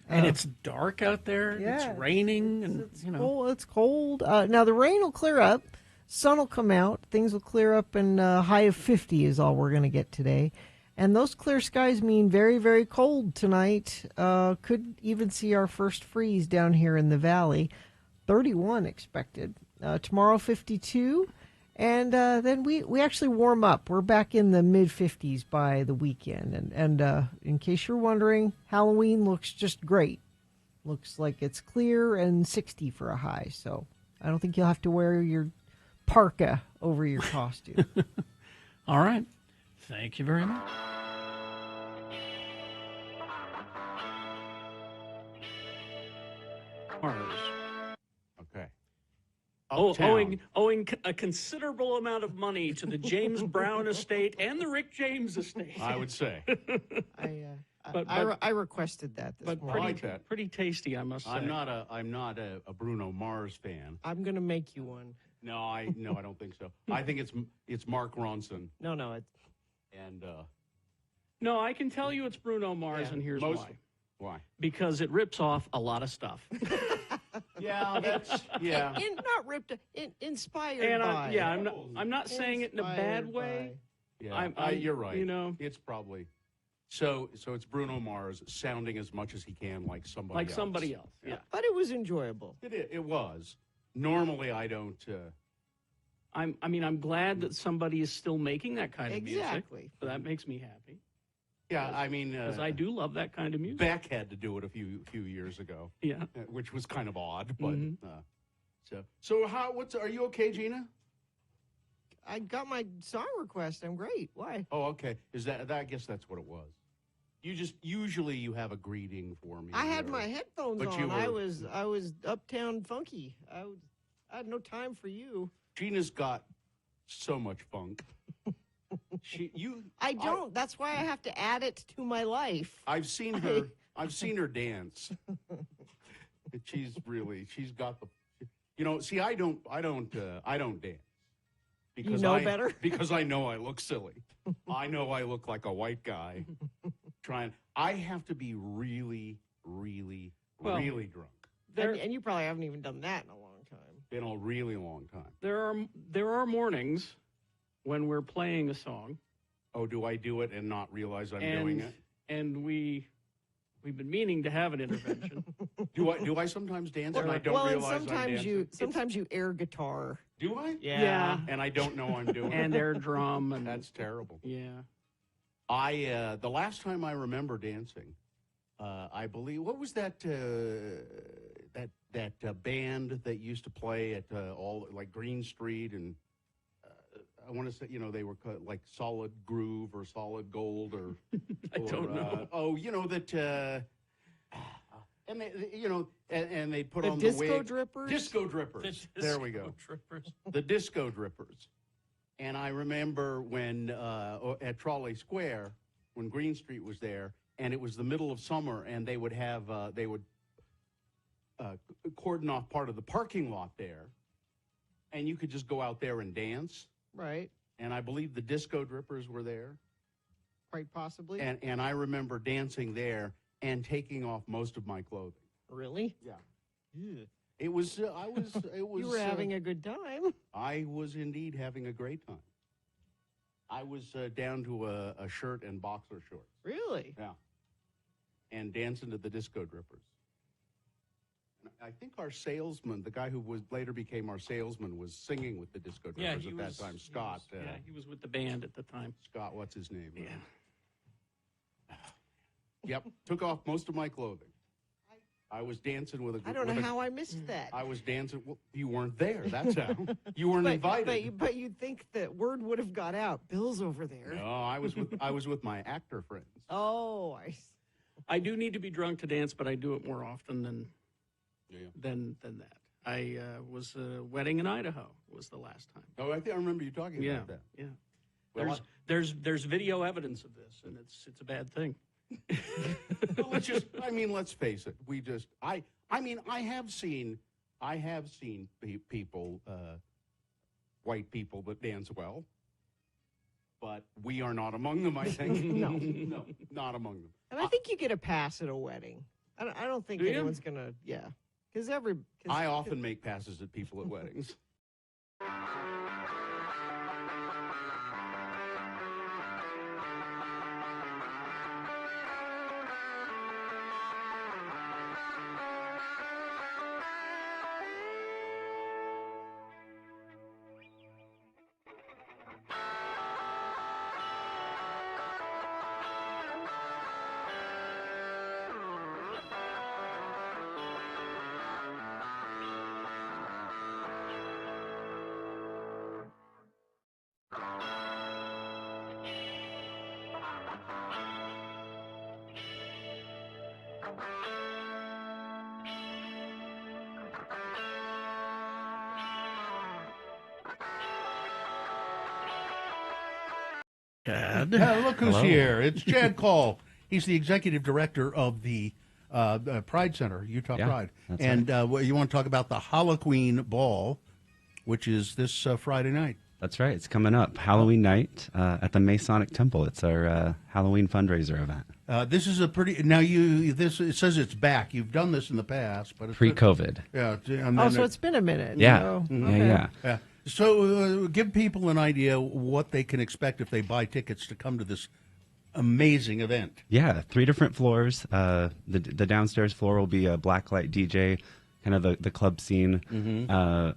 And it's dark out there. Yeah. It's raining. And It's cold. It's cold. Now, the rain will clear up. Sun will come out. Things will clear up, and high of 50 is all we're going to get today. And those clear skies mean very, very cold tonight. Could even see our first freeze down here in the valley. 31 expected. Tomorrow, 52. And then we actually warm up. We're back in the mid-50s by the weekend. And in case you're wondering, Halloween looks just great. Looks like it's clear and 60 for a high. So I don't think you'll have to wear your parka over your costume. All right. Thank you very much. Okay. Owing a considerable amount of money to the James Brown estate and the Rick James estate. I would say. I requested that this morning. I like that. Pretty tasty, I must say. I'm not a Bruno Mars fan. I'm going to make you one. No, I don't think so. I think it's Mark Ronson. No. And No, I can tell you it's Bruno Mars, and here's why. Why? Because it rips off a lot of stuff. Yeah, that's Not ripped, inspired And by. I'm not saying it in a bad way. Yeah, you're right. You know, it's probably so it's Bruno Mars sounding as much as he can like somebody else. somebody else. Yeah. But it was enjoyable. It was. Normally, I don't. I'm glad that somebody is still making that kind of music. Exactly. So that makes me happy. Yeah, I mean, because I do love that kind of music. Beck had to do it a few years ago. Yeah, which was kind of odd, but so are you okay, Gina? I got my song request. I'm great. Why? Oh, okay. Is that I guess that's what it was. Usually you have a greeting for me. I had my headphones but on. I was uptown funky. I had no time for you. Gina's got so much funk. I don't. That's why I have to add it to my life. I've seen her. I've seen her dance. She's got the. See, I don't dance. Because you know better? Because I know I look silly. I know I look like a white guy. I have to be really, really, really drunk. And you probably haven't even done that in a long time. In a really long time. There are mornings when we're playing a song. Oh, do I do it and not realize I'm doing it? And we've been meaning to have an intervention. Do I sometimes dance and I don't realize I'm dancing? Sometimes you air guitar. Do I? Yeah. And I don't know I'm doing it. And air drum. And that's terrible. Yeah. The last time I remember dancing, I believe, what was that band that used to play at all like Green Street, and I want to say, they were like Solid Groove or Solid Gold or I don't know. That and they and they put on Disco the wig. Drippers? Disco Drippers. There we go. The Disco Drippers. And I remember when at Trolley Square, when Green Street was there, and it was the middle of summer, and they would have cordon off part of the parking lot there, and you could just go out there and dance. Right. And I believe the Disco Drippers were there. Quite possibly. And I remember dancing there and taking off most of my clothing. Really? Yeah. It was. I was. It was. You were having a good time. I was indeed having a great time. I was down to a shirt and boxer shorts. Really? Yeah. And dancing to the Disco Drippers. I think our salesman, the guy who later became our salesman, was singing with the Disco Drippers at that time. Scott. He was with the band at the time. Scott, what's his name? Yeah. Yep. Took off most of my clothing. I was dancing with a. I don't know how I missed that. I was dancing. Well, you weren't there. That's how. You weren't invited. But you'd think that word would have got out. Bill's over there. No, I was with my actor friends. Oh, I do need to be drunk to dance, but I do it more often than that. I was a wedding in Idaho was the last time. Oh, I remember you talking about that. Yeah. Well, there's video evidence of this, and it's a bad thing. Well, let's face it. I have seen people, white people that dance well, but we are not among them, I think. No, not among them. And I think you get a pass at a wedding. I don't think anyone's going to, Because I often make passes at people at weddings. Chad. Look who's here. It's Chad Call. He's the executive director of the Pride Center, Utah Pride. And you want to talk about the Halloween Ball, which is this Friday night. That's right. It's coming up. Halloween night at the Masonic Temple. It's our Halloween fundraiser event. This is a pretty... Now, it says it's back. You've done this in the past, but it's... Pre-COVID. Yeah. So it's been a minute. Yeah. So, Yeah. So give people an idea what they can expect if they buy tickets to come to this amazing event. Yeah, 3 different floors. The downstairs floor will be a blacklight DJ, kind of the club scene. Mm-hmm.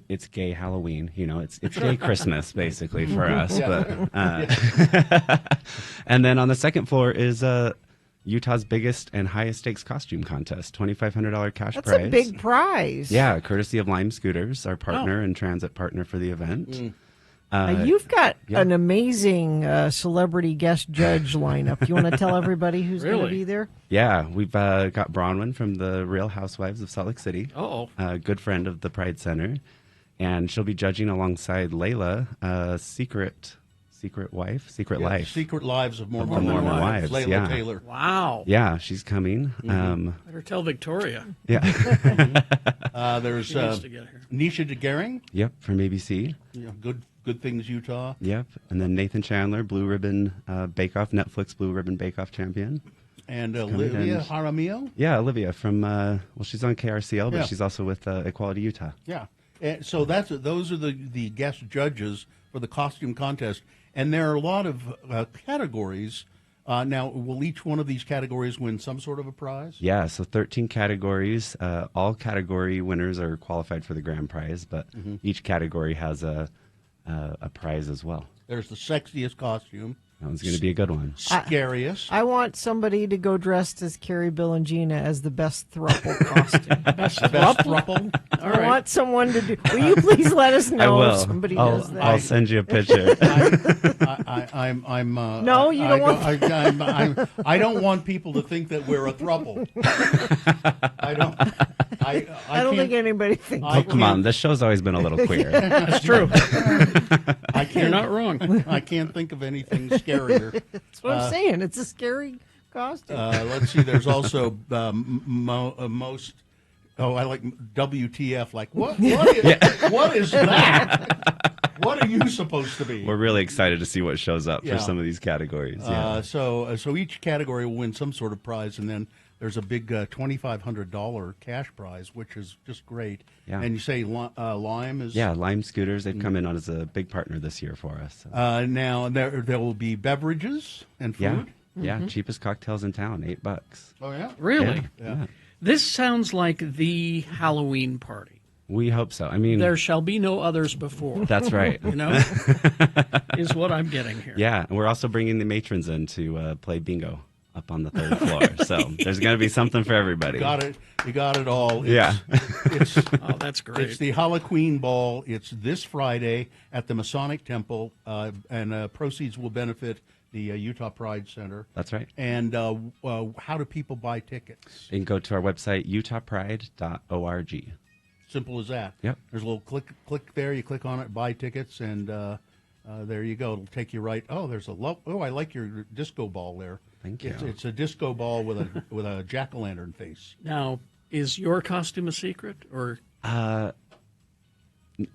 It's gay Halloween, it's gay Christmas basically for us. Yeah. But and then on the second floor is Utah's biggest and highest stakes costume contest, $2,500 cash prize. That's a big prize. Yeah, courtesy of Lime Scooters, our partner and transit partner for the event. You've got an amazing celebrity guest judge lineup. You want to tell everybody who's going to be there? Yeah, we've got Bronwyn from the Real Housewives of Salt Lake City. A good friend of the Pride Center. And she'll be judging alongside Layla, Secret Life. Secret Lives of Mormon Wives. Layla Taylor. Wow. Yeah, she's coming. Better tell Victoria. Yeah. There's Nisha DeGaring. Yep, from ABC. Yeah, Good Things Utah. Yep, and then Nathan Chandler, Blue Ribbon Bake Off, Netflix Blue Ribbon Bake Off champion. And Olivia Jaramillo. Yeah, Olivia from she's on KRCL, but she's also with Equality Utah. Yeah. So those are the guest judges for the costume contest, and there are a lot of categories. Now, will each one of these categories win some sort of a prize? Yeah, so 13 categories. All category winners are qualified for the grand prize, but each category has a prize as well. There's the sexiest costume. That one's going to be a good one. Scariest. I want somebody to go dressed as Carrie, Bill, and Gina as the best throuple costume. Best throuple? All right. I want someone to do. Will you please let us know if somebody does that? I'll send you a picture. No, you don't want. I don't want people to think that we're a throuple. I don't think anybody thinks. Oh, come on. This show's always been a little queer. That's true. You're not wrong. I can't think of anything scarier. That's what I'm saying. It's a scary costume. Let's see. There's also most. Oh, I like WTF. Like what? What is that? What are you supposed to be? We're really excited to see what shows up for some of these categories. Yeah. So each category will win some sort of prize, and then there's a big $2,500 cash prize, which is just great. Yeah. And you say Lime is... Yeah, Lime Scooters, they've come in on as a big partner this year for us. So. Now, there will be beverages and food? Yeah, cheapest cocktails in town, $8. Oh, yeah? Really? Yeah. This sounds like the Halloween party. We hope so. I mean, there shall be no others before. That's right. You know, is what I'm getting here. Yeah, and we're also bringing the matrons in to play bingo up on the 3rd floor. So there's going to be something for everybody. You got it all. Oh, that's great. It's the Halloween Ball. It's this Friday at the Masonic Temple, and proceeds will benefit the Utah Pride Center. That's right. And how do people buy tickets? You can go to our website, utahpride.org. Simple as that. Yep. There's a little click there. You click on it, buy tickets, and there you go. It'll take you right. Oh, there's a I like your disco ball there. Thank you. It's a disco ball with a jack-o'-lantern face. Now, is your costume a secret, or?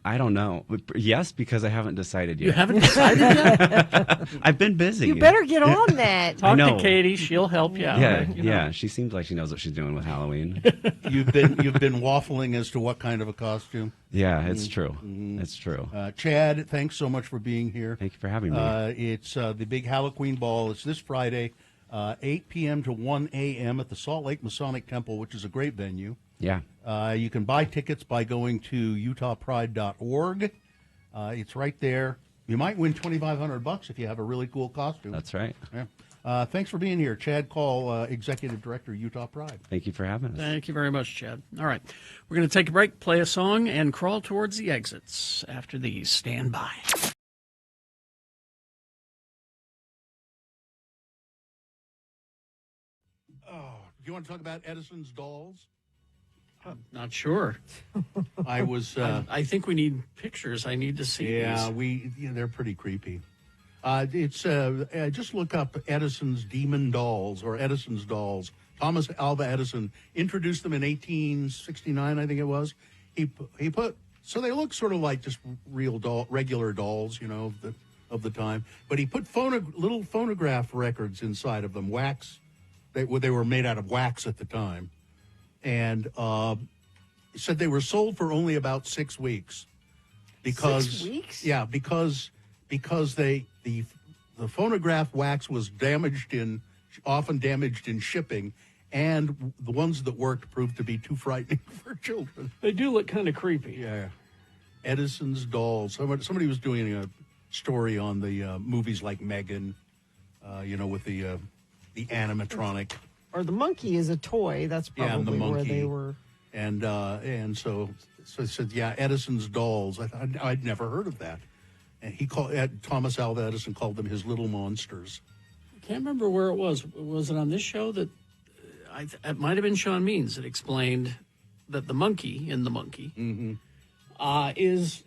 I don't know. Yes, because I haven't decided yet. You haven't decided yet? I've been busy. You better get on that. Talk to Katie; she'll help you out. Yeah, you know. yeah. She seems like she knows what she's doing with Halloween. You've been waffling as to what kind of a costume. Yeah, it's true. It's true. Chad, thanks so much for being here. Thank you for having me. It's the big Halloween Ball. It's this Friday, 8 p.m. to 1 a.m. at the Salt Lake Masonic Temple, which is a great venue. Yeah. You can buy tickets by going to utahpride.org. It's right there. You might win $2,500 if you have a really cool costume. That's right. Yeah. Thanks for being here. Chad Call, Executive Director, Utah Pride. Thank you for having us. Thank you very much, Chad. All right. We're going to take a break, play a song, and crawl towards the exits. After these, stand by. Oh, do you want to talk about Edison's dolls? Not sure. I was. I think we need pictures. I need to see. Yeah, these. they're pretty creepy. It's just look up Edison's Demon Dolls or Edison's Dolls. Thomas Alva Edison introduced them in 1869, I think it was. He put so they look sort of like just regular dolls, you know, of the time. But he put little phonograph records inside of them, wax. They were made out of wax at the time. And said they were sold for only about 6 weeks, because 6 weeks? Yeah, because the phonograph wax was often damaged in shipping, and the ones that worked proved to be too frightening for children. They do look kind of creepy. Yeah, Edison's Dolls. Somebody was doing a story on the movies like Megan, with the animatronic. Or the monkey is a toy. That's probably where they were. And so it said, Edison's Dolls. I'd never heard of that. And Thomas Alva Edison called them his little monsters. I can't remember where it was. Was it on this show that it might have been Sean Means that explained that the monkey in the monkey is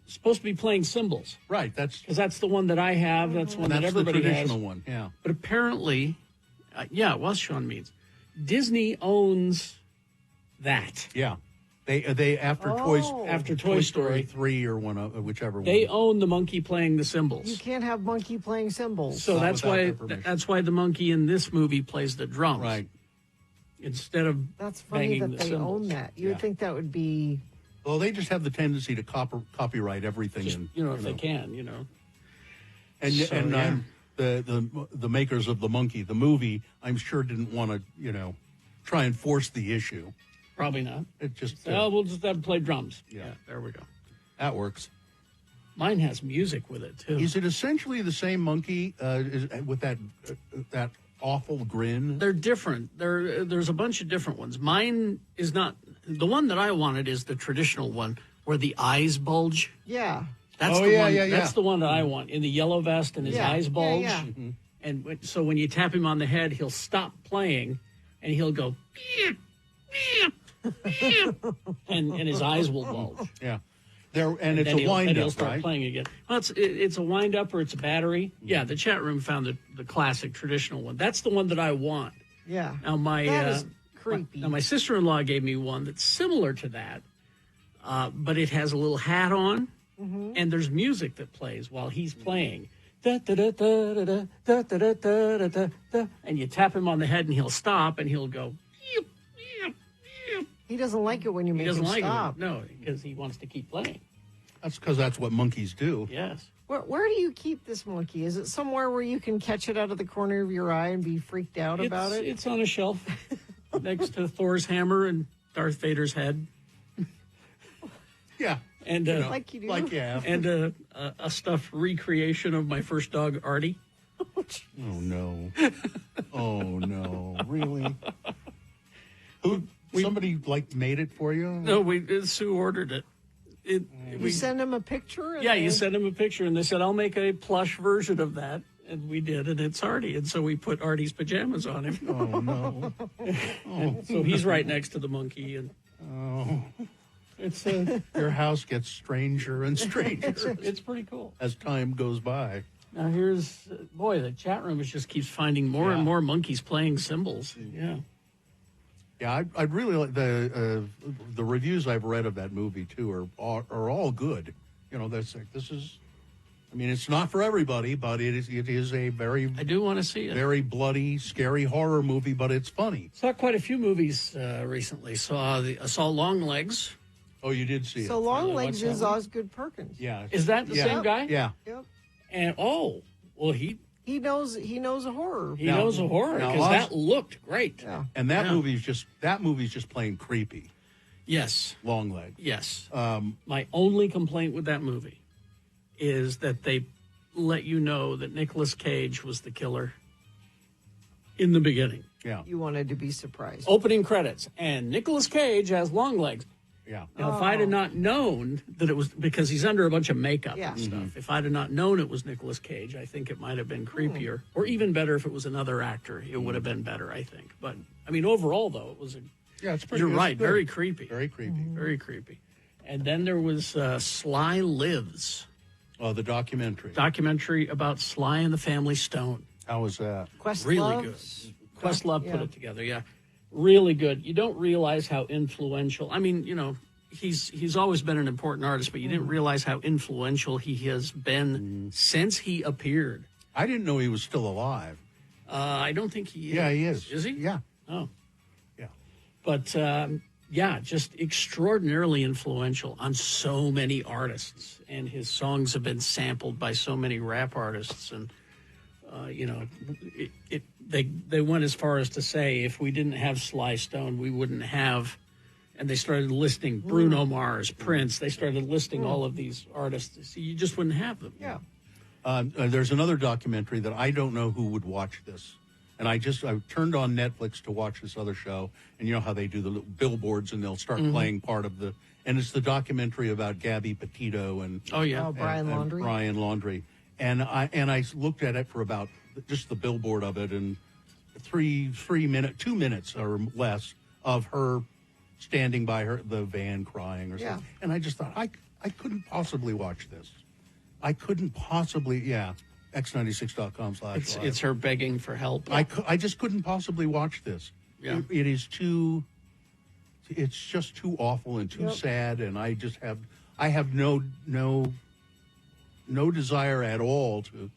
supposed to be playing cymbals. Right. Because that's the one that I have. That's one that everybody has. That's the traditional one. Yeah. But apparently. It was Sean Means. Disney owns that. Yeah, they after Toy Story 3 or whichever one. They own the monkey playing the cymbals. You can't have monkey playing cymbals. So that's why the monkey in this movie plays the drums, right? Instead of that's funny banging that the they cymbals. own that. You would think that would be. Well, they just have the tendency to copyright everything, if they can, And the makers of the monkey, the movie, I'm sure didn't want to, try and force the issue. Probably not. It just we'll just have to play drums. Yeah, there we go. That works. Mine has music with it too. Is it essentially the same monkey with that awful grin? They're different. There's a bunch of different ones. Mine is not the one that I wanted. Is the traditional one where the eyes bulge? Yeah. That's That's the one that I want, in the yellow vest and his eyes bulge. Yeah. Mm-hmm. And so when you tap him on the head, he'll stop playing, and he'll go, and his eyes will bulge. Yeah, it's a wind-up, he'll start right? playing again. Well, it's a wind-up or it's a battery. Yeah, the chat room found the classic traditional one. That's the one that I want. Yeah. Now that is creepy. My sister-in-law gave me one that's similar to that, but it has a little hat on. Mm-hmm. And there's music that plays while he's playing. da-da-da-da-da-da-da-da-da-da-da, and you tap him on the head and he'll stop and he'll go. He doesn't like it when you He make doesn't him like stop. it. No, because he wants to keep playing. That's because that's what monkeys do. Yes. Where do you keep this monkey? Is it somewhere where you can catch it out of the corner of your eye and be freaked out about it? It's on a shelf next to Thor's hammer and Darth Vader's head. Yeah. And like you do. And a stuffed recreation of my first dog, Artie. Oh no! Oh no! Really? Somebody made it for you? No, Sue ordered it. You send him a picture? Yeah, you send him a picture, and they said, I'll make a plush version of that. And we did, and it's Artie. And so we put Artie's pajamas on him. Oh, no. And so he's right next to the monkey. And it's your house gets stranger and stranger. It's pretty cool. As time goes by. Now here's, the chat room just keeps finding more and more monkeys playing cymbals. Yeah. Yeah, I really like the reviews I've read of that movie too are all good. You know, this is, I mean, it's not for everybody, but it is a very I do want to see it. Very bloody, scary horror movie, but it's funny. Saw quite a few movies recently. Saw Longlegs. Oh, you did see it. So Longlegs is Osgood Perkins. Yeah, is that the same guy? Yeah. Yep. And he knows a horror. He knows a horror because that looked great. Yeah. And that movie's just plain creepy. Yes. Longlegs. Yes. My only complaint with that movie is that they let you know that Nicolas Cage was the killer in the beginning. Yeah. You wanted to be surprised. Opening credits and Nicolas Cage as Longlegs. Yeah. Now, if I'd have not known that it was, because he's under a bunch of makeup Yeah. and stuff, if I'd have not known it was Nicolas Cage, I think it might have been creepier. Or even better if it was another actor. It would have been better, I think. But, I mean, overall, though, it was it's pretty you're good. right, It's good. very creepy. Very creepy. Very creepy. And then there was Sly Lives. Oh, the documentary. Documentary about Sly and the Family Stone. How was that? Really good. Questlove put it together, yeah. Really good. You don't realize how influential. I mean, you know, he's always been an important artist, but you didn't realize how influential he has been since he appeared. I didn't know he was still alive. I don't think he is. Yeah, he is. Is he? Yeah. Oh. Yeah. But, just extraordinarily influential on so many artists. And his songs have been sampled by so many rap artists. And, they went as far as to say, if we didn't have Sly Stone, we wouldn't have... And they started listing Bruno Mars, Prince. They started listing all of these artists. So you just wouldn't have them. Yeah. There's another documentary that I don't know who would watch this. And I turned on Netflix to watch this other show. And you know how they do the little billboards and they'll start playing part of the... And it's the documentary about Gabby Petito and... Oh, yeah. Brian Laundrie. And Brian Laundrie. And I looked at it for about just the billboard of it and 2 minutes or less of her standing by the van crying or something. And I just thought, I couldn't possibly watch this. I couldn't possibly, x96.com/live. It's her begging for help. I just couldn't possibly watch this. Yeah. It is it's just too awful and too sad. And I have no desire at all to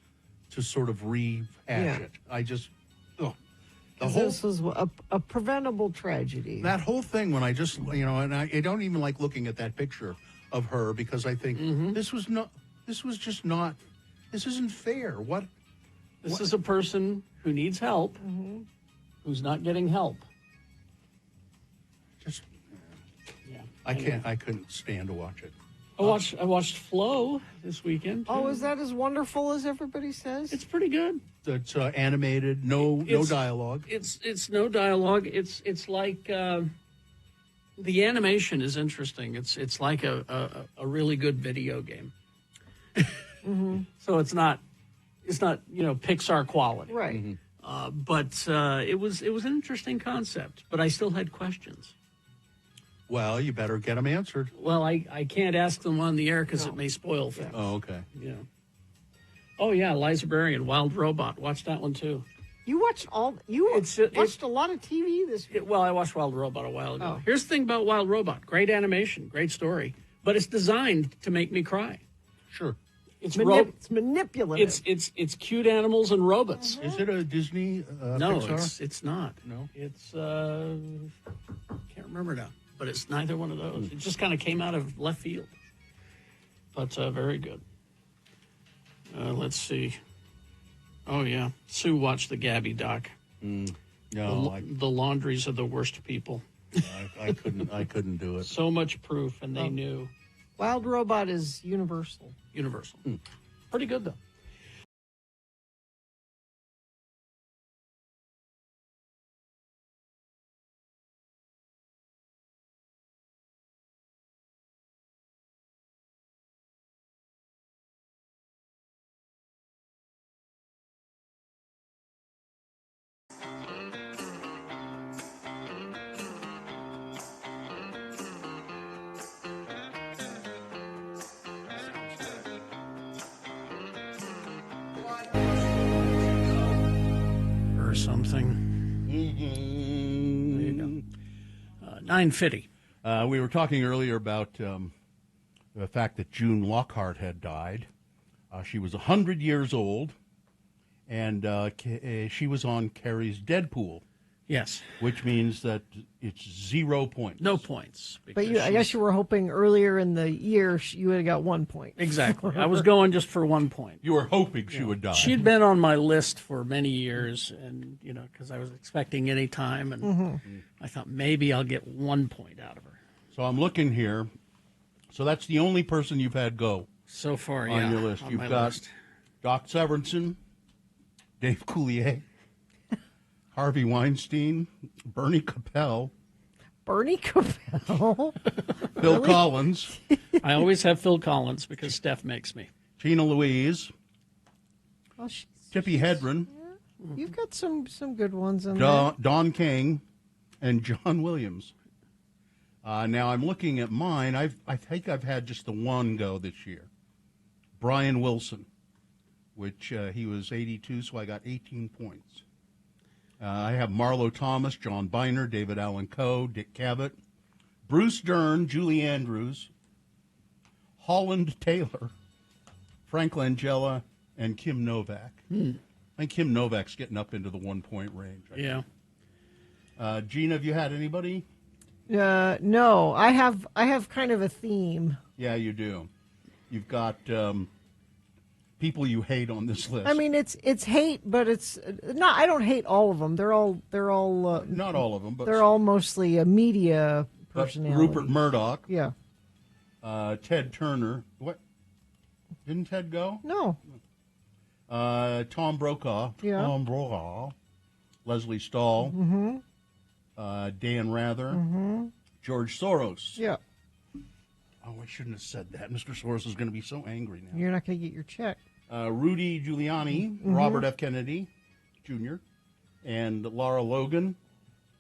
sort of rehash it. I just, this was a preventable tragedy. That whole thing when I just, and I don't even like looking at that picture of her because I think this isn't fair. This is a person who needs help, who's not getting help. I couldn't stand to watch it. I watched Flow this weekend. Oh, is that as wonderful as everybody says? It's pretty good. It's animated, no dialogue. It's no dialogue. It's like the animation is interesting. It's like a really good video game. So it's not Pixar quality, right? But it was an interesting concept. But I still had questions. Well, you better get them answered. Well, I can't ask them on the air because it may spoil things. Oh, okay. Yeah. Oh, yeah, Liza Berrien, Wild Robot. Watch that one, too. You watched watched a lot of TV this week. Well, I watched Wild Robot a while ago. Oh. Here's the thing about Wild Robot. Great animation, great story. But it's designed to make me cry. Sure. It's It's manipulative. It's cute animals and robots. Is it a Disney No, Pixar? it's not. No. It's can't remember now, but it's neither one of those. It just kind of came out of left field. But very good. Let's see. Oh yeah, Sue watched the Gabby doc. No, the laundries are the worst people. I couldn't do it. So much proof, and they knew. Wild Robot is Universal. Universal. Pretty good though. Or something. There you go. 9:50. We were talking earlier about the fact that June Lockhart had died. She was 100 years old, and she was on Carrie's Deadpool. Yes. Which means that it's 0 points. No points. But I guess you were hoping earlier in the year you would have got 1 point. Exactly. I was going just for 1 point. You were hoping she would die. She'd been on my list for many years, and because I was expecting any time, and I thought maybe I'll get 1 point out of her. So I'm looking here. So that's the only person you've had go So far, on yeah. your list. On You've my got list. Doc Severinsen, Dave Coulier, Harvey Weinstein, Bernie Capel, Bernie Capel. Phil Collins, I always have Phil Collins because Steph makes me. Tina Louise, Well, Tippi Hedren, you've got some good ones in there. Don King, and John Williams. Now I'm looking at mine. I think I've had just the one go this year. Brian Wilson, which he was 82, so I got 18 points. I have Marlo Thomas, John Biner, David Allen Coe, Dick Cavett, Bruce Dern, Julie Andrews, Holland Taylor, Frank Langella, and Kim Novak. I think Kim Novak's getting up into the 1 point range. I think. Gina, have you had anybody? No, I have kind of a theme. Yeah, you do. You've got people you hate on this list. I mean, it's hate, but it's not. I don't hate all of them. They're all not all of them, but they're all mostly media personalities. Rupert Murdoch. Yeah. Ted Turner. What? Didn't Ted go? No. Tom Brokaw. Yeah. Tom Brokaw. Leslie Stahl. Mm-hmm. Dan Rather. George Soros. Yeah. Oh, I shouldn't have said that. Mr. Soros is going to be so angry now. You're not going to get your check. Rudy Giuliani, Robert F. Kennedy Jr., and Lara Logan,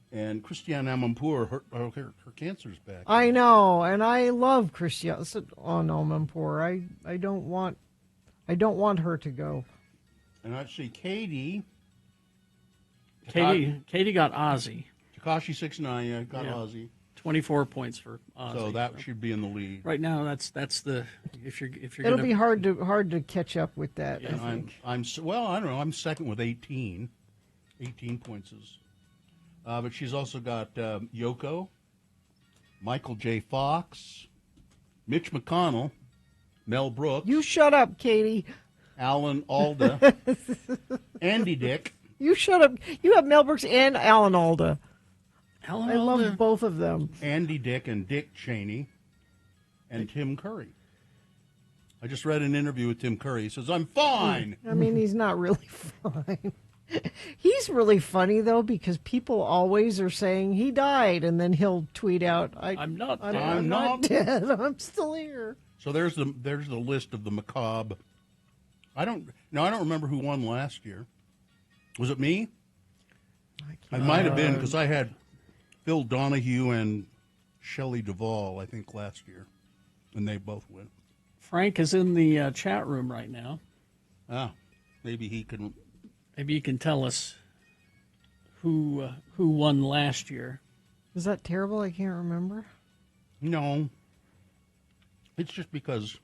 and Christiane Amanpour. Her cancer's back. I know, and I love Christiane Amanpour. I don't want her to go. And I see Katie. Katie got Ozzy. Takashi 6ix9ine got Ozzy. 24 points for Ozzy. So that should be in the lead. Right now, that's the if you're It'll be hard to catch up with that. Yeah, I think. Well, I don't know. I'm second with 18. 18 points is. But she's also got Yoko, Michael J. Fox, Mitch McConnell, Mel Brooks. You shut up, Katie. Alan Alda, Andy Dick. You shut up. You have Mel Brooks and Alan Alda. Alan I Alda. love both of them. Andy Dick and Dick Cheney, and Tim Curry. I just read an interview with Tim Curry. He says, I'm fine. I mean, he's not really fine. He's really funny, though, because people always are saying he died, and then he'll tweet out, I'm not dead. I'm still here. So there's the list of the macabre. I don't remember who won last year. Was it me? I might have been, because I had Phil Donahue and Shelley Duvall, I think, last year, and they both went. Frank is in the chat room right now. Maybe he can. Maybe you can tell us who won last year. Is that terrible? I can't remember. No. It's just because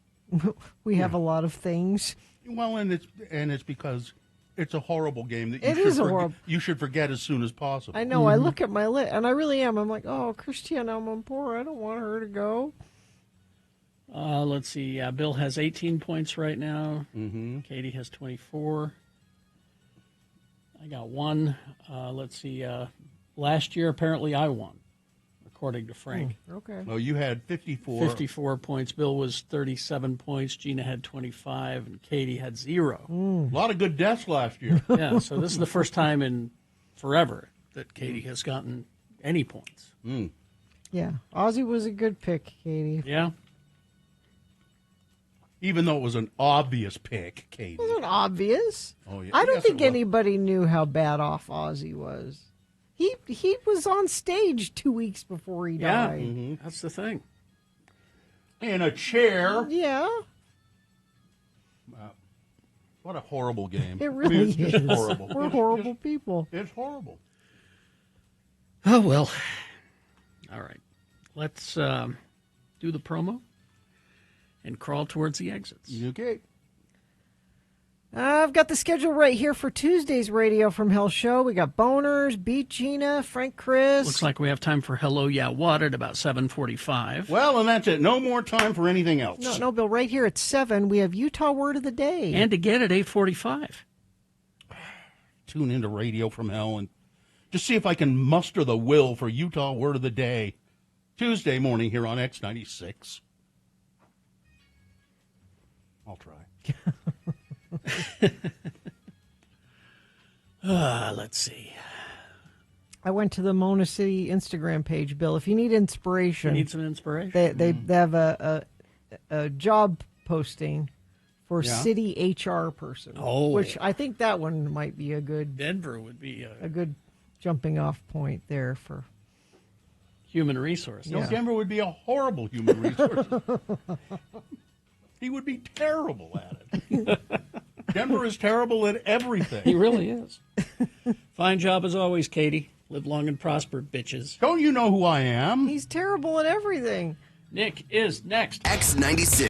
We have a lot of things. Well, and it's because it's a horrible game that you should forget as soon as possible. I know. I look at my list, and I really am. I'm like, oh, Christiane Amanpour, I don't want her to go. Let's see. Bill has 18 points right now. Mm-hmm. Katie has 24. I got 1. Let's see. Last year, apparently, I won, according to Frank. Okay. Well, you had 54. 54 points. Bill was 37 points. Gina had 25, and Katie had 0. A lot of good deaths last year. Yeah, so this is the first time in forever that Katie has gotten any points. Yeah. Ozzy was a good pick, Katie. Yeah. Even though it was an obvious pick, Katie. It wasn't obvious. Oh, yeah. I don't Yes, think it was. anybody knew how bad off Ozzy was. He was on stage 2 weeks before he died. Mm-hmm. That's the thing. In a chair. Yeah. What a horrible game. It really it's just is. horrible. We're horrible people. It's horrible. Oh, well. All right. Let's do the promo and crawl towards the exits. Okay. I've got the schedule right here for Tuesday's Radio from Hell show. We got Boners, Beat Gina, Frank Chris. Looks like we have time for Hello Yeah What at about 7:45. Well, and that's it. No more time for anything else. No, Bill, right here at 7, we have Utah Word of the Day. And again at 8:45. Tune into Radio from Hell and just see if I can muster the will for Utah Word of the Day. Tuesday morning here on X96. I'll try. Let's see. I went to the Mona City Instagram page, Bill. If you need inspiration, You need some inspiration? They have a job posting for Yeah. city HR person. Oh. Which I think that one might be a good Denver would be a good jumping off point there for human resources. No, Denver would be a horrible human resource. He would be terrible at it. Denver is terrible at everything. He really is. Fine job as always, Katie. Live long and prosper, bitches. Don't you know who I am? He's terrible at everything. Nick is next. X96.